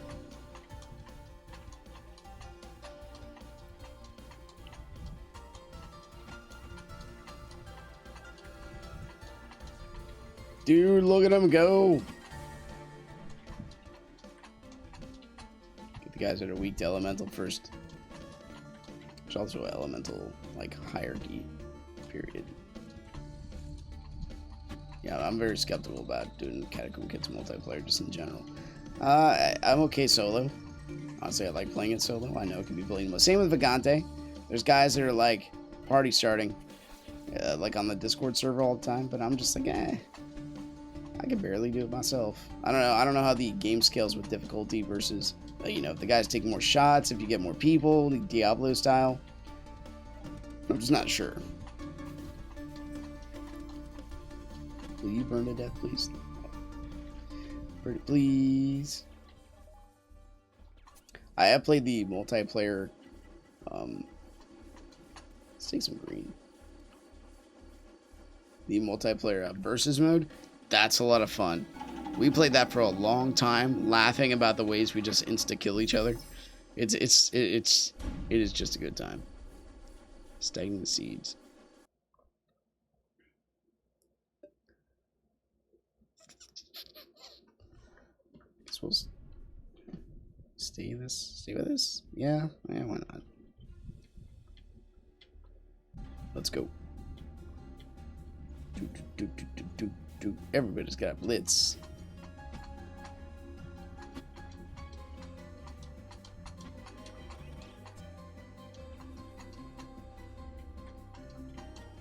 Dude, look at him go. Get the guys that are weak to elemental first. There's also an elemental, like, hierarchy, period. Yeah, I'm very skeptical about doing Catacomb Kids multiplayer just in general. I'm okay solo. Honestly, I like playing it solo. I know it can be played. Same with Vagante. There's guys that are like party starting, like on the Discord server all the time, but I'm just like, I can barely do it myself. I don't know how the game scales with difficulty versus, you know, if the guys take more shots, if you get more people, the Diablo style. I'm just not sure. Will you burn to death, please? Burn it, please. I have played the multiplayer. Let's take some green. The multiplayer versus mode. That's a lot of fun. We played that for a long time, laughing about the ways we just insta-kill each other. It is just a good time. Stacking the seeds. Guess we'll stay with this. Yeah, why not? Let's go. Everybody's got a blitz.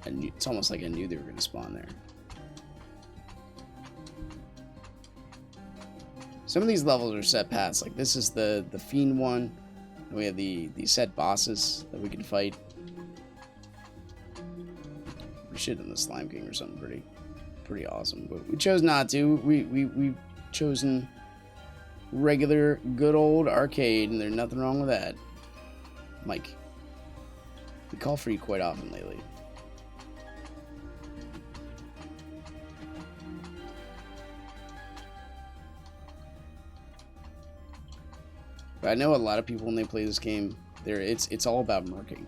It's almost like I knew they were going to spawn there. Some of these levels are set paths. Like this is the Fiend one. And we have the set bosses that we can fight. We should have done the Slime King or something pretty awesome, but we chose not to. We've chosen regular good old arcade, and there's nothing wrong with that. Mike, we call for you quite often lately. But I know a lot of people when they play this game, it's all about murking.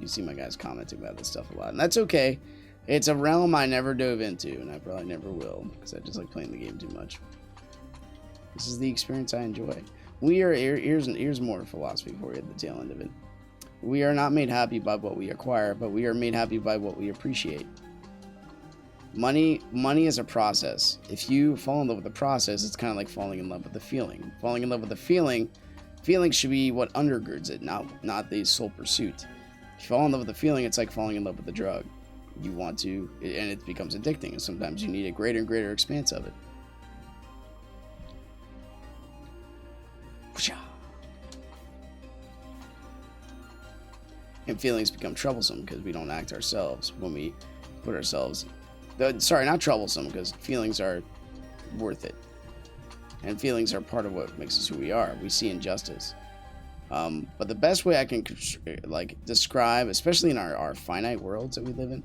You see my guys commenting about this stuff a lot, and that's okay. It's a realm I never dove into, and I probably never will, because I just like playing the game too much. This is the experience I enjoy. We are here's more philosophy for you at the tail end of it. We are not made happy by what we acquire, but we are made happy by what we appreciate. Money is a process. If you fall in love with the process, it's kind of like falling in love with the feeling. Falling in love with the feeling should be what undergirds it, not the sole pursuit. If you fall in love with the feeling, it's like falling in love with the drug. You want to, and it becomes addicting, and sometimes you need a greater and greater expanse of it. And feelings become troublesome because we don't act ourselves when we put ourselves... Sorry, not troublesome, because feelings are worth it. And feelings are part of what makes us who we are. We see injustice. But the best way I can describe, especially in our finite worlds that we live in,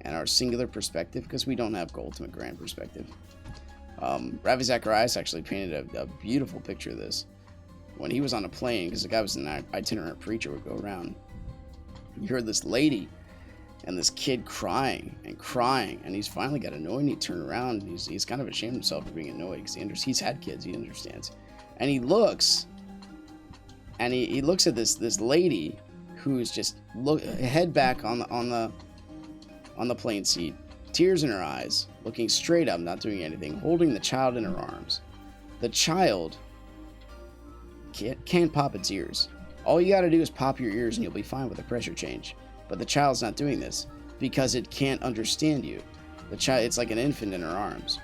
and our singular perspective, because we don't have ultimate grand perspective. Ravi Zacharias actually painted a beautiful picture of this. When he was on a plane, because the guy was an itinerant preacher, would go around. You heard this lady and this kid crying, and he's finally got annoyed, and he turned around, and he's kind of ashamed of himself for being annoyed, because he's had kids, he understands. And he looks, and he looks at this lady who's just head back on the plane seat, tears in her eyes, looking straight up, not doing anything, holding the child in her arms. The child can't pop its ears. All you gotta do is pop your ears and you'll be fine with the pressure change. But the child's not doing this because it can't understand you. The child, it's like an infant in her arms.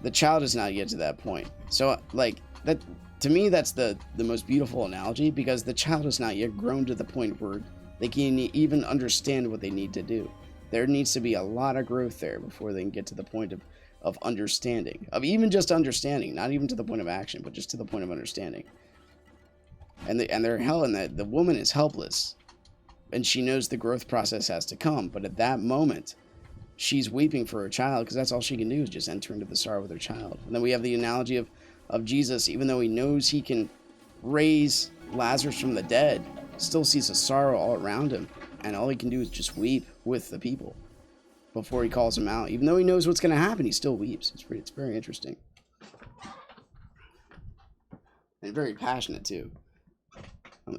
The child is not yet to that point. So, like, that, to me, that's the most beautiful analogy, because the child has not yet grown to the point where they can even understand what they need to do. There needs to be a lot of growth there before they can get to the point of understanding, of even just understanding, not even to the point of action, but just to the point of understanding. And the woman is helpless, and she knows the growth process has to come, but at that moment, she's weeping for her child, because that's all she can do is just enter into the sorrow with her child. And then we have the analogy of Jesus, even though he knows he can raise Lazarus from the dead, still sees a sorrow all around him, and all he can do is just weep with the people before he calls them out. Even though he knows what's going to happen, he still weeps. It's very interesting. And very passionate, too.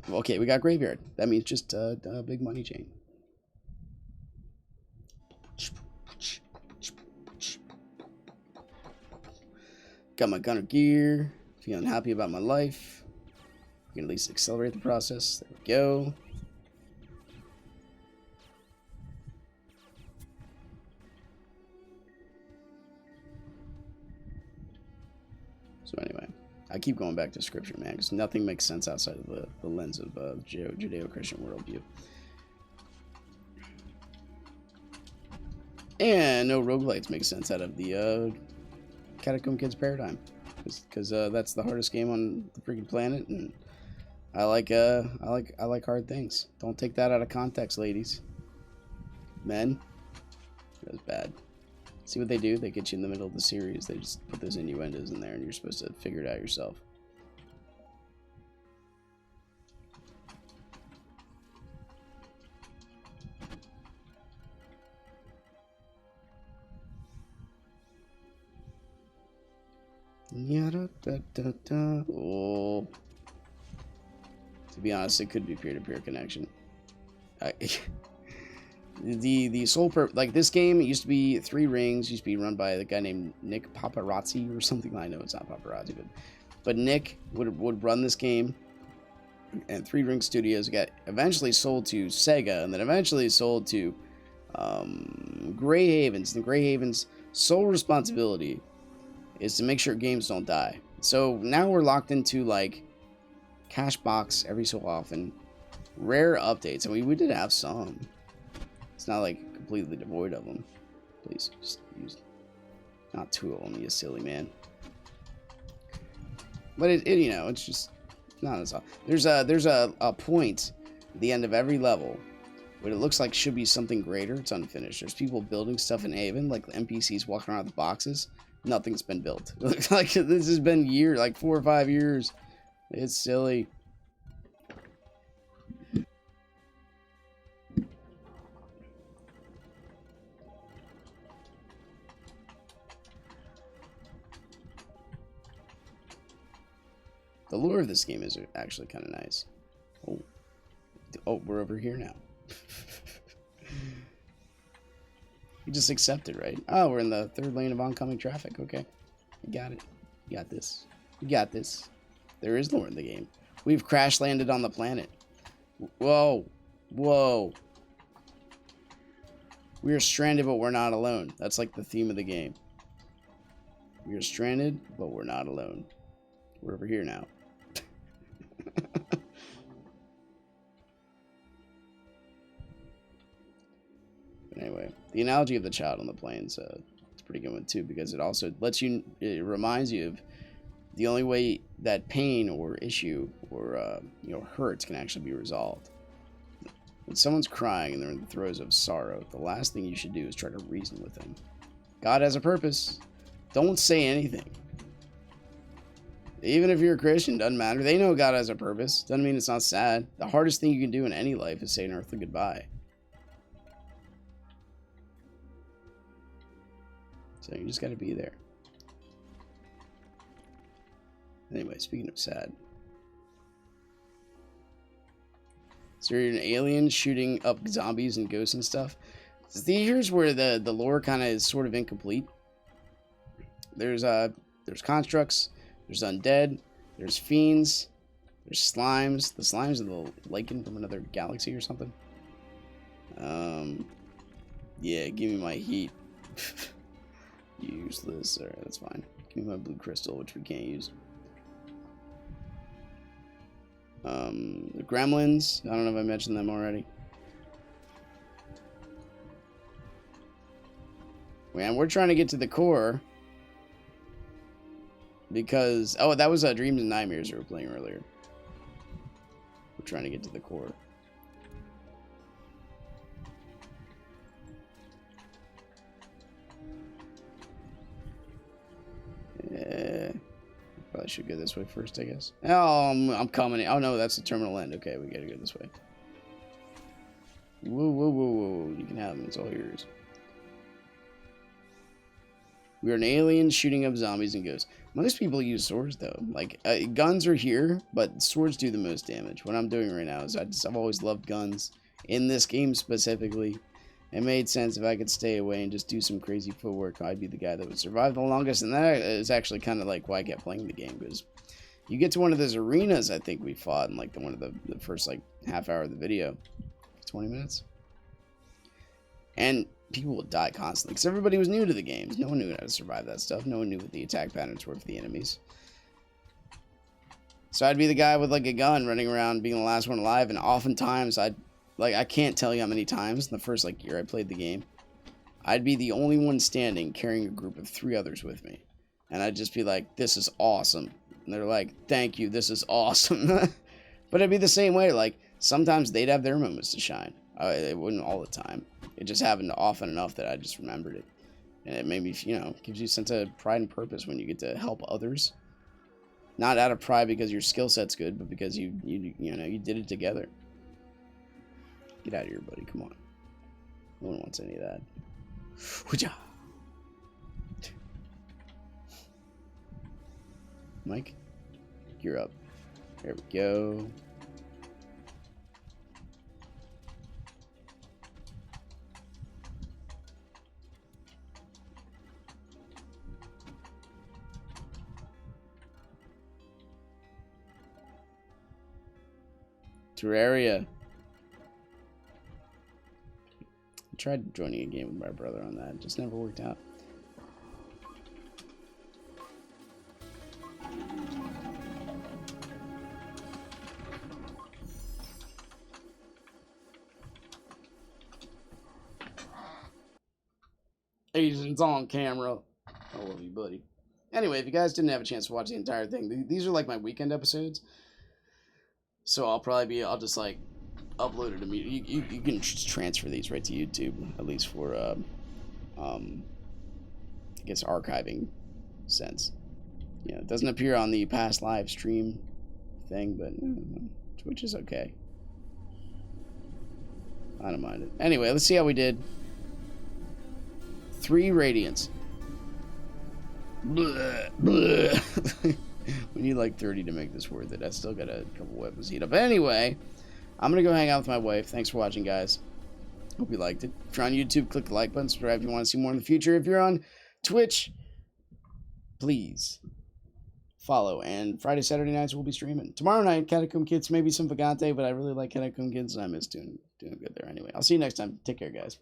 Okay, we got graveyard. That means just a big money chain. Got my gunner gear. Feeling happy about my life. We can at least accelerate the process. There we go. So anyway, I keep going back to scripture, man, because nothing makes sense outside of the lens of Judeo-Christian worldview. And no roguelites make sense out of the Catacomb Kids paradigm, because that's the hardest game on the freaking planet, and I like hard things. Don't take that out of context, ladies. Men, that was bad. See what they do? They get you in the middle of the series. They just put those innuendos in there, and you're supposed to figure it out yourself. Oh. To be honest, it could be peer-to-peer connection. The sole like this game, it used to be 3 Rings, used to be run by the guy named Nick Paparazzi or something. I know it's not Paparazzi, but Nick would run this game, and 3 Ring Studios got eventually sold to Sega, and then eventually sold to Grey Havens. And Grey Havens' sole responsibility is to make sure games don't die. So now we're locked into like cash box every so often, rare updates, and we did have some. It's not like completely devoid of them. Please just use not 2 of them, you silly man. But it you know, it's just not as all. There's a point at the end of every level what it looks like should be something greater. It's unfinished. There's people building stuff in Haven, like NPCs walking around with boxes. Nothing's been built. It looks like this has been years, like 4 or 5 years. It's silly. The lore of this game is actually kind of nice. Oh, we're over here now. You just accept it, right? Oh, we're in the 3rd lane of oncoming traffic. Okay. You got it. You got this. You got this. There is lore in the game. We've crash landed on the planet. Whoa. Whoa. We are stranded, but we're not alone. That's like the theme of the game. We are stranded, but we're not alone. We're over here now. Anyway, the analogy of the child on the plains, it's a pretty good one too, because it also it reminds you of the only way that pain or issue or hurts can actually be resolved. When someone's crying and they're in the throes of sorrow, the last thing you should do is try to reason with them. God has a purpose. Don't say anything. Even if you're a Christian, doesn't matter. They know God has a purpose. Doesn't mean it's not sad. The hardest thing you can do in any life is say an earthly goodbye. So you just got to be there. Anyway, speaking of sad. So you're an alien shooting up zombies and ghosts and stuff. Here's where the lore kind of is sort of incomplete. There's constructs, there's undead, there's fiends, there's slimes. The slimes are the lichen from another galaxy or something. Yeah, give me my heat. Useless. Alright, that's fine. Give me my blue crystal, which we can't use. The gremlins. I don't know if I mentioned them already. Man, we're trying to get to the core. Because... Oh, that was Dreams and Nightmares we were playing earlier. We're trying to get to the core. Yeah. Probably should go this way first, I guess. Oh, I'm coming. Oh, no, that's the terminal end. Okay, we gotta go this way. Whoa, whoa, whoa, whoa. You can have them. It's all yours. We are an alien shooting up zombies and ghosts. Most people use swords, though. Like, guns are here, but swords do the most damage. What I'm doing right now is I've always loved guns. In this game specifically, it made sense if I could stay away and just do some crazy footwork. I'd be the guy that would survive the longest, and that is actually kind of like why I kept playing the game, because you get to one of those arenas I think we fought in like one of the first like half hour of the video, 20 minutes, and people would die constantly because everybody was new to the games. No one knew how to survive that stuff. No one knew what the attack patterns were for the enemies. So I'd be the guy with like a gun running around being the last one alive, and oftentimes I can't tell you how many times in the first like year I played the game, I'd be the only one standing carrying a group of 3 others with me. And I'd just be like, this is awesome. And they're like, thank you, this is awesome. But it'd be the same way. Like, sometimes they'd have their moments to shine. It wouldn't all the time. It just happened often enough that I just remembered it. And it made me, gives you a sense of pride and purpose when you get to help others. Not out of pride because your skill set's good, but because you did it together. Get out of here, buddy. Come on. No one wants any of that. Hoo-ja. Mike, you're up. There we go. Terraria. I tried joining a game with my brother on that. It just never worked out. Asians on camera. I love you, buddy. Anyway, if you guys didn't have a chance to watch the entire thing, these are like my weekend episodes. So I'll just like upload it immediately. You can transfer these right to YouTube, at least for I guess archiving sense. It doesn't appear on the past live stream thing, but Twitch is okay. I don't mind it. Anyway, let's see how we did. 3 radiance. Bleh, bleh. We need like 30 to make this worth it. I still got a couple weapons to heat up. But anyway, I'm going to go hang out with my wife. Thanks for watching, guys. Hope you liked it. If you're on YouTube, click the like button. Subscribe if you want to see more in the future. If you're on Twitch, please follow. And Friday, Saturday nights, we'll be streaming. Tomorrow night, Catacomb Kids, maybe some Vagante, but I really like Catacomb Kids, and I miss doing good there anyway. I'll see you next time. Take care, guys.